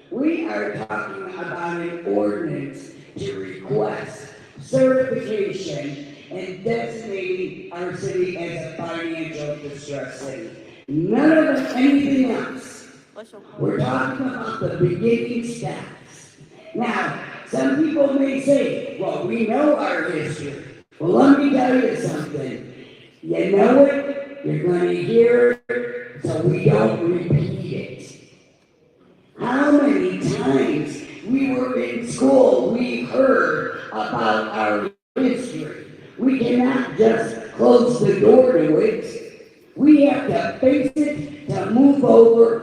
We are talking about an ordinance to request certification and designating our city as a financial distress city. None of anything else. We're talking about the beginning steps. Now, some people may say, well, we know our history. Well, let me tell you something. You know it, you're going to hear it, so we don't repeat it. How many times we were in school, we heard about our history. We cannot just close the door to it. We have to face it, to move over,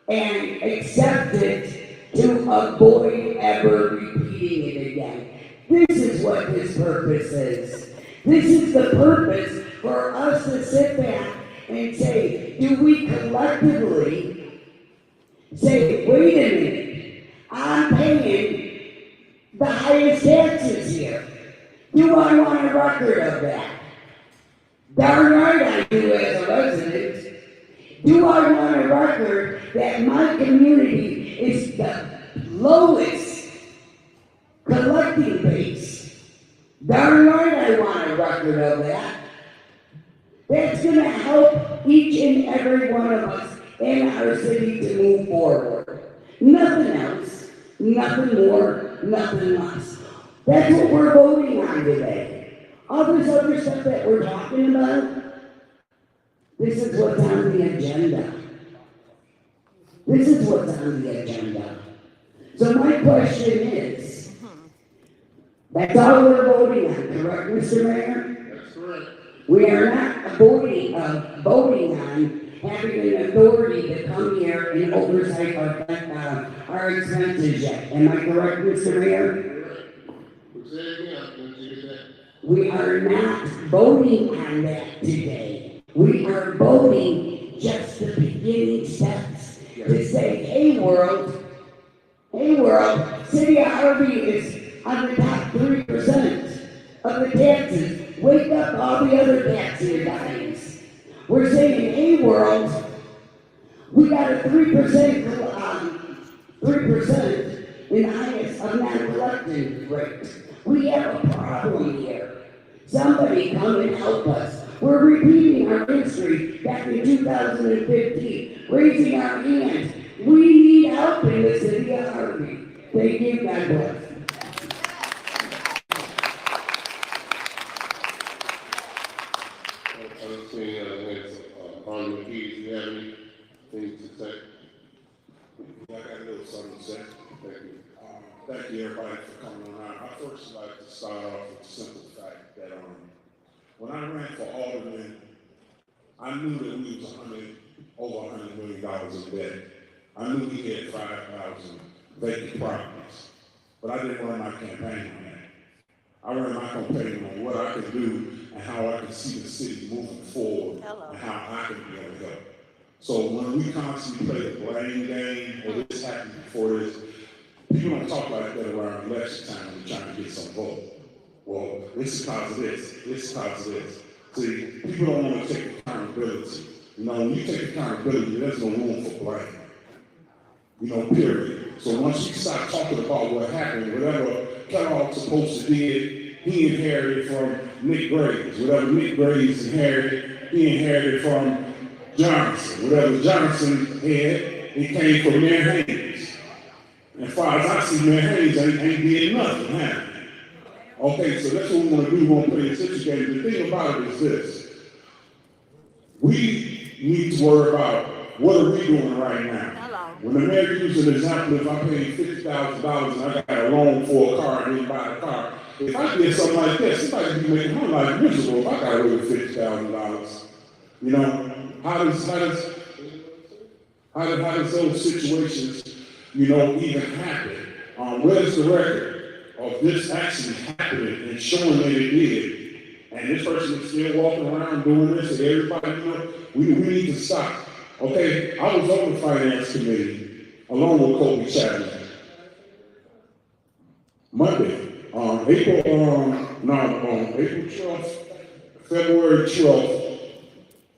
and accept it to avoid ever repeating it again. This is what this purpose is. This is the purpose for us to sit back and say, do we collectively say, wait a minute, I'm paying the highest taxes here. Do I want a record of that? Darn right I do as a resident. Do I want a record that my community is the lowest collecting base? Darn right I want a record of that. That's going to help each and every one of us in our city to move forward. Nothing else, nothing more, nothing less. That's what we're voting on today. All this other stuff that we're talking about, this is what's on the agenda. This is what's on the agenda. So my question is, that's all we're voting on, correct, Mr. Mayor? That's correct. We are not voting on having an authority to come here and oversight our expenses yet. Am I correct, Mr. Mayor? We are not voting on that today. We are voting just the beginning steps to say, hey world, City of Harvey is on the top 3% of the taxes. Wake up all the other taxing guys. We're saying, hey world, we got a 3% in the highest of non-collecting rate. We have a problem here. Somebody come and help us. We're repeating our history back in 2015, raising our hands. We need help in the city of Harvey. Thank you, God bless. I'm seeing on the keys, you have anything to say? I got a little something to say. Thank you. Thank you, everybody, for coming on. I first like to start off with the simple fact that when I ran for alderman, I knew that we was over $100 million in debt. I knew we had 5,000 vacant properties, but I didn't run my campaign on that. I ran my campaign on what I could do and how I could see the city moving forward and how I could be able to help. So when we constantly play the blame game, or this happened before this, people don't talk like that around election time when they're trying to get some vote. Well, this is because of this, this is because of this. See, people don't want to take accountability. You know, when you take accountability, there's no room for blame. You know, period. So once you start talking about what happened, whatever Kellogg's supposed to did, he inherited from Nick Graves. Whatever Nick Graves inherited, he inherited from Johnson. Whatever Johnson had, it came from Mayor Haynes. And as far as I see, Mayor Haynes ain't did nothing, huh? Okay, so that's what we want to do. We want to play a situation game. The thing about it is this. We need to worry about what are we doing right now. When the mayor used an example, if I paid $50,000 and I got a loan for a car and didn't buy the car, if I did something like that, somebody be making my life miserable if I got rid of $50,000. You know, how does those situations, you know, even happen? Where's the record of this actually happening and showing that it did? And this person is still walking around doing this, and everybody, you know, we need to stop. Okay, I was on the finance committee along with Kobe Chapman. Monday, April 12th, February 12th,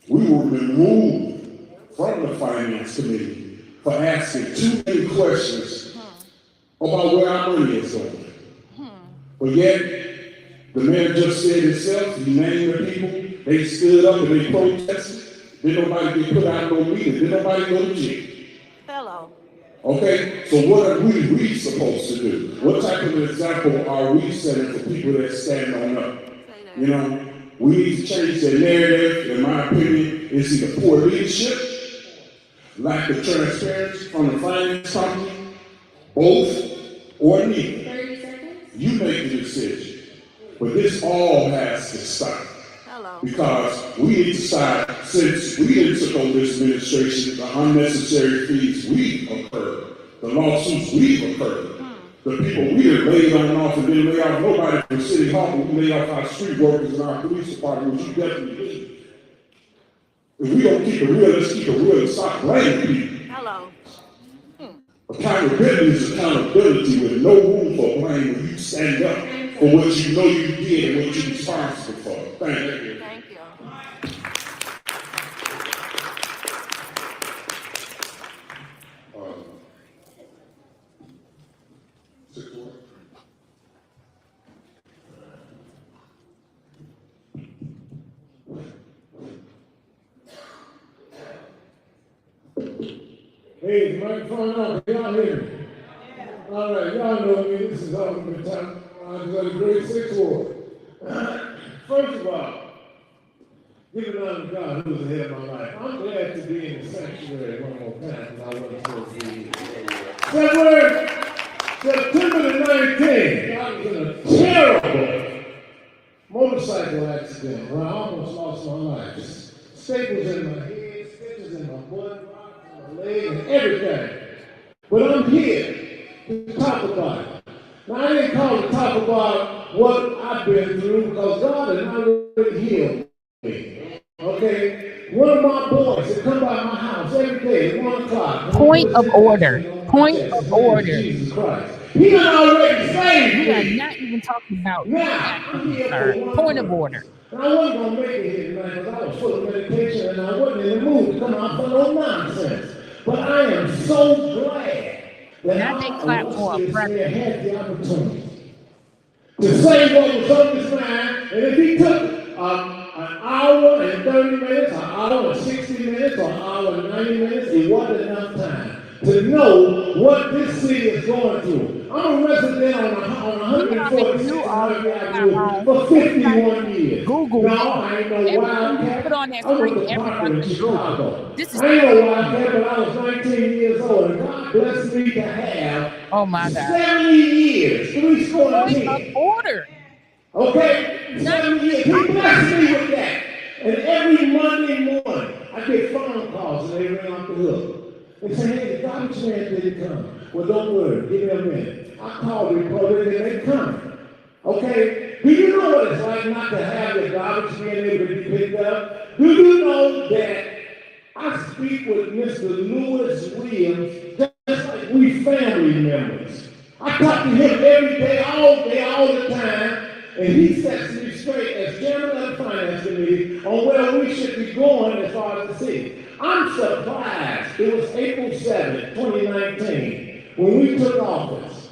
we were removed from the finance committee for asking too many questions about where our money is going. But yet, the man just said himself, he named the people, they stood up and they protested. Did nobody get put out of no meeting? Did nobody go to jail? Hello. Okay, so what are we supposed to do? What type of example are we setting for people that stand on up? You know, we need to change the narrative, in my opinion. It's either poor leadership, lack of transparency from the finance company, both, or neither. 30 seconds. You make the decision. But this all has to stop. Hello. Because we need to decide, since we didn't took over this administration, the unnecessary fees we've incurred, the lawsuits we've incurred, the people we have laid on off and didn't lay off nobody from City Hall, but we laid off our street workers and our police department, which you definitely need. If we don't keep it real, let's keep it real and stop blaming people. Hello. Accountability is accountability with no room for blame when you stand up for what you know you did and what you're responsible for. Thank you. Thank you. Hey, the microphone on. Can y'all hear me? All right, y'all know me. This is Harvey time. I was at the grade 6 ward. First of all, give it honor to God who was ahead of my life. I'm glad to be in the sanctuary one more time because I wasn't supposed to be here. February, September the 19th, I was in a terrible motorcycle accident where I almost lost my life. Staples in my head, stitches in my butt, my leg, and everything. But I'm here to talk about it. Now, I didn't call to talk about what I've been through because God has already healed me. Okay? One of my boys that come by my house every day at 1 o'clock. Point of order. Point of order. Jesus Christ. He has already saved me. We are not even talking about now, I'm here sir. for one Point of purpose. order. And I wasn't going to make it here tonight because I was full of meditation and I wasn't in the mood to come out for no nonsense. But I am so glad that Now they clap for a president. had the opportunity to say what was on his mind. And if he took an hour and 30 minutes, an hour and 60 minutes, or an hour and 90 minutes, it wasn't enough time to know what this city is going through. I'm a resident on 146 Avenue for 51 years. Google. No, I ain't no wildcat. Put on that I went screen. to Everyone Parker in can Chicago. This is I ain't no wildcat, but I was 19 years old, and God blessed me to have oh my God. 70 years, 3 score and Point 10. of order. Okay? 70 years. He blessed me with that. And every Monday morning, I get phone calls and they ring off the hook. They say, hey, the garbage man didn't come. Well, don't worry. Give me a minute. I call the Republic and they come. Okay? Do you know what it's like not to have the garbage man able to be picked up? Do you know that I speak with Mr. Lewis Williams just like we family members? I talk to him every day, all the time, and he sets me straight as chairman of the finance committee on where we should be going as far as the city. I'm surprised. It was April 7th, 2019, when we took office.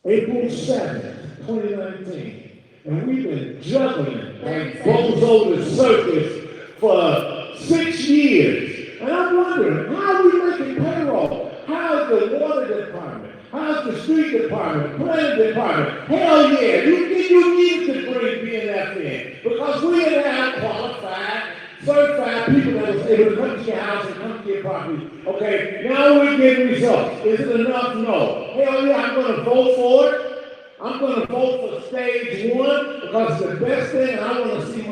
April 7th, 2019. And we've been juggling like bozo the circus for 6 years. And I'm wondering, how are we making payroll? How's the water department? How's the street department? Planning department? Hell yeah, you need to bring BNF in because we didn't have qualified, certified people that was able to come to your house and come to your property. Okay, now we're getting results. Is it enough? No. Hell yeah, I'm going to vote for it. I'm gonna vote for stage 1 because it's the best thing, and I wanna see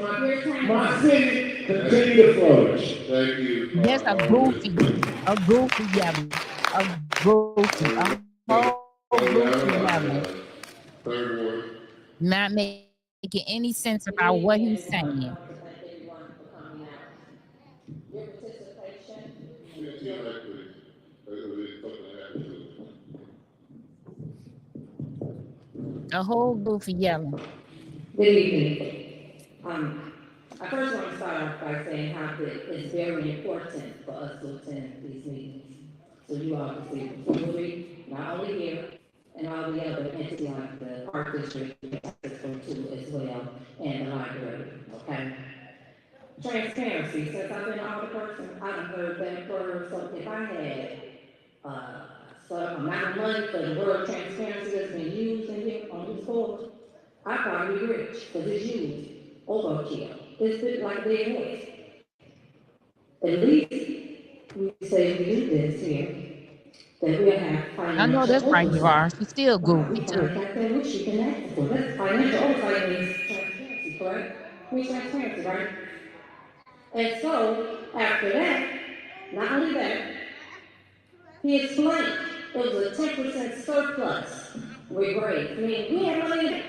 my city continue to flourish. Thank you. That's a goofy yelling. A goofy. A whole goofy yelling. Third ward. Not making any sense about what he's saying. Your participation. A whole goofy yelling. Good evening. I first want to start off by saying how it's very important for us to attend these meetings. So you all can see the foolery, not only here, and all the other entities like the Park District, too, as well, and the library, okay? Transparency, since I've been an audit person, I've heard that word, so if I had, some amount of money for the word transparency that's been used in here on this board, I'd probably be rich, because it's used overkill. It's been like a big horse. At least we say we do this here, that we'll have financial I know that's right, oversight. Javon. She's still Wow, goofy we too. finally got that which you can ask for. That's financial oversight means transparency, correct? Means transparency, right? And so, after that, not only that, he explained it was a 10% surplus with grades. I mean, we had money in it.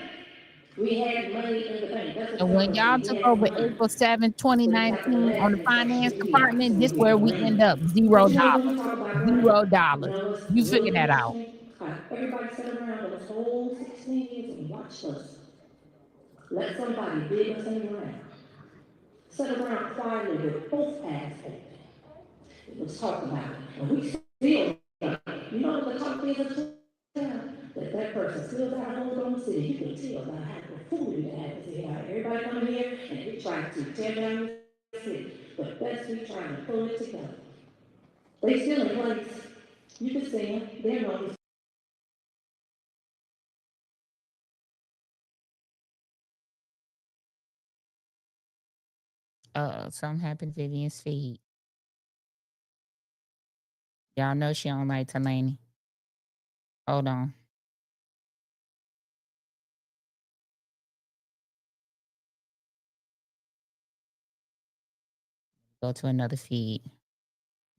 We had money in the bank. That's And when y'all took over April 7, 2019 on the finance department, this where we end up, $0. $0. You figure that out. Everybody sat around those whole 16 years and watched us. Let somebody dig us in the ground. Sat around quietly with both eyes open. Let's talk about it. And we still, you know what the top is of that person still got a hold on the city. You can tell by how the food that happens here. Everybody coming here and we trying to tear down the city. But best we trying to pull it together. They still in place. You can see them. They're on the Something happened to Vivian's feed. Y'all know she don't like Talani. Hold on. Go to another feed.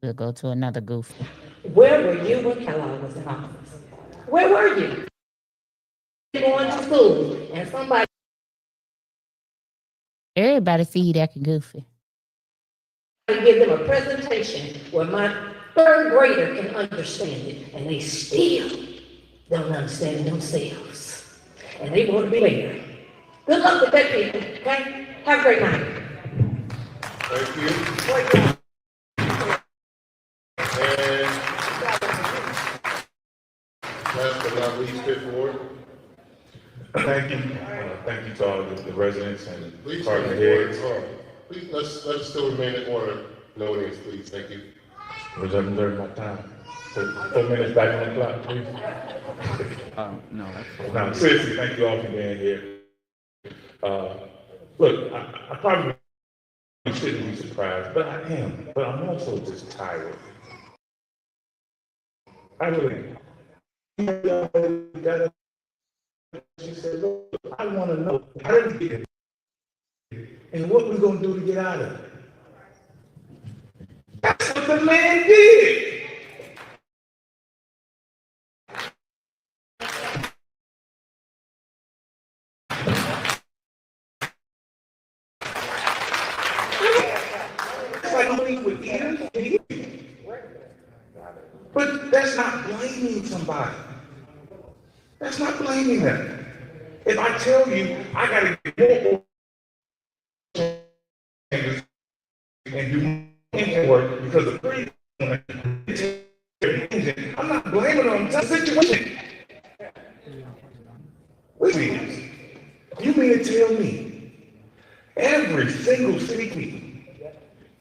We'll go to another goofy. Where were you when Kellogg was in office? Where were you? Going to school and somebody. Everybody feed acting goofy. Give them a presentation where my third grader can understand it, and they still don't understand it themselves. And they want to be there. Good luck with that, people, okay? Have a great night. Thank you. And last but not least, fifth ward. Thank you. Thank you to all the residents and Please department heads. Please, let's still remain in order. No audience, please. Thank you. Reserve my time. 4 minutes back on the clock, please. No, that's Now, seriously, thank you all for being here. Look, I probably shouldn't be surprised, but I am. But I'm also just tired. I really am. She said, look, I want to know how did we get here and what we're going to do to get out of it. That's what the man did. It's like only with ears. But that's not blaming somebody. That's not blaming them. If I tell you I gotta get more and do more work because of free, I'm not blaming them. It's a situation. Wait a minute. You mean to tell me every single city meeting,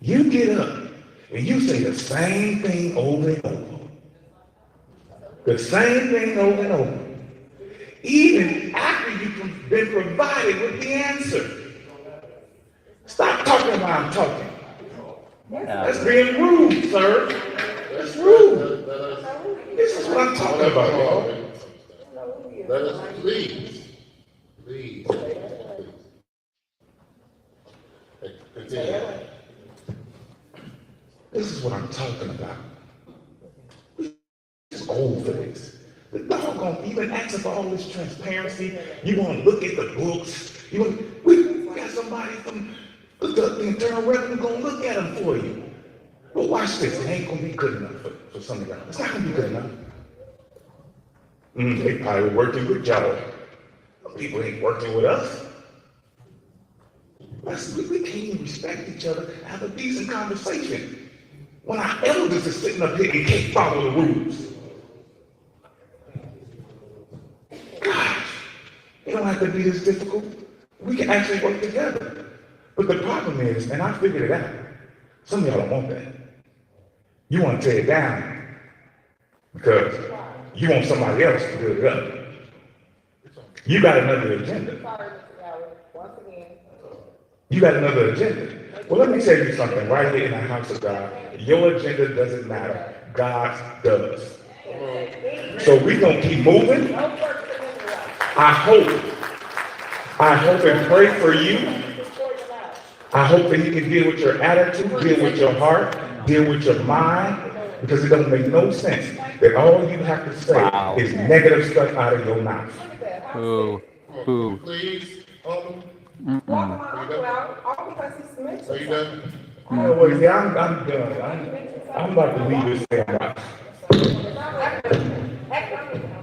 you get up and you say the same thing over and over. The same thing over and over. Even after you've been provided with the answer. Stop talking while I'm talking. That's being rude, sir. That's rude. This is what I'm talking about, y'all. Let us please. Continue. This is what I'm talking about. It's old for this. The doggone, even asking for all this transparency. You want to look at the books. We got somebody from the Internal Revenue going to look at them for you. But watch this. It ain't going to be good enough for some of y'all. It's not going to be good enough. They probably were working with y'all. People ain't working with us. We can't even respect each other, have a decent conversation. When our elders are sitting up here and can't follow the rules. Gosh, it don't have to be this difficult. We can actually work together. But the problem is, and I figured it out, some of y'all don't want that. You want to tear it down because you want somebody else to build it up. You got another agenda. You got another agenda. Well, let me tell you something right here in the house of God. Your agenda doesn't matter. God's does. So we're going to keep moving. I hope and pray for you. I hope that he can deal with your attitude, deal with your heart, deal with your mind, because it doesn't make no sense that all you have to say is negative stuff out of your mouth. Boo. Boo. Please, Are you done? I'm done. I'm about to leave this thing out.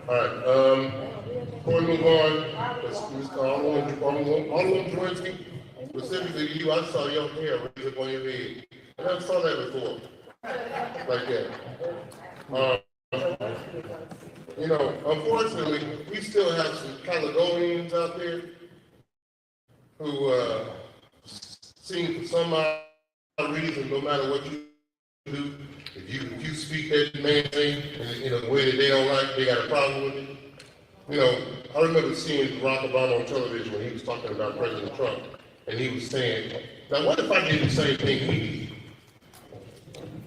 all right, before we move on, Alderman Dwayne, specifically you, I saw your hair raise up on your head. I never saw that before, like that. You know, unfortunately, we still have some Caledonians out there who seem for some odd reason, no matter what you do, if you speak that man thing in a way that they don't like, they got a problem with it. You know, I remember seeing Barack Obama on television when he was talking about President Trump, and he was saying, now what if I did the same thing he did?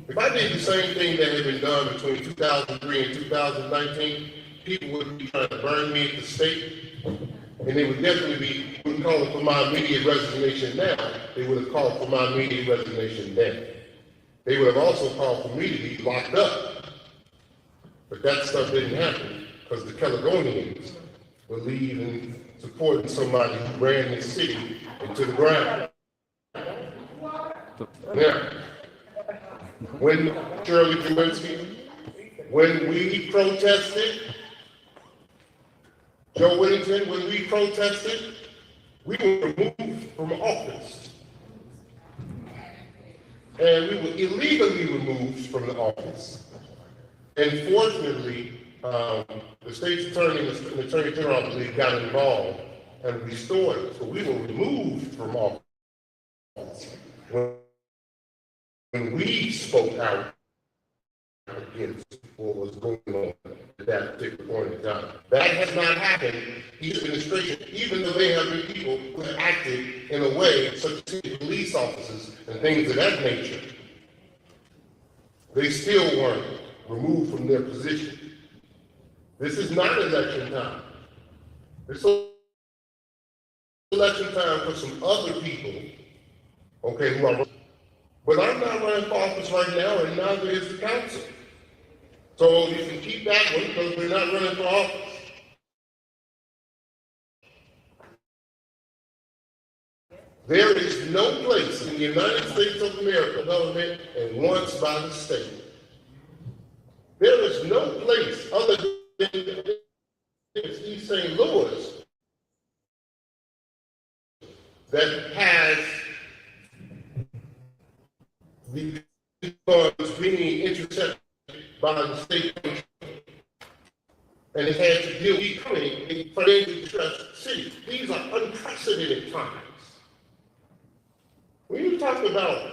If I did the same thing that had been done between 2003 and 2019, people would be trying to burn me at the stake, and they would definitely wouldn't call it for my immediate resignation now. They would have called for my immediate resignation then. They would have also called for me to be locked up. But that stuff didn't happen because the Caledonians believe in supporting somebody who ran this city into the ground. Now, when Shirley Lewinsky, when we protested, Joe Whittington, when we protested, we were removed from office. And we were illegally removed from the office. And fortunately, the state's attorney and the attorney general, I believe, got involved and restored it. So we were removed from office. When we spoke out against what was going on at that particular point in time. That has not happened in the administration, even though they have been people who have acted in a way such as police officers and things of that nature. They still weren't removed from their position. This is not election time. It's election time for some other people, okay, who are. But I'm not running for office right now, and neither is the council. So you can keep that one because we're not running for office. There is no place in the United States of America government and once by the state. There is no place other than East St. Louis that has the funds being intercepted by the state, and it has to deal with becoming a financially distressed city. These are unprecedented times. When you talk about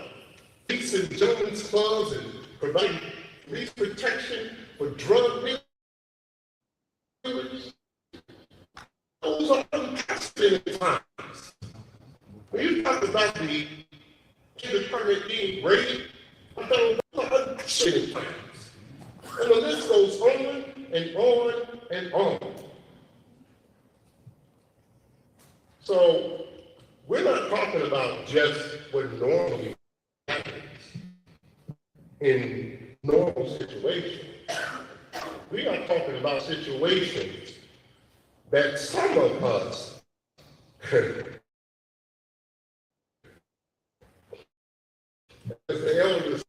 police and gentlemen's clubs and providing police protection for drug dealers, those are unprecedented times. When you talk about the department being raided, those are unprecedented times. And the list goes on and on and on. So we're not talking about just what normally happens in normal situations. We are talking about situations that some of us as the elders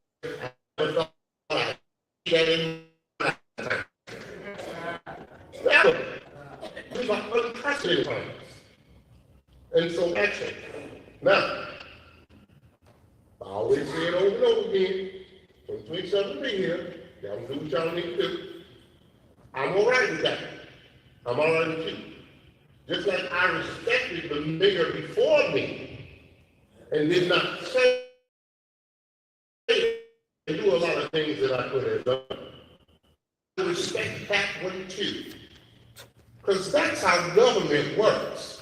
these are unprecedented times. And so action. Now, I always say it over and over again, 2027 be here, y'all do what y'all need to do. I'm all right with that. I'm all right with you. Just like I respected the mayor before me and did not say and do a lot of things that I could have done. I respect that one too. Because that's how government works.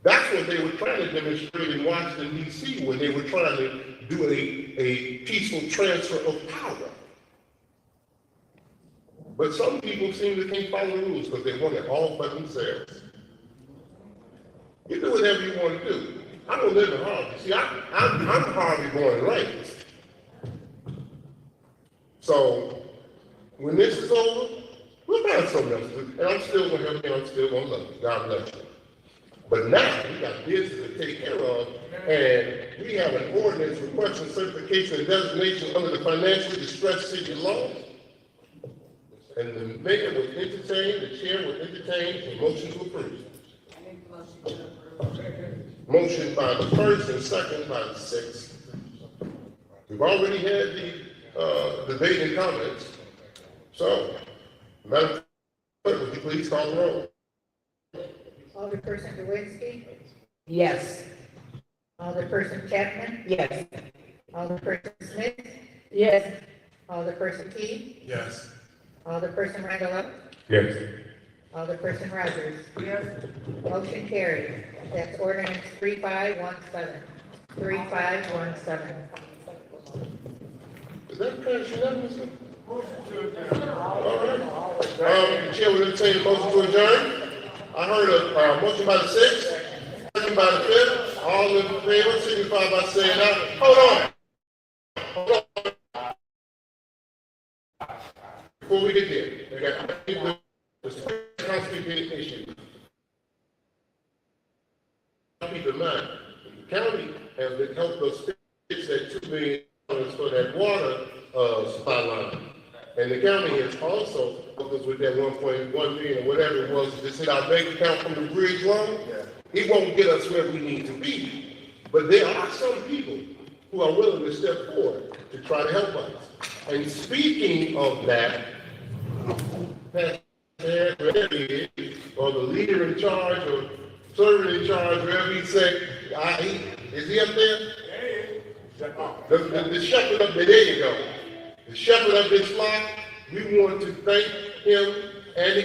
That's what they were trying to demonstrate in Washington, D.C. when they were trying to do a peaceful transfer of power. But some people seem to can't follow the rules because they want it all for themselves. You do whatever you want to do. I don't live in Harvey. See, I'm Harvey born and raised. So when this is over, we'll find something else to do. And I'm still going to help you. I'm still going to love you. God bless you. But now we got business to take care of, and we have an ordinance requesting certification and designation under the financially distressed city law. And the mayor will entertain, the chair will entertain a motion to approve. Motion by the first and second by the sixth. We've already had the debate and comments. So, Madam Clerk, would you please call the roll? Alderperson Lewinsky, Yes. Alderperson Chapman, Yes. Alderperson Smith, Yes. Alderperson Key, Yes. Alderperson Randall, Yes. Alderperson Rogers. Yes. Motion carried. That's ordinance 3517. 3517. Is that passed unanimously? All right. The chair will entertain a motion to adjourn. I heard a motion by the sixth, second by the fifth. All in favor, signify by saying aye. Hold on. Before we get there, I got the constitutional issue. Keep in mind, the county has helped us fix that $2 million for that water supply line. And the county has also helped us with that 1.1 million or whatever it was, just hit our bank account from the bridge loan. It won't get us where we need to be. But there are some people who are willing to step forward to try to help us. And speaking of that, or the leader in charge or servant in charge, wherever he said, is he up there? The shepherd up there, there you go. The shepherd of this flock, we want to thank him and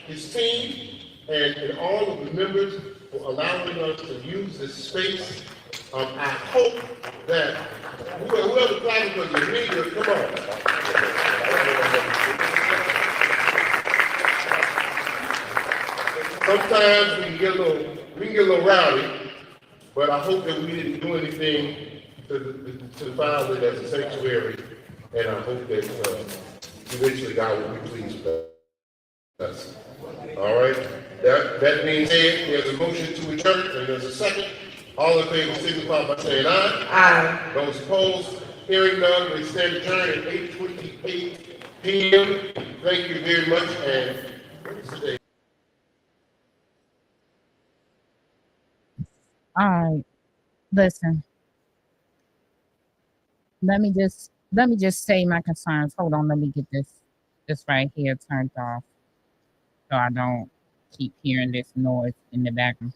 his team and all of the members for allowing us to use this space. I hope that whoever clapping for your leader, come on. Sometimes we can get a little rowdy, but I hope that we didn't do anything to defile it as a sanctuary, and I hope that eventually God will be pleased with us. All right. That being said, there's a motion to adjourn, and there's a second. All in favor signify by saying aye. Aye. Those opposed, hearing none, we stand adjourned at 8:28 p.m. Thank you very much, and stay. All right, listen. Let me just say my concerns. Hold on, let me get this right here turned off so I don't keep hearing this noise in the background.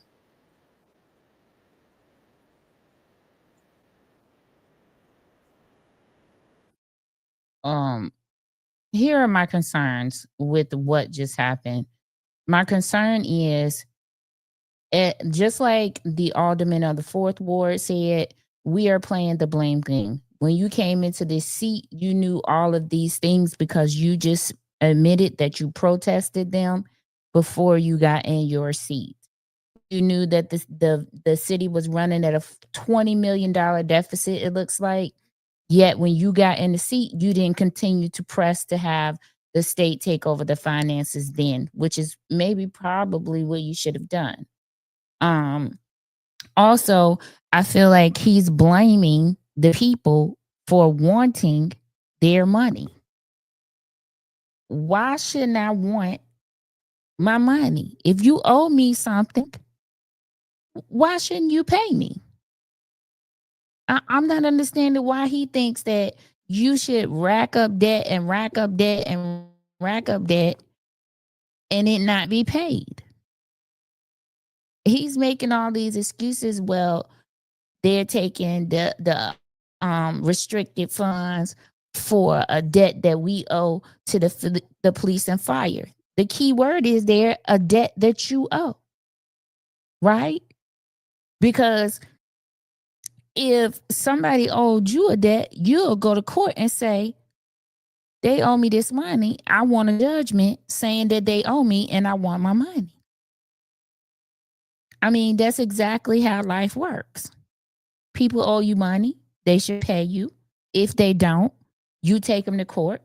Here are my concerns with what just happened. My concern is, just like the alderman of the 4th Ward said, we are playing the blame game. When you came into this seat, you knew all of these things because you just admitted that you protested them before you got in your seat. You knew that the city was running at a $20 million deficit, it looks like. Yet when you got in the seat, you didn't continue to press to have the state take over the finances then, which is maybe probably what you should have done. Also, I feel like he's blaming the people for wanting their money. Why shouldn't I want my money? If you owe me something, why shouldn't you pay me? I'm not understanding why he thinks that you should rack up debt and rack up debt and rack up debt and it not be paid. He's making all these excuses. Well, they're taking the restricted funds for a debt that we owe to the police and fire. The key word is there, a debt that you owe, right? Because if somebody owed you a debt, you'll go to court and say, they owe me this money. I want a judgment saying that they owe me and I want my money. I mean, that's exactly how life works. People owe you money. They should pay you. If they don't, you take them to court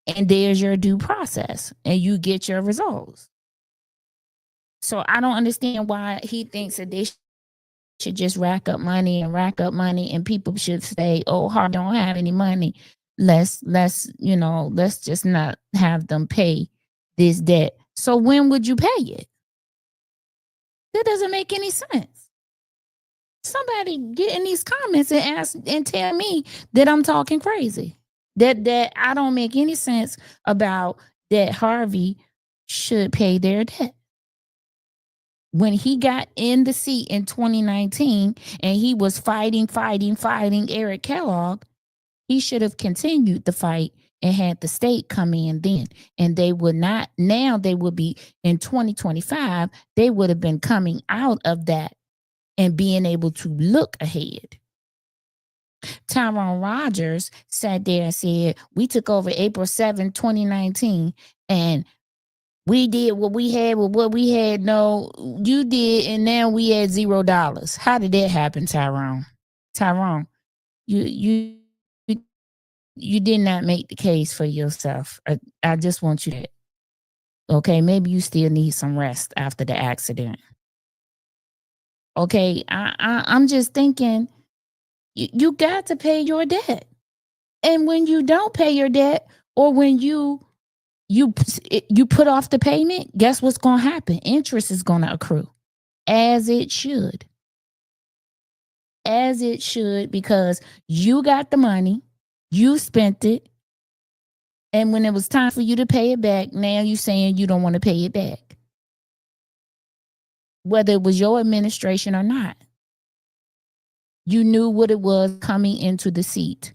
and there's your due process and you get your results. So I don't understand why he thinks that they should just rack up money and people should say, oh, Harvey don't have any money. Let's just not have them pay this debt. So when would you pay it? That doesn't make any sense. Somebody get in these comments and ask and tell me that I'm talking crazy. That I don't make any sense about that Harvey should pay their debt. When he got in the seat in 2019 and he was fighting Eric Kellogg, he should have continued the fight and had the state come in then. And they would not, now they would be in 2025, they would have been coming out of that and being able to look ahead. Tyrone Rogers sat there and said, we took over April 7, 2019, and we did what we had with what we had. No, you did, and now we had $0. How did that happen, Tyrone? Tyrone, you did not make the case for yourself. I just want you to, okay, maybe you still need some rest after the accident. Okay, I'm just thinking, you got to pay your debt. And when you don't pay your debt, or when you put off the payment, guess what's going to happen? Interest is going to accrue, as it should. As it should, because you got the money, you spent it, and when it was time for you to pay it back, now you're saying you don't want to pay it back. Whether it was your administration or not. You knew what it was coming into the seat.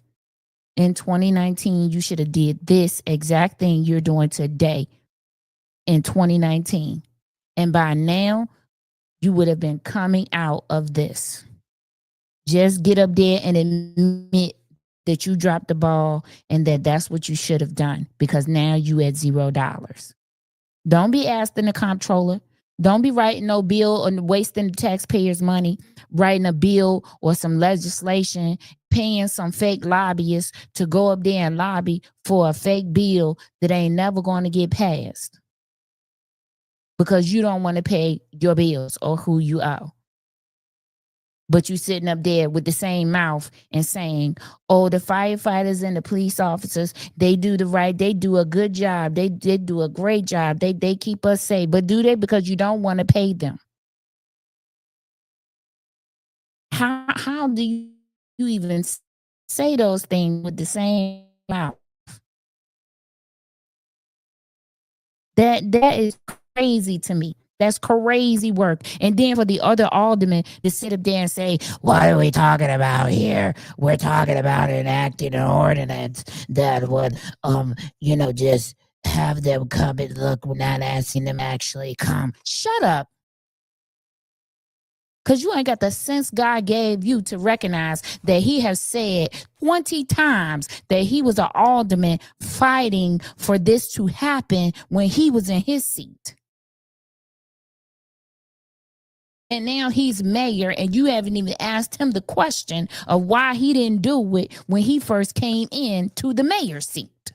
In 2019, you should have did this exact thing you're doing today in 2019. And by now, you would have been coming out of this. Just get up there and admit that you dropped the ball and that's what you should have done, because now you at $0. Don't be asking the comptroller. Don't be writing no bill or wasting the taxpayers' money, writing a bill or some legislation, paying some fake lobbyists to go up there and lobby for a fake bill that ain't never going to get passed because you don't want to pay your bills or who you owe. But you sitting up there with the same mouth and saying, oh, the firefighters and the police officers, they do a good job. They do a great job. They keep us safe. But do they? Because you don't want to pay them. How do you even say those things with the same mouth? That is crazy to me. That's crazy work. And then for the other aldermen to sit up there and say, what are we talking about here? We're talking about enacting an ordinance that would, just have them come and look. We're not asking them actually come. Shut up. Because you ain't got the sense God gave you to recognize that he has said 20 times that he was an alderman fighting for this to happen when he was in his seat. And now he's mayor, and you haven't even asked him the question of why he didn't do it when he first came in to the mayor seat.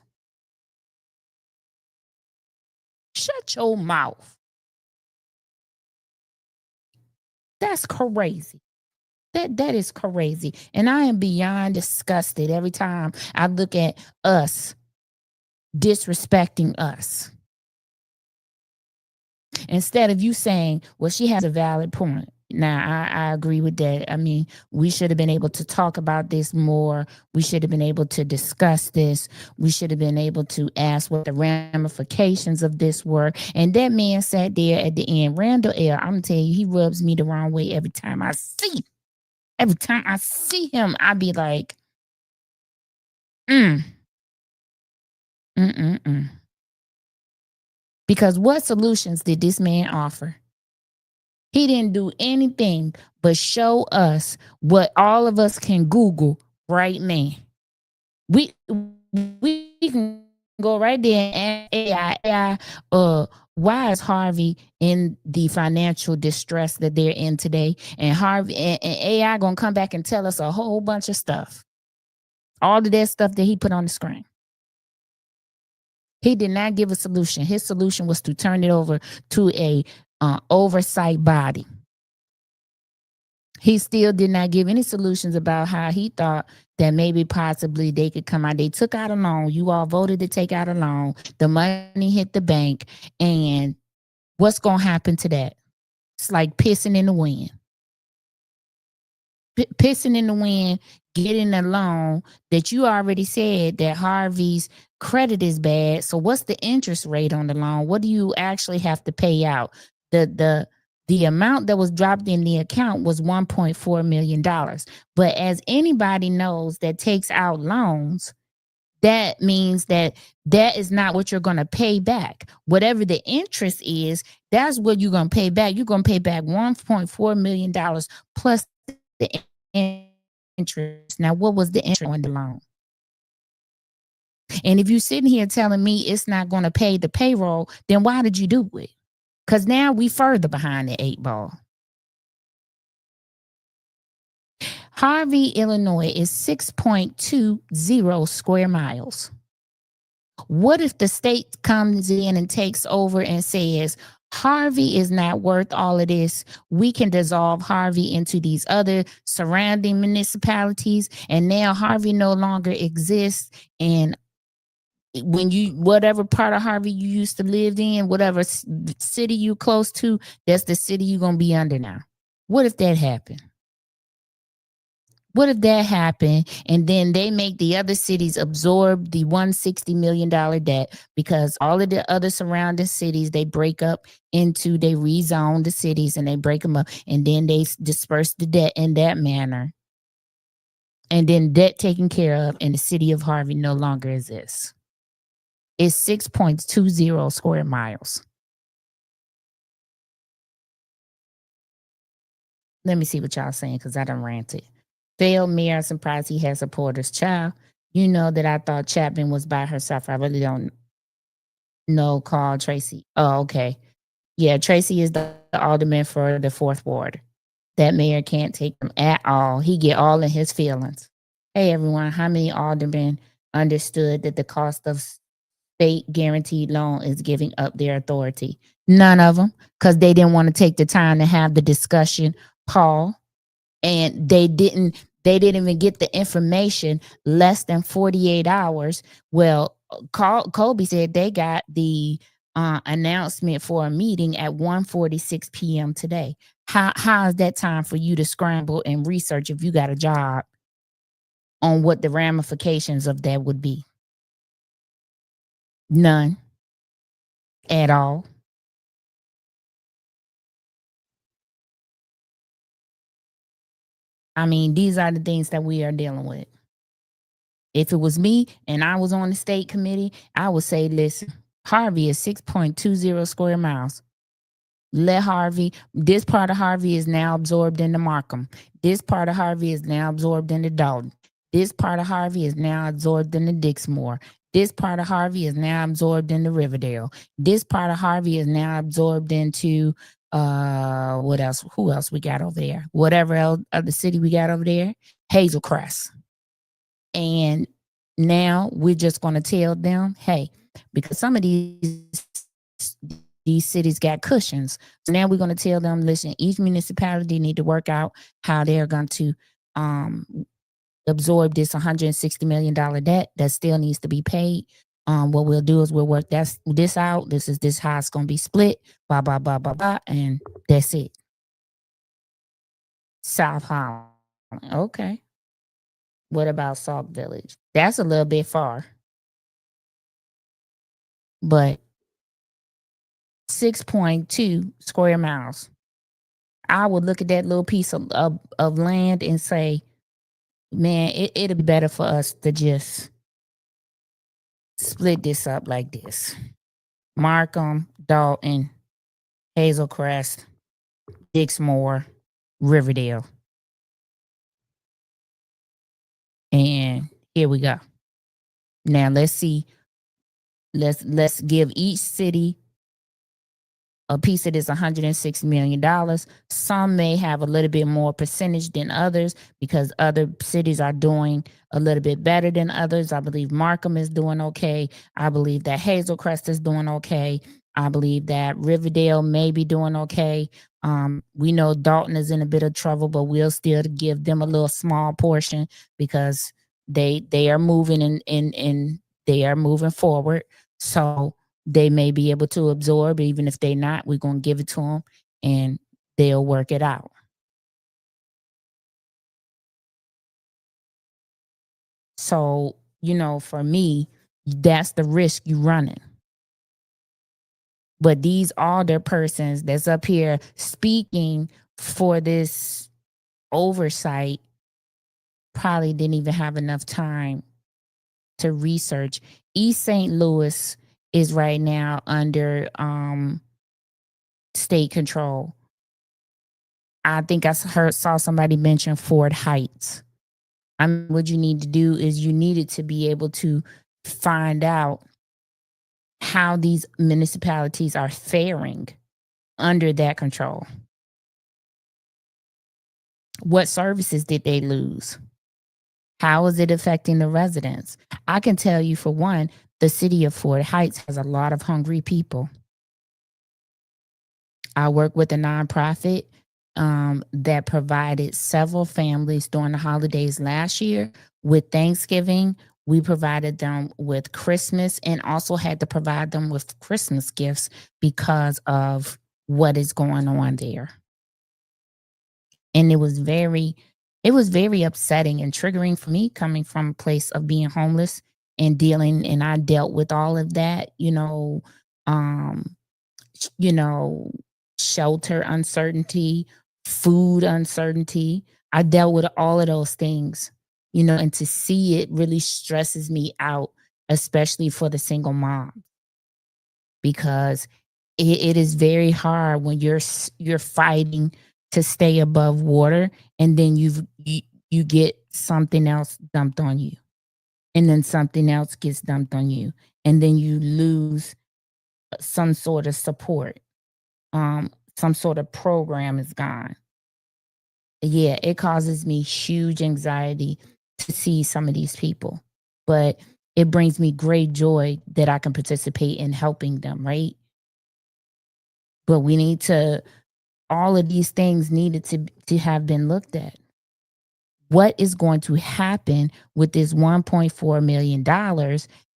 Shut your mouth. That's crazy. That is crazy. And I am beyond disgusted every time I look at us disrespecting us. Instead of you saying, well, she has a valid point. Now, I agree with that. I mean, we should have been able to talk about this more. We should have been able to discuss this. We should have been able to ask what the ramifications of this were. And that man sat there at the end. Randall L., I'm telling you, he rubs me the wrong way every time I see. Every time I see him, I be like, mm. Mm-mm-mm. Because what solutions did this man offer? He didn't do anything but show us what all of us can Google right now. We can go right there and AI, why is Harvey in the financial distress that they're in today? And Harvey and AI gonna come back and tell us a whole bunch of stuff. All of that stuff that he put on the screen. He did not give a solution. His solution was to turn it over to a oversight body. He still did not give any solutions about how he thought that maybe possibly they could come out. They took out a loan. You all voted to take out a loan. The money hit the bank. And what's going to happen to that? It's like pissing in the wind. Pissing in the wind, getting a loan that you already said that Harvey's credit is bad. So what's the interest rate on the loan? What do you actually have to pay out? The amount that was dropped in the account was $1.4 million. But as anybody knows that takes out loans, that means that is not what you're going to pay back. Whatever the interest is, that's what you're going to pay back. You're going to pay back $1.4 million plus the interest. Now, what was the interest on the loan? And if you're sitting here telling me it's not going to pay the payroll, then why did you do it? Because now we further behind the 8 ball. Harvey, Illinois is 6.20 square miles. What if the state comes in and takes over and says, Harvey is not worth all of this. We can dissolve Harvey into these other surrounding municipalities. And now Harvey no longer exists. And when you, whatever part of Harvey you used to live in, whatever city you close to, that's the city you're going to be under now. What if that happened? What if that happened and then they make the other cities absorb the $160 million debt because all of the other surrounding cities, they break up into, they rezone the cities and they break them up and then they disperse the debt in that manner. And then debt taken care of and the city of Harvey no longer exists. It's 6.20 square miles. Let me see what y'all saying because I done ranted. Failed mayor, I'm surprised he has supporters. Child, you know that I thought Chapman was by herself. I really don't know. Call Tracy. Oh, okay. Yeah, Tracy is the alderman for the 4th ward. That mayor can't take them at all. He get all in his feelings. Hey, everyone, how many aldermen understood that the cost of state guaranteed loan is giving up their authority? None of them, because they didn't want to take the time to have the discussion, Paul. And they didn't even get the information less than 48 hours. Well, Colby said they got the announcement for a meeting at 1:46 p.m. today. How is that time for you to scramble and research if you got a job on what the ramifications of that would be? None at all. I mean, these are the things that we are dealing with. If it was me and I was on the state committee, I would say, listen, Harvey is 6.20 square miles. Let Harvey, this part of Harvey is now absorbed into Markham. This part of Harvey is now absorbed into Dalton. This part of Harvey is now absorbed into Dixmoor. This part of Harvey is now absorbed into Riverdale. This part of Harvey is now absorbed into What else? Who else we got over there? Whatever else other city we got over there, Hazel Crest. And now we're just going to tell them, hey, because some of these cities got cushions. So now we're going to tell them, listen, each municipality need to work out how they're going to um, absorb this $160 million debt that still needs to be paid. What we'll do is we'll work this out. This how it's going to be split. Blah blah blah blah blah, and that's it. South Holland, okay. What about Salt Village? That's a little bit far, but 6.2 square miles. I would look at that little piece of land and say, man, it'll be better for us to just split this up like this. Markham, Dalton, Hazel Crest, Dixmoor, Riverdale. And here we go. Now let's see. Let's give each city a piece of this $106 million. Some may have a little bit more percentage than others because other cities are doing a little bit better than others. I believe Markham is doing okay. I believe that Hazel Crest is doing okay. I believe that Riverdale may be doing okay. We know Dalton is in a bit of trouble, but we'll still give them a little small portion because they are moving and they are moving forward. So they may be able to absorb. Even if they're not, we're going to give it to them and they'll work it out. So, for me, that's the risk you running. But these older persons that's up here speaking for this oversight probably didn't even have enough time to research. East St. Louis is right now under state control. I think I saw somebody mention Fort Heights. What you need to do is you needed to be able to find out how these municipalities are faring under that control. What services did they lose? How is it affecting the residents? I can tell you, for one, the city of Fort Heights has a lot of hungry people. I work with a nonprofit that provided several families during the holidays last year. With Thanksgiving, we provided them with Christmas and also had to provide them with Christmas gifts because of what is going on there. And it was very upsetting and triggering for me, coming from a place of being homeless and I dealt with all of that, shelter uncertainty, food uncertainty. I dealt with all of those things, and to see it really stresses me out, especially for the single mom, because it is very hard when you're fighting to stay above water, and then you get something else dumped on you, and then something else gets dumped on you, and then you lose some sort of support. Some sort of program is gone. Yeah, it causes me huge anxiety to see some of these people, but it brings me great joy that I can participate in helping them, right? But all of these things needed to have been looked at. What is going to happen with this $1.4 million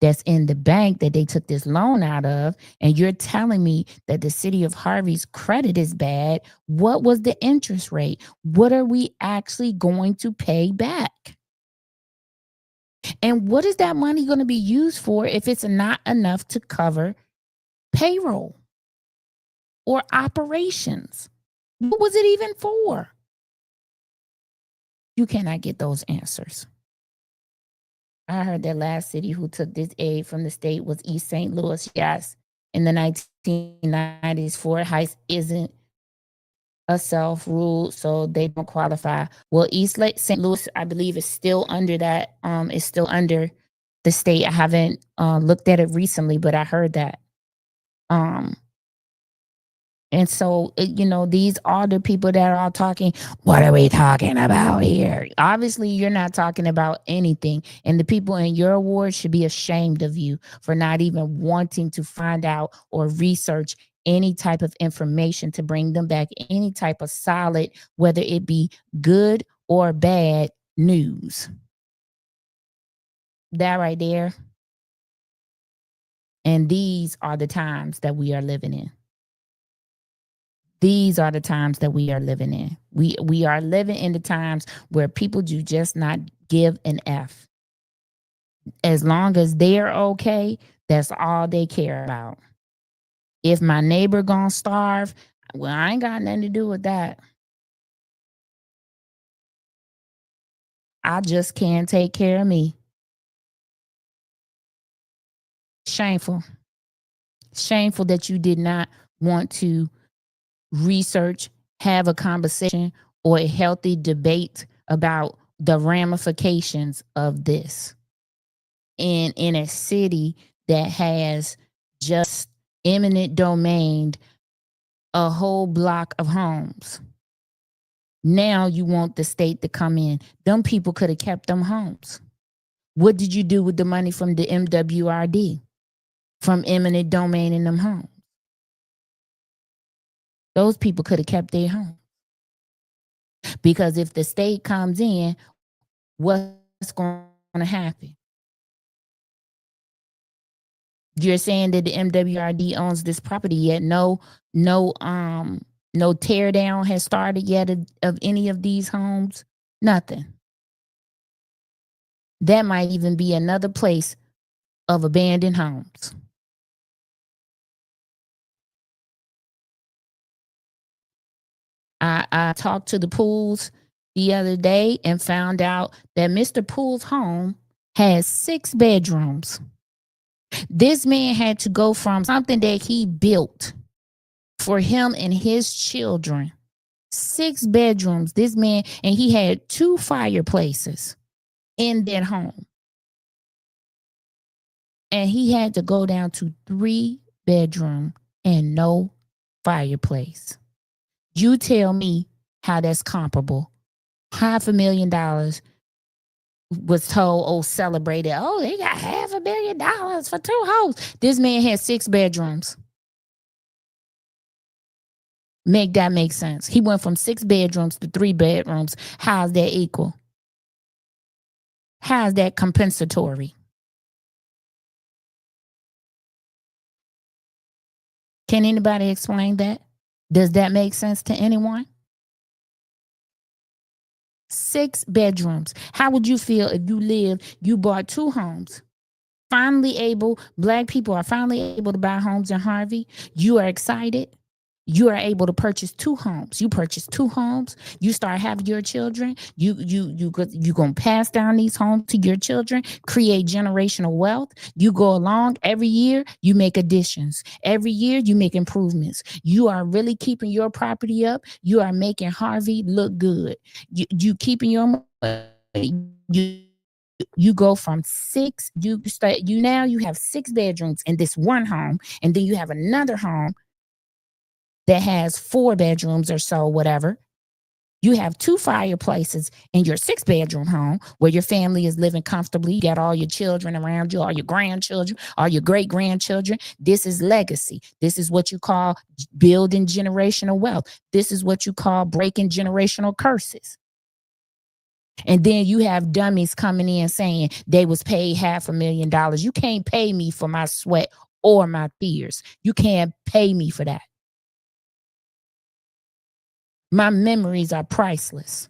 that's in the bank that they took this loan out of? And you're telling me that the city of Harvey's credit is bad. What was the interest rate? What are we actually going to pay back? And what is that money going to be used for if it's not enough to cover payroll or operations? What was it even for? You cannot get those answers. I heard that last city who took this aid from the state was East St. Louis. Yes, in the 1990s, Fort Heights isn't a self-rule, so they don't qualify. Well, East St. Louis, I believe, is still under that. Is still under the state. I haven't looked at it recently, but I heard that. And so, you know, these are the people that are talking. What are we talking about here? Obviously, you're not talking about anything. And the people in your ward should be ashamed of you for not even wanting to find out or research any type of information to bring them back any type of solid, whether it be good or bad news. That right there. And these are the times that we are living in. These are the times that we are living in. We are living in the times where people do just not give an F. As long as they're okay, that's all they care about. If my neighbor gonna starve, well, I ain't got nothing to do with that. I just can't take care of me. Shameful. Shameful that you did not want to research, have a conversation, or a healthy debate about the ramifications of this in a city that has just eminent domained a whole block of homes. Now you want the state to come in. Them people could have kept them homes. What did you do with the money from the MWRD, from eminent domain in them homes? Those people could have kept their home. Because if the state comes in, what's going to happen? You're saying that the MWRD owns this property, yet no tear down has started yet of any of these homes. Nothing. That might even be another place of abandoned homes. I talked to the Pools the other day and found out that Mr. Pool's home has 6 bedrooms. This man had to go from something that he built for him and his children. 6 bedrooms. This man, and he had 2 fireplaces in that home. And he had to go down to 3 bedroom and no fireplace. You tell me how that's comparable. $500,000 was told, oh, celebrated. Oh, they got $500,000 for 2 homes. This man had 6 bedrooms. Make that make sense. He went from 6 bedrooms to 3 bedrooms. How's that equal? How's that compensatory? Can anybody explain that? Does that make sense to anyone? 6 bedrooms. How would you feel if you bought 2 homes? Black people are finally able to buy homes in Harvey. You are excited. You are able to purchase 2 homes. You purchase 2 homes. You start having your children. You gonna pass down these homes to your children. Create generational wealth. You go along every year. You make additions. Every year you make improvements. You are really keeping your property up. You are making Harvey look good. You keeping your you go from 6. You have 6 bedrooms in this one home, and then you have another home that has 4 bedrooms or so, whatever. You have 2 fireplaces in your 6 bedroom home where your family is living comfortably. You got all your children around you, all your grandchildren, all your great grandchildren. This is legacy. This is what you call building generational wealth. This is what you call breaking generational curses. And then you have dummies coming in saying they was paid $500,000. You can't pay me for my sweat or my tears. You can't pay me for that. My memories are priceless.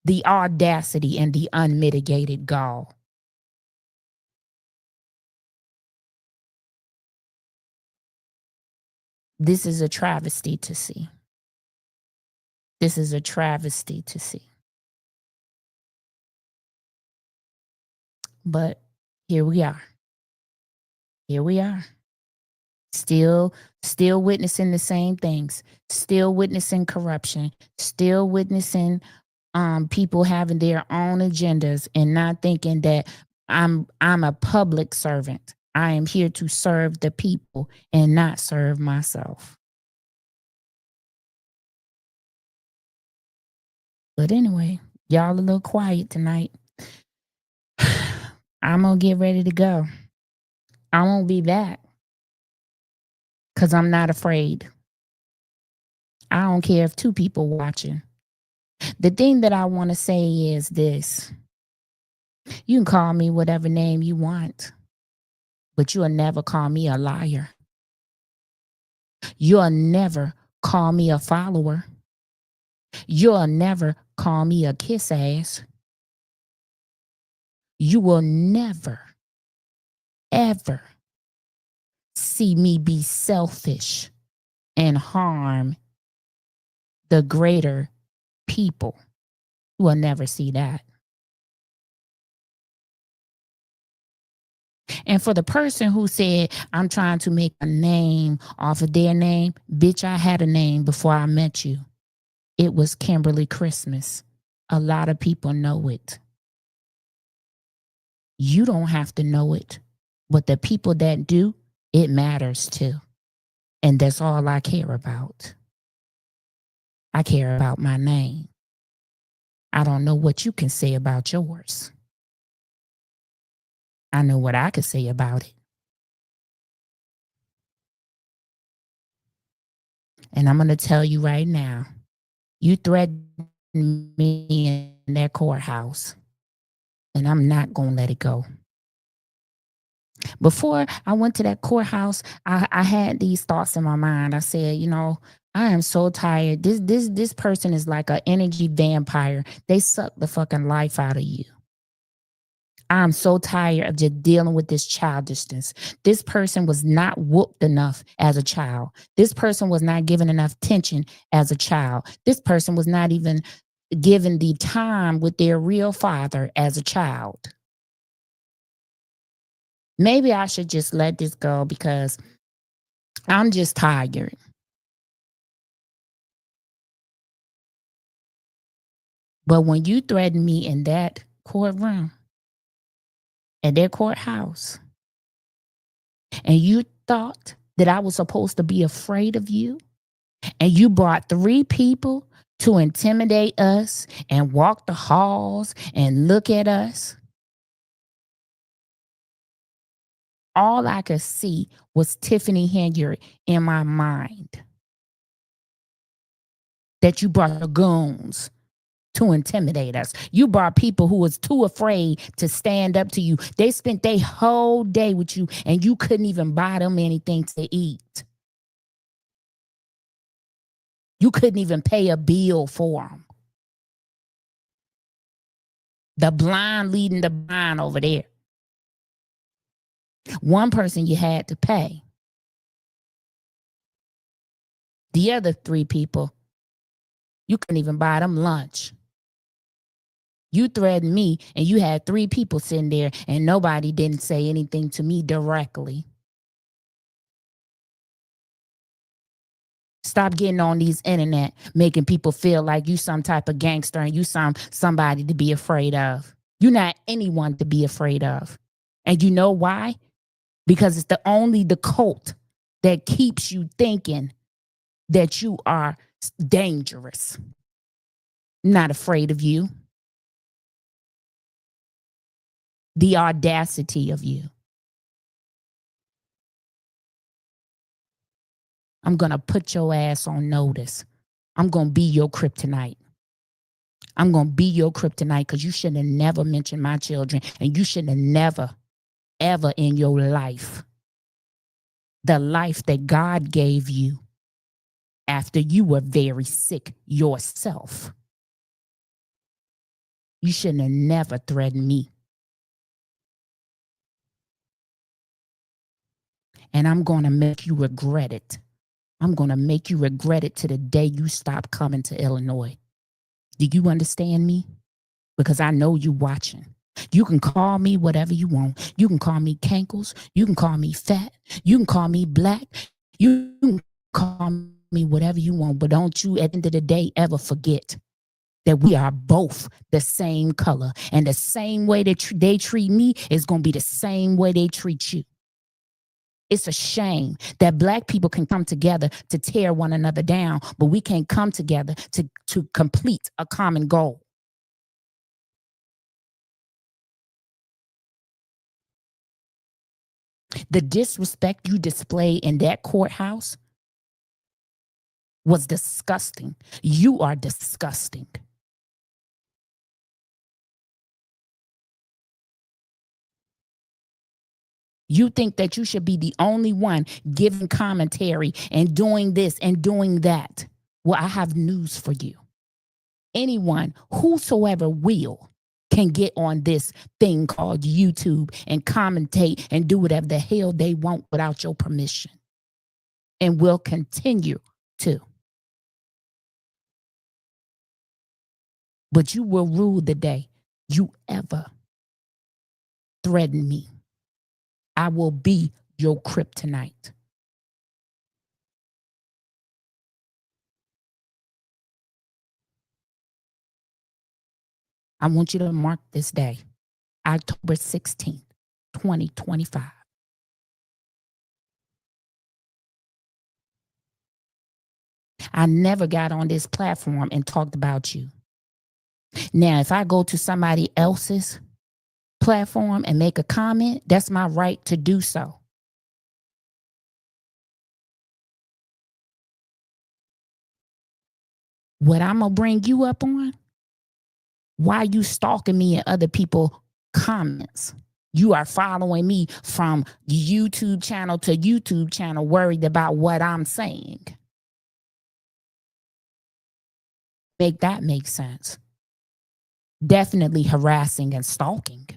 The audacity and the unmitigated gall. This is a travesty to see. This is a travesty to see. But here we are. Here we are. Still witnessing the same things. Still witnessing corruption. Still witnessing people having their own agendas and not thinking that I'm a public servant. I am here to serve the people and not serve myself. But anyway, y'all a little quiet tonight. I'm going to get ready to go. I won't be back because I'm not afraid. I don't care if 2 people watching. The thing that I want to say is this. You can call me whatever name you want, but you'll never call me a liar. You'll never call me a follower. You'll never call me a kiss ass. You will never, ever see me be selfish and harm the greater people. You will never see that. And for the person who said, I'm trying to make a name off of their name, bitch, I had a name before I met you. It was Kimberly Christmas. A lot of people know it. You don't have to know it, but the people that do, it matters too. And that's all I care about. I care about my name. I don't know what you can say about yours. I know what I could say about it. And I'm going to tell you right now, you threatened me in that courthouse, and I'm not going to let it go. Before I went to that courthouse, I had these thoughts in my mind. I said, you know, I am so tired. This person is like an energy vampire. They suck the fucking life out of you. I'm so tired of just dealing with this childishness. This person was not whooped enough as a child. This person was not given enough attention as a child. This person was not even given the time with their real father as a child. Maybe I should just let this go because I'm just tired. But when you threatened me in that courtroom, at their courthouse, and you thought that I was supposed to be afraid of you, and you brought 3 people to intimidate us and walk the halls and look at us, all I could see was Tiffany Henry in my mind. That you brought the goons to intimidate us. You brought people who was too afraid to stand up to you. They spent their whole day with you and you couldn't even buy them anything to eat. You couldn't even pay a bill for them. The blind leading the blind over there. One person you had to pay. The other 3 people, you couldn't even buy them lunch. You threatened me and you had 3 people sitting there and nobody didn't say anything to me directly. Stop getting on these internet, making people feel like you some type of gangster and you somebody to be afraid of. You're not anyone to be afraid of. And you know why? Because it's only the cult that keeps you thinking that you are dangerous. I'm not afraid of you. The audacity of you. I'm going to put your ass on notice. I'm going to be your kryptonite. I'm going to be your kryptonite because you should have never mentioned my children and you should have never, ever in your life, the life that God gave you after you were very sick yourself. You shouldn't have never threatened me. And I'm going to make you regret it. I'm going to make you regret it to the day you stop coming to Illinois. Do you understand me? Because I know you watching. You can call me whatever you want. You can call me cankles. You can call me fat. You can call me black. You can call me whatever you want. But don't you at the end of the day ever forget that we are both the same color. And the same way that they treat me is going to be the same way they treat you. It's a shame that Black people can come together to tear one another down, but we can't come together to complete a common goal. The disrespect you display in that courthouse was disgusting. You are disgusting. You think that you should be the only one giving commentary and doing this and doing that. Well, I have news for you. Anyone, whosoever will, can get on this thing called YouTube and commentate and do whatever the hell they want without your permission. And will continue to. But you will rue the day you ever threaten me. I will be your kryptonite. I want you to mark this day, October 16th, 2025. I never got on this platform and talked about you. Now, if I go to somebody else's platform and make a comment, that's my right to do so. What I'm going to bring you up on? Why you stalking me and other people comments? You are following me from YouTube channel to YouTube channel, worried about what I'm saying. Make that make sense. Definitely harassing and stalking.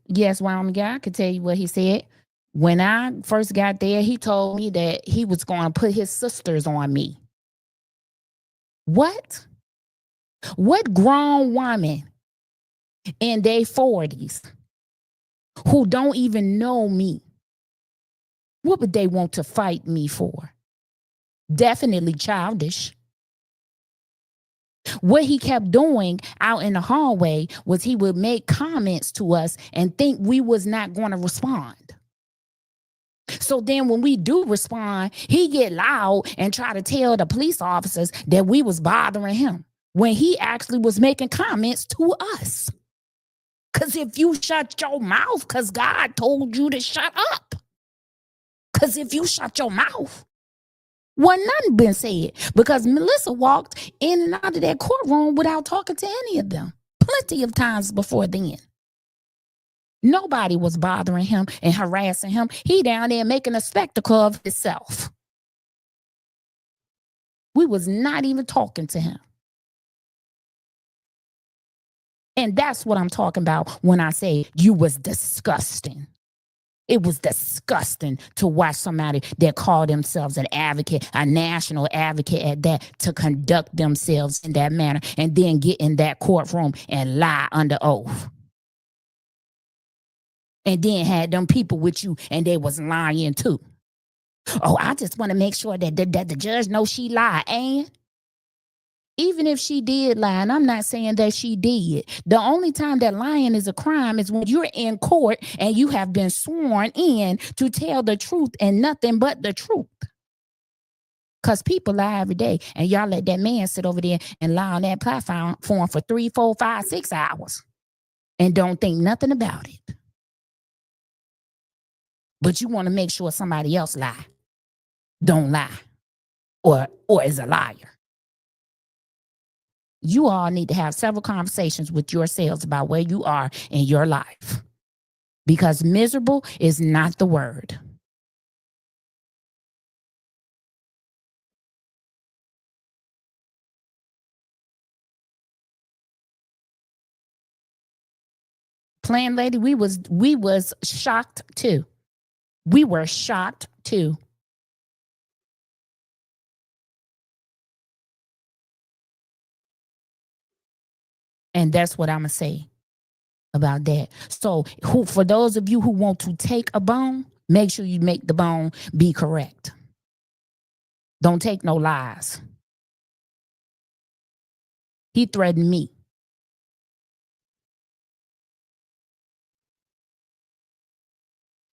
Yes, Wyoming guy, I could tell you what he said. When I first got there, he told me that he was going to put his sisters on me. What? What grown woman in their 40s who don't even know me, what would they want to fight me for? Definitely childish. What he kept doing out in the hallway was he would make comments to us and think we was not going to respond. So then when we do respond, he get loud and try to tell the police officers that we was bothering him when he actually was making comments to us. Because if you shut your mouth, because God told you to shut up. Because if you shut your mouth, wasn't nothing been said. Because Melissa walked in and out of that courtroom without talking to any of them. Plenty of times before then. Nobody was bothering him and harassing him. He down there making a spectacle of himself. We was not even talking to him. And that's what I'm talking about when I say you was disgusting. It was disgusting to watch somebody that called themselves an advocate, a national advocate at that, to conduct themselves in that manner and then get in that courtroom and lie under oath. And then had them people with you and they was lying too. Oh, I just want to make sure that the judge knows she lied. And even if she did lie, and I'm not saying that she did, the only time that lying is a crime is when you're in court and you have been sworn in to tell the truth and nothing but the truth. Because people lie every day, and y'all let that man sit over there and lie on that platform for 3, 4, 5, 6 hours and don't think nothing about it. But you want to make sure somebody else don't lie, or is a liar. You all need to have several conversations with yourselves about where you are in your life, because miserable is not the word. Plain lady, we was shocked too. We were shocked too. And that's what I'm going to say. about that. So for those of you who want to take a bone, make sure you make the bone be correct. Don't take no lies. He threatened me.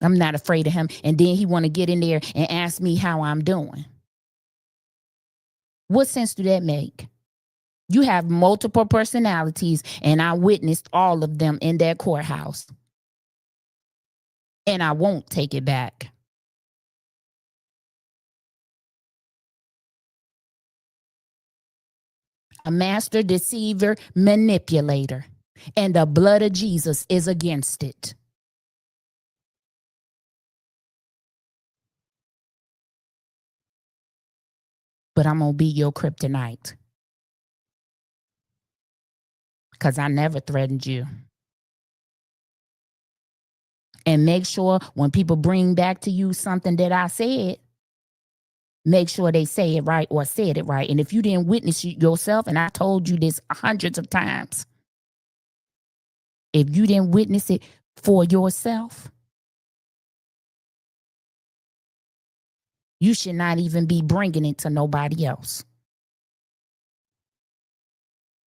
I'm not afraid of him. And then he want to get in there and ask me how I'm doing. What sense do that make? You have multiple personalities, and I witnessed all of them in that courthouse. And I won't take it back. A master deceiver, manipulator. And the blood of Jesus is against it. But I'm going to be your kryptonite. Because I never threatened you. And make sure when people bring back to you something that I said, make sure they say it right or said it right. And if you didn't witness it yourself, and I told you this hundreds of times, if you didn't witness it for yourself, you should not even be bringing it to nobody else.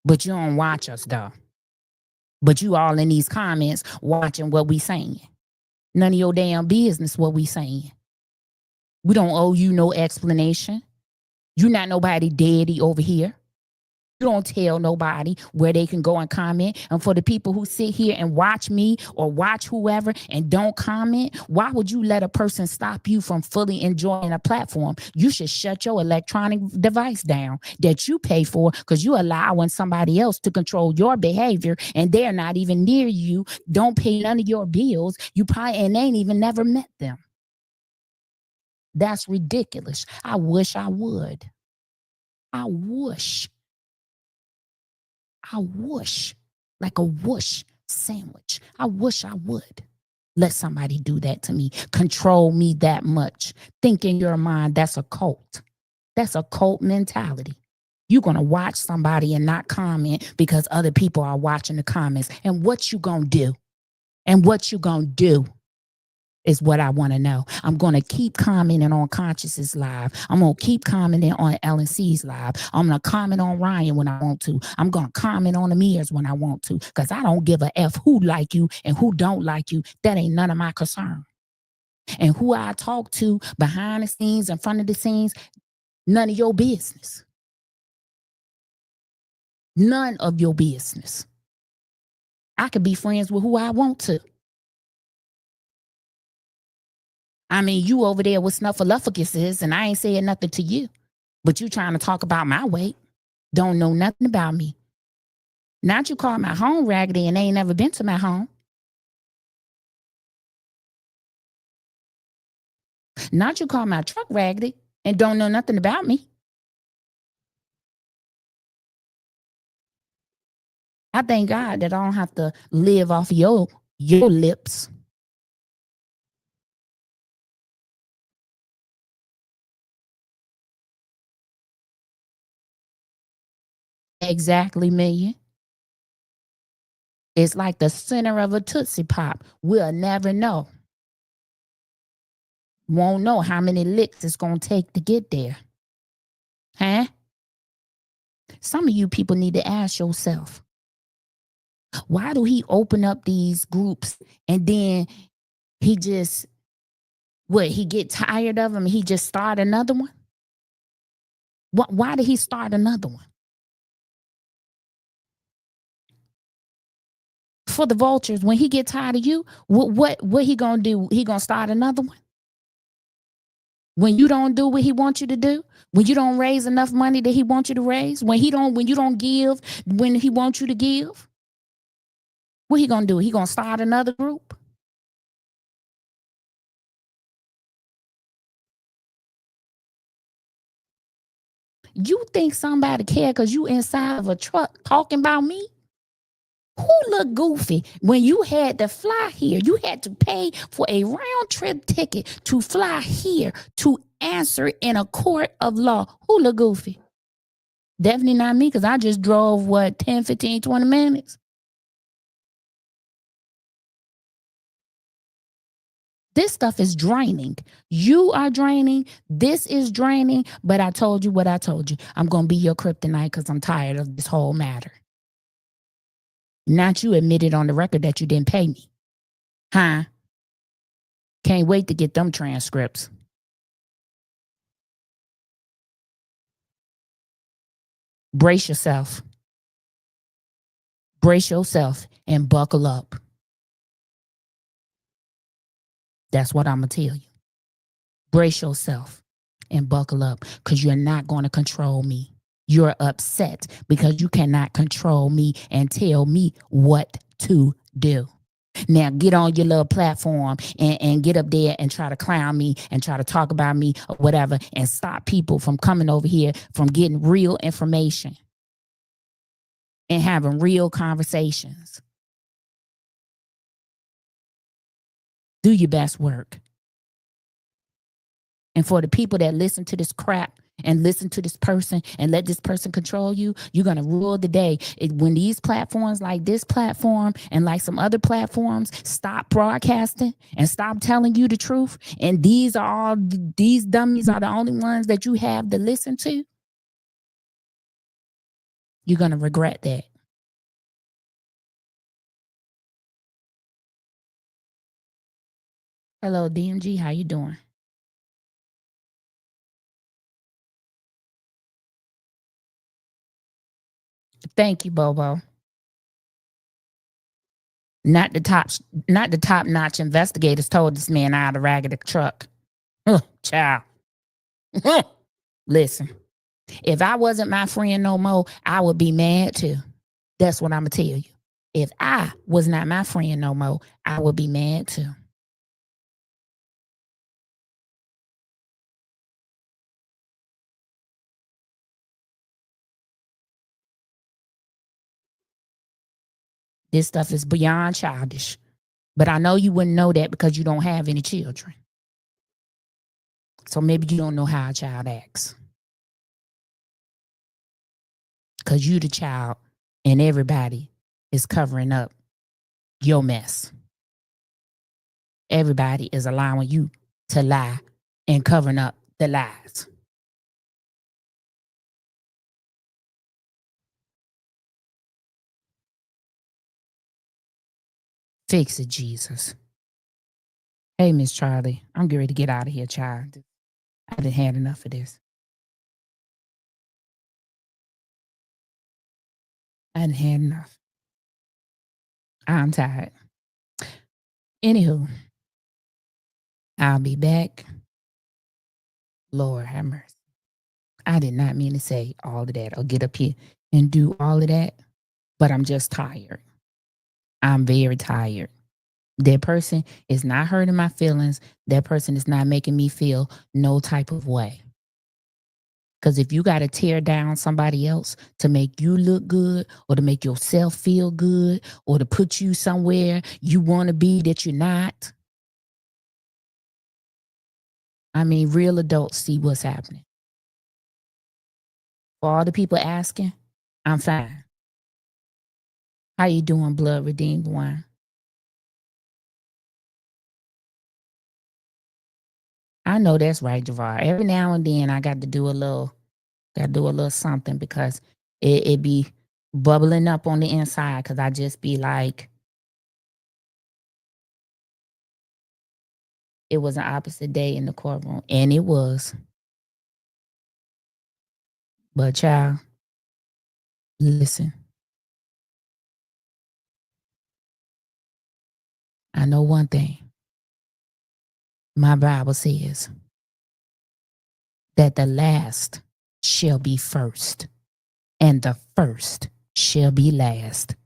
But you don't watch us, though. But you all in these comments watching what we saying. None of your damn business what we saying. We don't owe you no explanation. You're not nobody daddy over here. You don't tell nobody where they can go and comment. And for the people who sit here and watch me or watch whoever and don't comment, why would you let a person stop you from fully enjoying a platform? You should shut your electronic device down that you pay for, because you're allowing somebody else to control your behavior, and they're not even near you, don't pay none of your bills. You probably and ain't even never met them. That's ridiculous. I wish I would. I wish. Like a whoosh sandwich. I wish I would let somebody do that to me, control me that much. Think in your mind, that's a cult. That's a cult mentality. You're going to watch somebody and not comment because other people are watching the comments. And what you going to do? And what you going to do is what I want to know. I'm going to keep commenting on Conscious's live. I'm going to keep commenting on LNC's live. I'm going to comment on Ryan when I want to. I'm going to comment on Amir's when I want to, because I don't give a F who like you and who don't like you. That ain't none of my concern. And who I talk to behind the scenes, in front of the scenes, none of your business. None of your business. I could be friends with who I want to. I mean, you over there with snuffleupaguses, and I ain't saying nothing to you. But you trying to talk about my weight. Don't know nothing about me. Not you call my home raggedy and ain't never been to my home. Not you call my truck raggedy and don't know nothing about me. I thank God that I don't have to live off your lips. Exactly, million. It's like the center of a Tootsie Pop. We'll never know. Won't know how many licks it's going to take to get there. Huh? Some of you people need to ask yourself, why do he open up these groups and then he just, he get tired of them and he just start another one? Why did he start another one? For the vultures, when he get tired of you, what he gonna do? He gonna start another one? When you don't do what he wants you to do, when you don't raise enough money that he wants you to raise, when you don't give when he wants you to give, what he gonna do? He gonna start another group? You think somebody care because you inside of a truck talking about me? Who look goofy when you had to fly here? You had to pay for a round trip ticket to fly here to answer in a court of law. Who look goofy? Definitely not me, because I just drove, 10, 15, 20 minutes. This stuff is draining. You are draining. This is draining. But I told you what I told you. I'm going to be your kryptonite because I'm tired of this whole matter. Not you admitted on the record that you didn't pay me. Huh? Can't wait to get them transcripts. Brace yourself. Brace yourself and buckle up. That's what I'm going to tell you. Brace yourself and buckle up because you're not going to control me. You're upset because you cannot control me and tell me what to do. Now get on your little platform and get up there and try to clown me and try to talk about me or whatever and stop people from coming over here from getting real information and having real conversations. Do your best work. And for the people that listen to this crap and listen to this person and let this person control you, you're going to rule the day. When these platforms like this platform and like some other platforms stop broadcasting and stop telling you the truth, and these dummies are the only ones that you have to listen to, you're going to regret that. Hello, DMG. How you doing? Thank you, Bobo. Not the top notch investigators told this man out of the ragged truck. Child. Listen, if I wasn't my friend no more, I would be mad too. That's what I'm gonna tell you. If I was not my friend no more, I would be mad too. This stuff is beyond childish. But I know you wouldn't know that because you don't have any children. So maybe you don't know how a child acts. Because you the child and everybody is covering up your mess. Everybody is allowing you to lie and covering up the lies. Fix it, Jesus. Hey, Miss Charlie, I'm getting ready to get out of here, child. I done had enough of this. I done had enough. I'm tired. Anywho, I'll be back. Lord have mercy. I did not mean to say all of that or get up here and do all of that, but I'm just tired. I'm very tired. That person is not hurting my feelings. That person is not making me feel no type of way. Because if you got to tear down somebody else to make you look good or to make yourself feel good or to put you somewhere you want to be that you're not, I mean, real adults see what's happening. For all the people asking, I'm fine. How you doing, Blood Redeemed One? I know that's right, Javar. Every now and then I got to do a little something because it be bubbling up on the inside because I just be like, it was an opposite day in the courtroom. And it was. But child, listen. I know one thing. My Bible says that the last shall be first, and the first shall be last.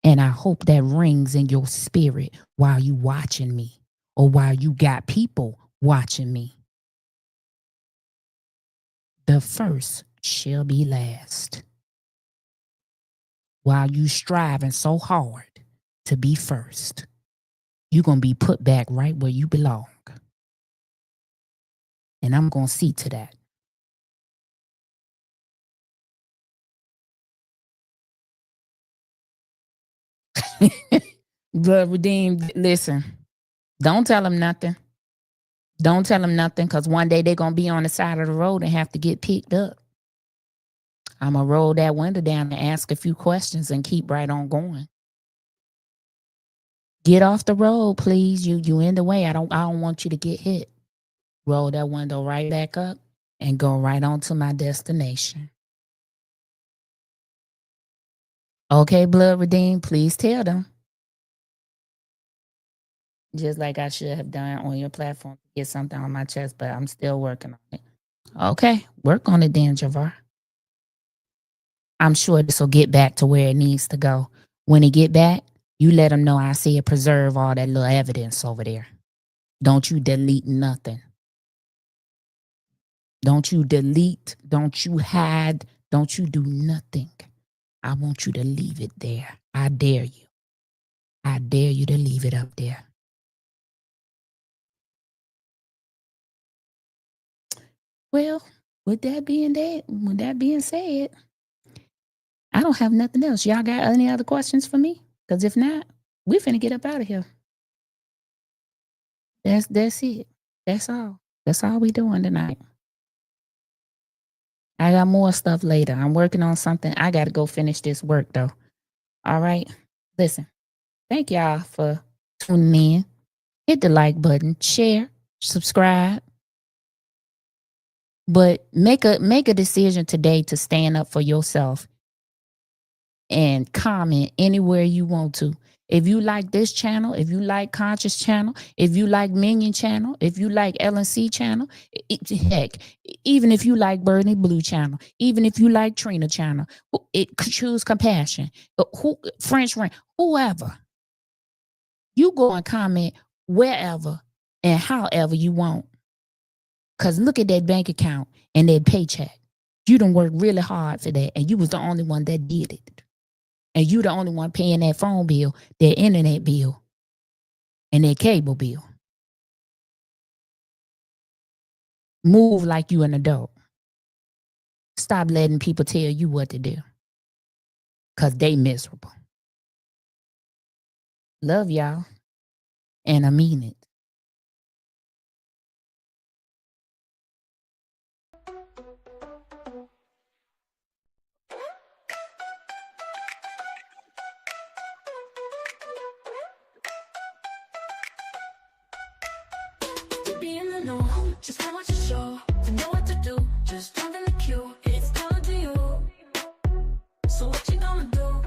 And I hope that rings in your spirit while you watching me or while you got people watching me. The first shall be last. While you striving so hard to be first, you're going to be put back right where you belong. And I'm going to see to that. Blood Redeemed, listen, Don't tell them nothing. Don't tell them nothing, because one day they're going to be on the side of the road and have to get picked up. I'm going to roll that window down and ask a few questions and keep right on going. Get off the road, please. You in the way. I don't want you to get hit. Roll that window right back up and go right on to my destination. Okay, Blood Redeemed, please tell them. Just like I should have done on your platform to get something on my chest, but I'm still working on it. Okay, work on it then, Javar. I'm sure this will get back to where it needs to go. When it get back, you let them know I see it preserve all that little evidence over there. Don't you delete nothing. Don't you delete, don't you hide, don't you do nothing. I want you to leave it there. I dare you. I dare you to leave it up there. Well, with that being said, I don't have nothing else. Y'all got any other questions for me? Because if not, we finna get up out of here. That's it. That's all. That's all we doing tonight. I got more stuff later. I'm working on something. I got to go finish this work though. All right. Listen, thank y'all for tuning in. Hit the like button, share, subscribe. But make a decision today to stand up for yourself and comment anywhere you want to. If you like this channel, if you like Conscious channel, if you like Minion channel, if you like LNC channel, heck, even if you like Bernie Blue channel, even if you like Trina channel, choose Compassion, French Rain, whoever. You go and comment wherever and however you want. Because look at that bank account and that paycheck. You done worked really hard for that, and you was the only one that did it. And you the only one paying that phone bill, that internet bill, and that cable bill. Move like you an adult. Stop letting people tell you what to do. Because they miserable. Love y'all. And I mean it. Be in the know, just how much to show, to know what to do, just jump in the queue, it's coming to you. So what you gonna do?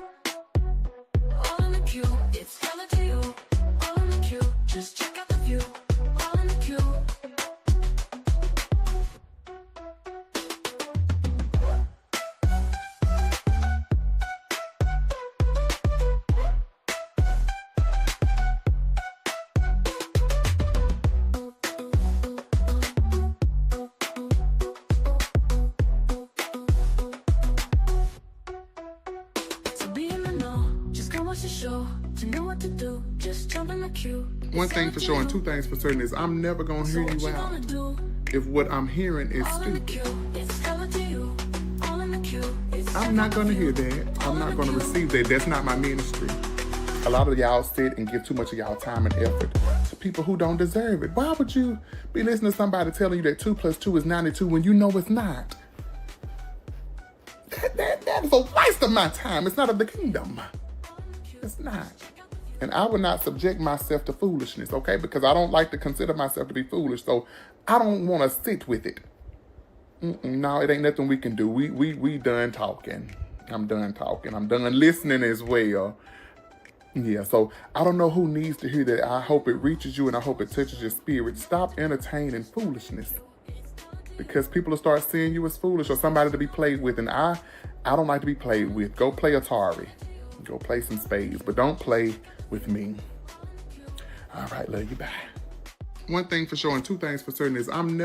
All in the queue, it's coming to you. All in the queue, just check out the view. All in the queue. One thing for sure and two things for certain is I'm never going to hear you out if what I'm hearing is stupid. I'm not going to hear that. I'm not going to receive that. That's not my ministry. A lot of y'all sit and give too much of y'all time and effort to people who don't deserve it. Why would you be listening to somebody telling you that 2 + 2 is 92 when you know it's not? That is a waste of my time. It's not of the kingdom. It's not. And I would not subject myself to foolishness, okay? Because I don't like to consider myself to be foolish, so I don't want to sit with it. No, it ain't nothing we can do. We done talking. I'm done talking. I'm done listening as well. Yeah, so I don't know who needs to hear that. I hope it reaches you and I hope it touches your spirit. Stop entertaining foolishness. Because people will start seeing you as foolish or somebody to be played with. And I don't like to be played with. Go play Atari. Go play some spades. But don't play with me. All right, love you, bye. One thing for sure and two things for certain is I'm never